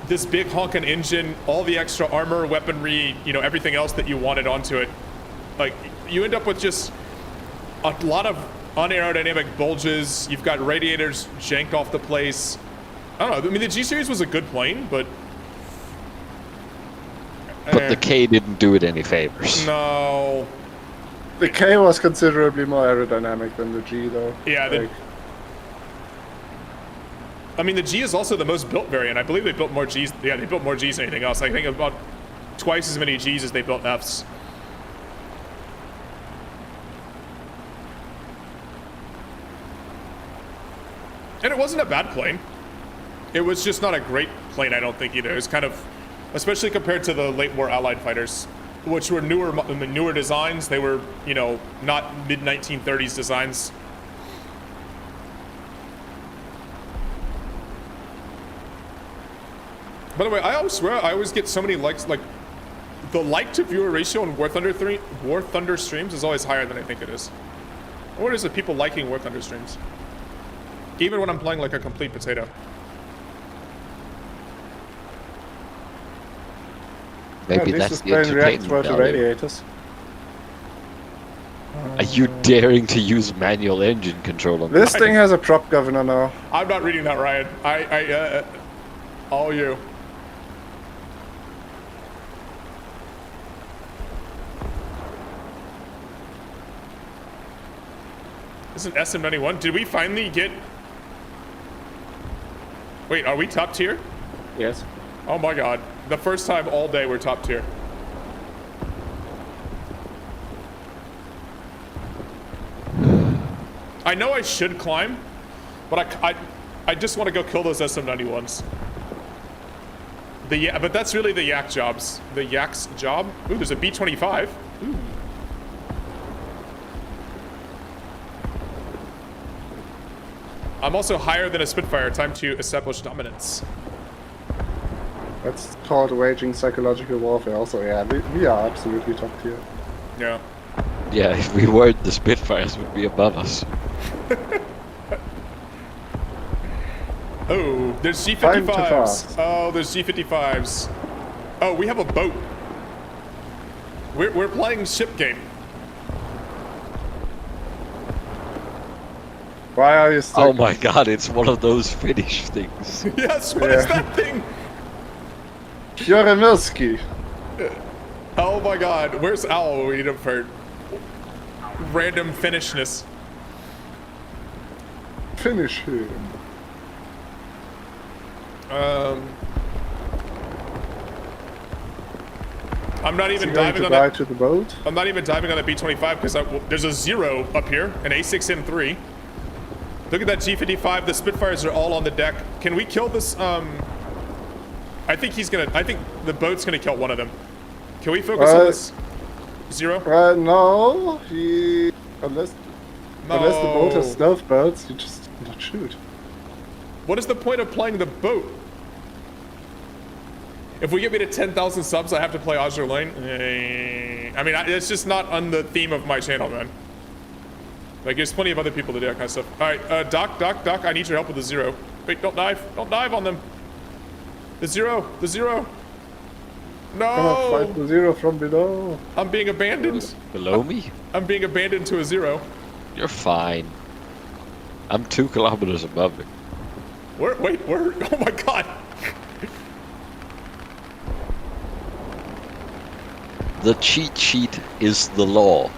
B: this big honking engine, all the extra armor, weaponry, you know, everything else that you wanted onto it, like, you end up with just a lot of unaerodynamic bulges. You've got radiators janked off the place. I don't know. I mean, the G-Series was a good plane, but...
A: But the K didn't do it any favors.
B: No.
C: The K was considerably more aerodynamic than the G, though.
B: Yeah, I mean, the G is also the most built variant. I believe they built more Gs. Yeah, they built more Gs than anything else. I think about twice as many Gs as they built Fs. And it wasn't a bad plane. It was just not a great plane, I don't think, either. It was kind of, especially compared to the late war Allied fighters. which were newer designs. They were, you know, not mid 1930s designs. By the way, I always swear I always get so many likes. Like, the like to viewer ratio on War Thunder streams is always higher than I think it is. What is it? People liking War Thunder streams, even when I'm playing like a complete potato.
A: Maybe
C: At least
A: that's
C: it's
A: the
C: playing React
A: entertainment
C: to
A: value.
C: radiators.
A: Are you daring to use manual engine control on
C: This thing has a prop governor now.
B: I'm not reading that, Ryan. All you. This is an SM91. Did we finally get... Wait, are we top tier?
C: Yes.
B: Oh my god. The first time all day we're top tier. I know I should climb, but I just want to go kill those SM91s. But that's really the yak jobs. The yak's job. Ooh, there's a B-25. Ooh. I'm also higher than a Spitfire. Time to establish dominance.
C: That's called waging psychological warfare. Also, yeah, we are absolutely top tier.
B: Yeah.
A: Yeah, if we weren't, the Spitfires would be above us.
B: Oh, there's
C: Time to
B: G55s.
C: fast.
B: Oh, there's G55s. Oh, we have a boat. We're playing ship game.
C: Why are you stuck?
A: Oh my god, it's one of those Finnish things.
B: Yes, what is
C: Yeah.
B: that thing?
C: Kjöremirski.
B: Oh my god, where's Owl? We need him for random Finnishness.
C: Finish him.
B: I'm not
C: Is
B: even
C: he going
B: diving
C: to
B: on
C: die
B: that.
C: to the boat?
B: I'm not even diving on the B-25 because there's a 0 up here, an A6M3. Look at that G55. The Spitfires are all on the deck. Can we kill this? I think the boat's gonna kill one of them. Can we focus on this? 0?
C: No. Unless the boat has stealth boats, you just not shoot.
B: What is the point of playing the boat? If we get me to 10,000 subs, I have to play Azure Lane. I mean, it's just not on the theme of my channel, man. Like, there's plenty of other people to do that kind of stuff. All right, Doc, I need your help with the 0. Wait, don't dive on them. The 0. No!
C: Come on, fight the 0 from below.
B: I'm being abandoned.
A: Below me?
B: I'm being abandoned to a 0.
A: You're fine. I'm 2 kilometers above it.
B: Wait, where? Oh my god.
A: The cheat sheet is the law.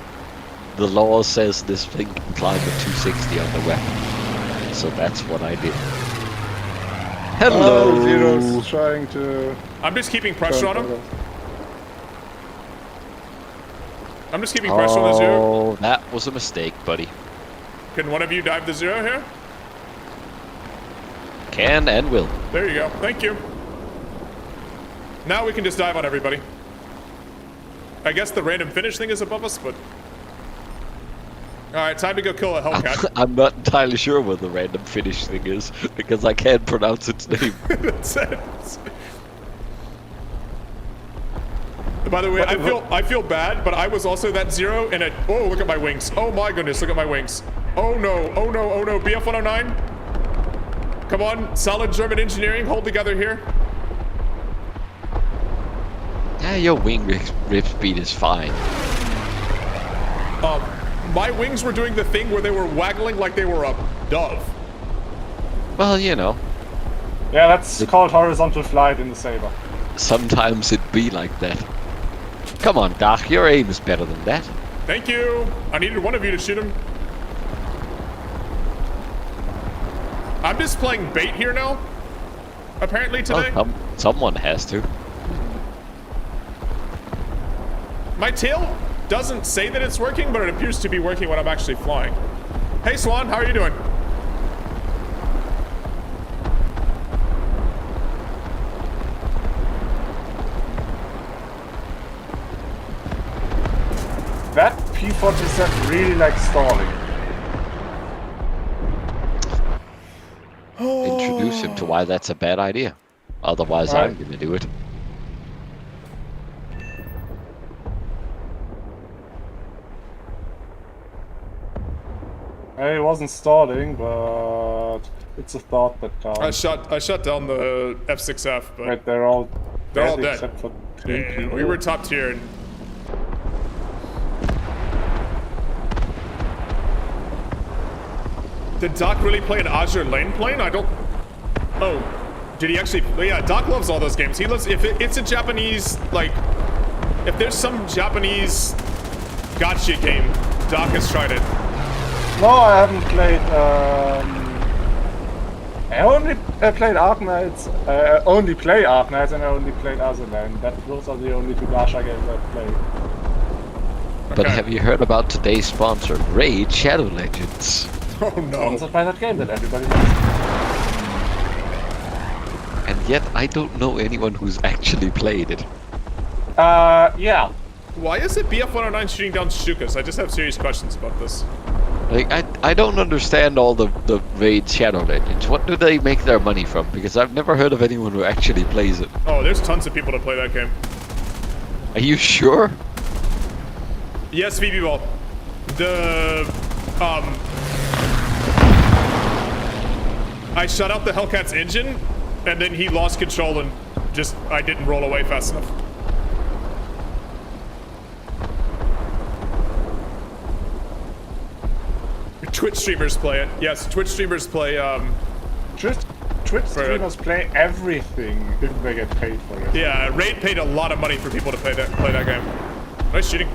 A: The law says this thing can climb a 260 on the weapon. So that's what I did. Hello!
C: Zero's trying to...
B: I'm just keeping pressure on him. I'm just keeping pressure on the 0.
A: Oh, that was a mistake, buddy.
B: Can one of you dive the 0 here?
A: Can and will.
B: There you go. Thank you. Now we can just dive on everybody. I guess the random finish thing is above us, but... Alright, time to go kill a Hellcat.
A: I'm not entirely sure what the random finish thing is, because I can't pronounce its name.
B: That's it. By the way, I feel bad, but I was also that 0 and oh, look at my wings. Oh my goodness, look at my wings. Oh no, oh no, oh no, BF-109. Come on, solid German engineering, hold together here.
A: Yeah, your wing rip speed is fine.
B: My wings were doing the thing where they were waggling like they were a dove.
A: Well, you know,
E: Yeah, that's called horizontal flight in the Saber.
A: sometimes it be like that. Come on, Doc, your aim is better than that.
B: Thank you. I needed one of you to shoot him. I'm just playing bait here now. Apparently today.
A: Well, someone has to.
B: My tail doesn't say that it's working, but it appears to be working when I'm actually flying. Hey Swan, how are you doing?
E: that P47 really likes stalling.
A: Introduce him to why that's a bad idea. Otherwise,
E: Right.
A: I'm gonna do it.
E: It wasn't stalling, but it's a thought that counts.
B: I shut down the F6F, but
E: Right, they're all
B: They're all
E: dead
B: dead.
E: except for two
B: yeah,
E: people.
B: we were top tier. And did Doc really play an Azure lane plane? I don't. Oh, did he actually? Well, yeah, Doc loves all those games. He loves if it's a Japanese like. If there's some Japanese gotcha game, Doc has tried it.
E: No, I haven't played. I only played Arknights. Only play Arknights, and I only played Azerland. Those are the only two gacha games I've played.
A: But
B: Okay.
A: have you heard about today's sponsor, Raid Shadow Legends?
B: Oh no.
E: Sponsored by that game that everybody loves.
A: And yet, I don't know anyone who's actually played it.
E: Yeah.
B: Why is it BF-109 shooting down Shukas? I just have serious questions about this.
A: Like, I don't understand all the Raid Shadow Legends. What do they make their money from? Because I've never heard of anyone who actually plays it.
B: Oh, there's tons of people to play that game.
A: Are you sure?
B: Yes, VB Ball. I shut out the Hellcat's engine, and then he lost control and I didn't roll away fast enough. Twitch streamers play it. Yes, Twitch streamers play,
E: Twitch streamers play everything if they get paid for it.
B: yeah, Raid paid a lot of money for people to play that game. Nice shooting.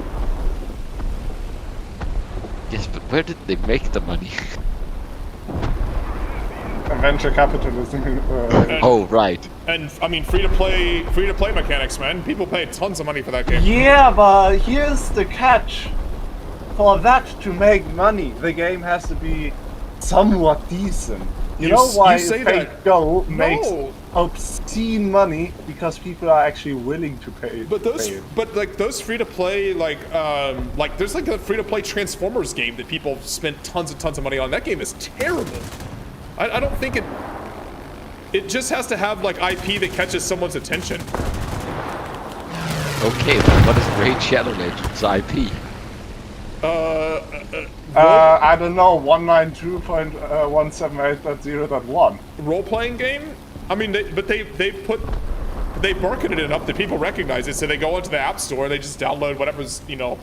A: Yes, but where did they make the money?
E: Venture capitalism.
A: Oh, right.
B: And I mean, free to play mechanics, man. People pay tons of money for that game.
E: Yeah, but here's the catch. For that to make money, the game has to be somewhat decent. You know why
B: say
E: Fate
B: that.
E: Go makes
B: No.
E: obscene money? Because people are actually willing to pay.
B: But those free to play like there's like a free to play Transformers game that people spent tons and tons of money on. That game is terrible. I don't think it just has to have like IP that catches someone's attention.
A: Okay, then what is Raid Shadow Legends IP?
E: I don't know, 192.178.0.1.
B: Role playing game? I mean, they marketed it enough that people recognize it, so they go into the app store, they just download whatever's, and then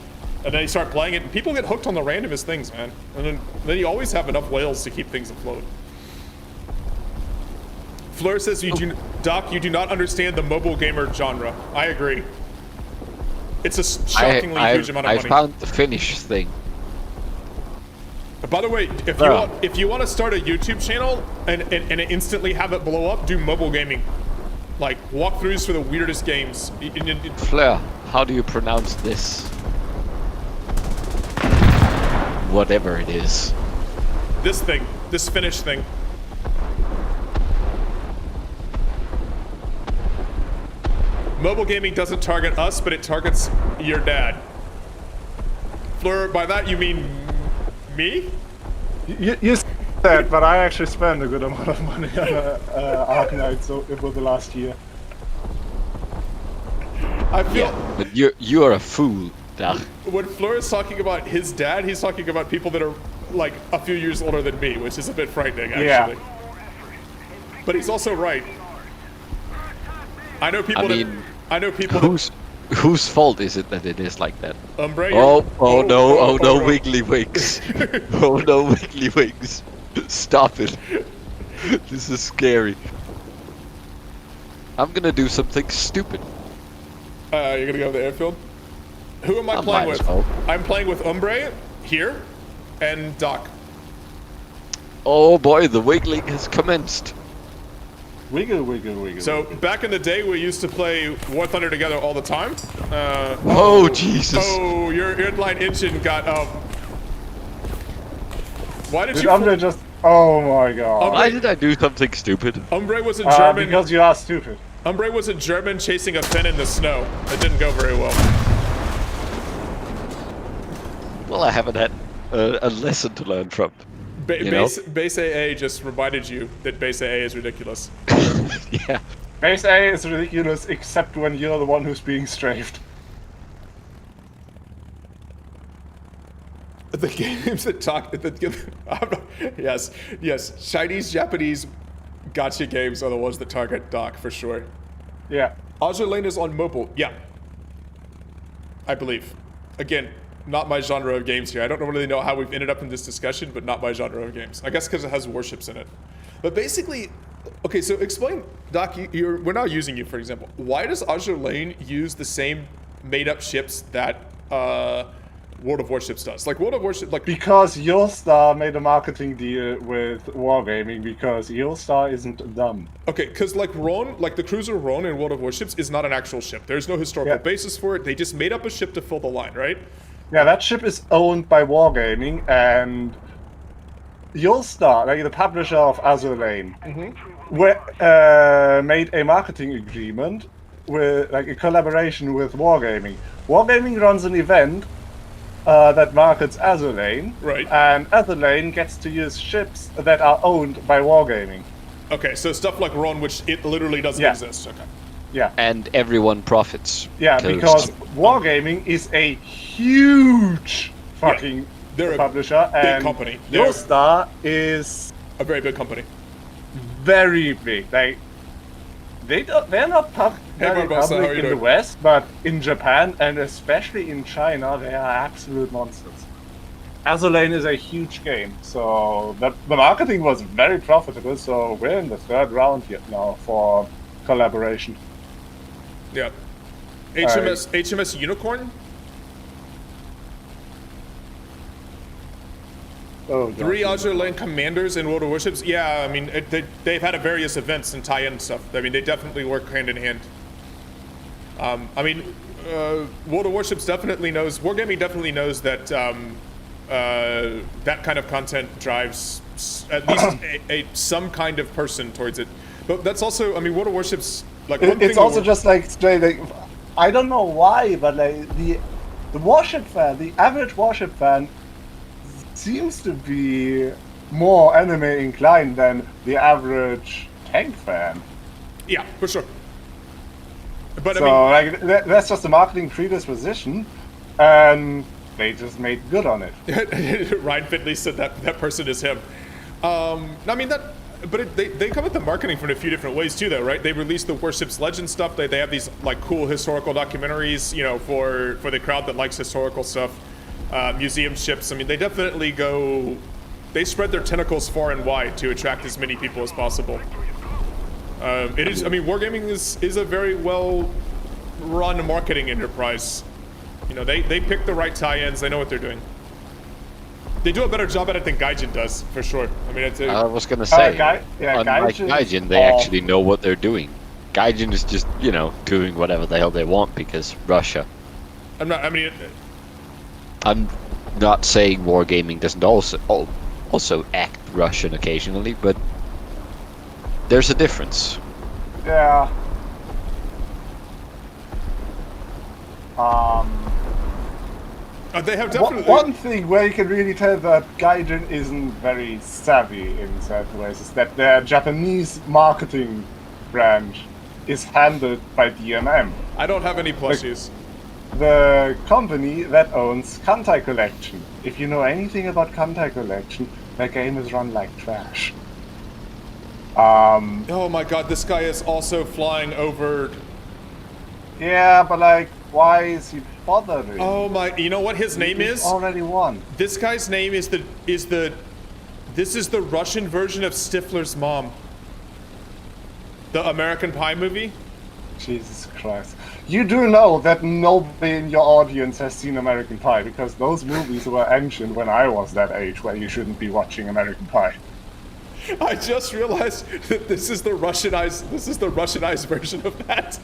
B: they start playing it, and people get hooked on the randomest things, man. And then you always have enough whales to keep things afloat. Fleur says, Doc, you do not understand the mobile gamer genre. I agree. It's a shockingly huge amount of money.
A: I found the Finnish thing.
B: By the way, if you want to start a YouTube channel and instantly have it blow up, do mobile gaming. Like, walkthroughs for the weirdest games.
A: Fleur, how do you pronounce this? Whatever it is.
B: This thing. This Finnish thing. Mobile gaming doesn't target us, but it targets your dad. Fleur, by that you mean me?
E: You said that, but I actually spent a good amount of money on Arknights over the last year.
B: I feel
A: Yeah, but you are a fool, Dag.
B: when Fleur is talking about his dad, he's talking about people that are like a few years older than me, which is a bit frightening, actually.
E: Yeah.
B: But he's also right. I know people
A: Whose fault is it that it is like that?
B: Umbre,
A: Oh no,
B: no.
A: Wiggly Wings. Oh no, Wiggly Wings. Stop it. This is scary. I'm gonna do something stupid.
B: You're gonna go to the airfield? Who am I
A: I
B: playing
A: might as
B: with?
A: well.
B: I'm playing with Umbre here and Doc.
A: Oh boy, the wiggling has commenced.
E: Wiggle, wiggle, wiggle.
B: So back in the day, we used to play War Thunder together all the time.
A: Oh Jesus.
B: Oh, your inline engine got Why did
E: Did
B: you?
E: Umbre just... Oh my god.
A: Why did I do something stupid?
B: Umbre was a German.
E: Because you are stupid.
B: Umbre was a German chasing a Finn in the snow. It didn't go very well.
A: Well, I haven't had a lesson to learn from. You know?
B: Base AA just reminded you that base AA is ridiculous.
A: Yeah.
E: Base A is ridiculous, except when you're the one who's being strafed.
B: The games that talk. Yes. Chinese, Japanese gotcha games are the ones that target Doc for sure.
E: Yeah.
B: Azure Lane is on mobile. Yeah. I believe. Again, not my genre of games here. I don't really know how we've ended up in this discussion, but not my genre of games. I guess because it has warships in it. But basically, okay, so explain, Doc, we're now using you, for example. Why does Azure Lane use the same made-up ships that World of Warships does? Like, World of Warships, like...
E: Because Eurostar made a marketing deal with Wargaming, because Eurostar isn't dumb.
B: Okay, because like Ron, like the cruiser Ron in World of Warships is not an actual ship. There's no historical basis for it. They just made up a ship to fill the line, right?
E: Yeah, that ship is owned by Wargaming, and Eurostar, like the publisher of Azure Lane, made a marketing agreement with, like, a collaboration with Wargaming. Wargaming runs an event that markets Azure Lane,
B: Right.
E: and Azure Lane gets to use ships that are owned by Wargaming.
B: Okay, so stuff like Ron, which it literally doesn't
E: Yeah.
B: exist. Okay.
E: Yeah.
A: And everyone profits.
E: Yeah, because Wargaming is a huge fucking
B: They're a
E: publisher, and
B: company. They're-
E: Eurostar is
B: A very big company.
E: very big. They're not very
B: Barbosa, how are
E: public
B: you
E: in the
B: doing?
E: West, but in Japan and especially in China, they are absolute monsters. Azure Lane is a huge game, so the marketing was very profitable. So we're in the third round here now for collaboration.
B: Yeah. HMS Unicorn?
E: Oh,
B: 3 Azure Lane commanders in World of Warships? Yeah, I mean, they've had various events and tie-in stuff. I mean, they definitely work hand in hand. I mean, World of Warships definitely knows, Wargaming definitely knows that that kind of content drives at least some kind of person towards it. But that's also, I mean, World of Warships, like, one
E: It's
B: thing
E: also just like straight. Like, I don't know why, but like the warship fan, the average warship fan, seems to be more anime inclined than the average tank fan.
B: Yeah, for sure. But
E: So
B: I mean,
E: like that's just a marketing predisposition, and they just made good on it.
B: Ryan Finley said that person is him. I mean that, but they come at the marketing from a few different ways too, though, right? They release the Warships Legend stuff. They have these like cool historical documentaries, you know, for the crowd that likes historical stuff. Museum ships. I mean, they definitely go. They spread their tentacles far and wide to attract as many people as possible. It is. I mean, Wargaming is a very well run marketing enterprise. You know, they pick the right tie-ins. They know what they're doing. They do a better job at it than Gaijin does, for sure. I mean, it's
A: I was gonna say, unlike
E: Gaijin
A: Gaijin, they actually know what they're doing. Gaijin is just, you know, doing whatever the hell they want because Russia.
B: I'm not. I mean,
A: I'm not saying Wargaming doesn't also act Russian occasionally, but there's a difference.
E: Yeah.
B: they have definitely.
E: One thing where you can really tell that Gaijin isn't very savvy in certain ways is that their Japanese marketing branch is handled by DMM,
B: I don't have any plushies.
E: the company that owns Kantai Collection. If you know anything about Kantai Collection, that game is run like trash.
B: Oh my god, this guy is also flying over.
E: Yeah, but like, why is he bothering?
B: Oh my! You know what his name
E: He's
B: is?
E: already won.
B: This guy's name is the. This is the Russian version of Stifler's mom. The American Pie movie.
E: Jesus Christ. You do know that nobody in your audience has seen American Pie, because those movies were ancient when I was that age where you shouldn't be watching American Pie.
B: I just realized that this is the Russianized version of that.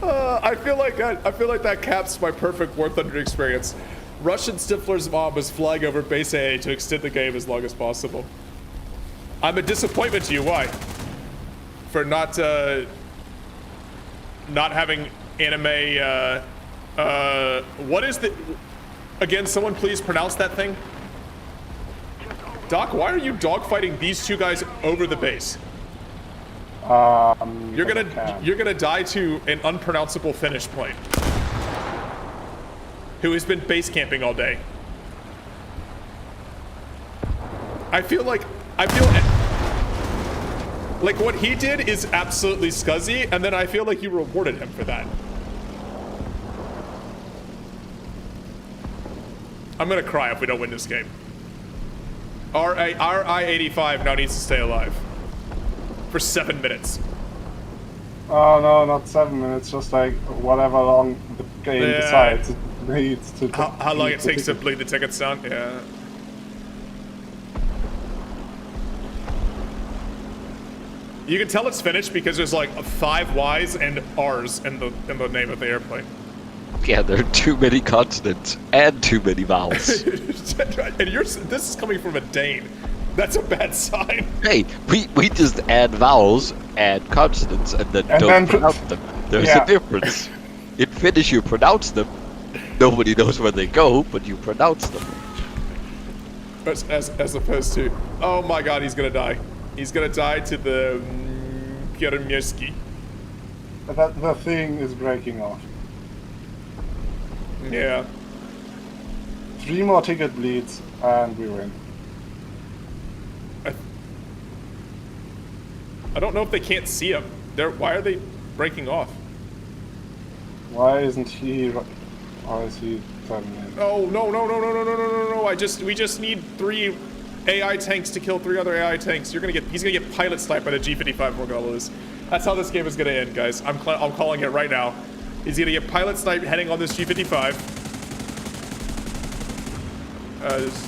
B: I feel like that caps my perfect War Thunder experience. Russian Stifler's mom was flying over base A to extend the game as long as possible. I'm a disappointment to you. Why? For not having anime What is the... Again, someone please pronounce that thing. Doc, why are you dogfighting these two guys over the base? You're gonna die to an unpronounceable Finnish plane. Who has been base camping all day. I feel like what he did is absolutely scuzzy, and then I feel like you rewarded him for that. I'm gonna cry if we don't win this game. Our I-85 now needs to stay alive. For 7 minutes.
E: Oh no, not 7 minutes, just like whatever long the game decides it needs to...
B: How long it takes to bleed the tickets down? Yeah. You can tell it's finished because there's like 5 Y's and R's in the name of the airplane.
A: Yeah, there are too many consonants and too many vowels.
B: And this is coming from a Dane. That's a bad sign.
A: Hey, we just add vowels, add consonants, and then don't pronounce them. There's a difference. In Finnish, you pronounce them. Nobody knows where they go, but you pronounce them.
B: As opposed to, oh my god, he's gonna die. He's gonna die to the Piermierski.
E: The thing is breaking off.
B: Yeah.
E: 3 more ticket bleeds and we win.
B: I don't know if they can't see him. Why are they breaking off?
E: Why isn't he... Or is he turning in?
B: Oh, no. We just need 3 AI tanks to kill 3 other AI tanks. He's gonna get pilot sniped by the G55 regardless. That's how this game is gonna end, guys. I'm calling it right now. He's gonna get pilot sniped heading on this G55.
E: Nice.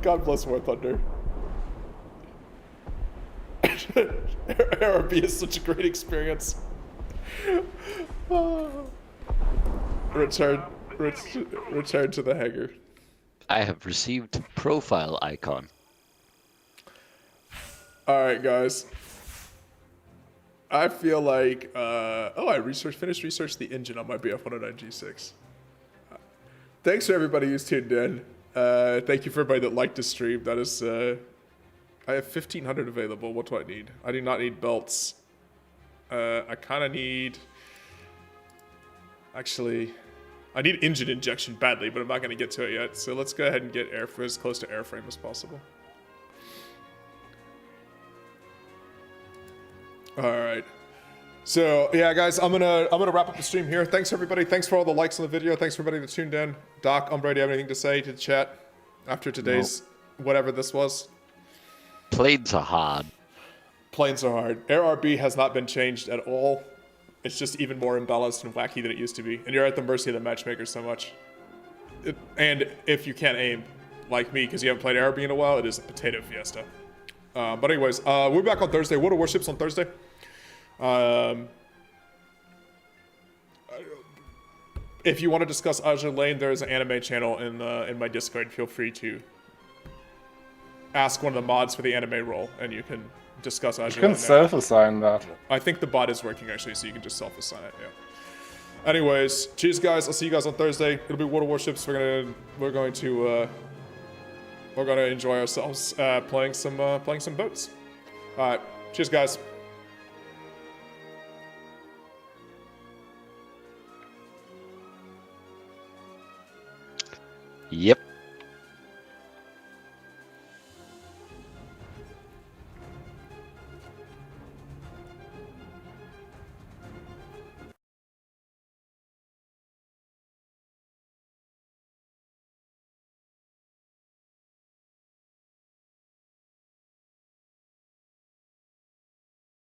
B: God bless War Thunder. ARB is such a great experience. Return to the hangar.
A: I have received profile icon.
B: Alright, guys. I feel like, I finished research the engine on my BF-109 G6. Thanks for everybody who's tuned in. Thank you for everybody that liked the stream. That is, I have 1,500 available. What do I need? I do not need belts. I kind of need... Actually, I need engine injection badly, but I'm not going to get to it yet. So let's go ahead and get as close to airframe as possible. All right. So yeah, guys, I'm gonna wrap up the stream here. Thanks everybody. Thanks for all the likes on the video. Thanks for everybody that tuned in. Doc, Umbra, do you have anything to say to the chat after today's whatever this was?
A: Planes are hard.
B: Planes are hard. AirRB has not been changed at all. It's just even more imbalanced and wacky than it used to be. And you're at the mercy of the matchmaker so much. And if you can't aim, like me, because you haven't played AirRB in a while, it is a potato fiesta. But anyways, we're back on Thursday. World of Warships on Thursday. If you want to discuss Azure Lane, there is an anime channel in my Discord. Feel free to ask one of the mods for the anime role, and you can discuss Azure Lane.
E: You can self-assign that.
B: I think the bot is working actually, so you can just self-assign it. Yeah. Anyways, cheers, guys. I'll see you guys on Thursday. It'll be World of Warships. We're going to enjoy ourselves playing some boats. All right, cheers, guys.
A: Yep.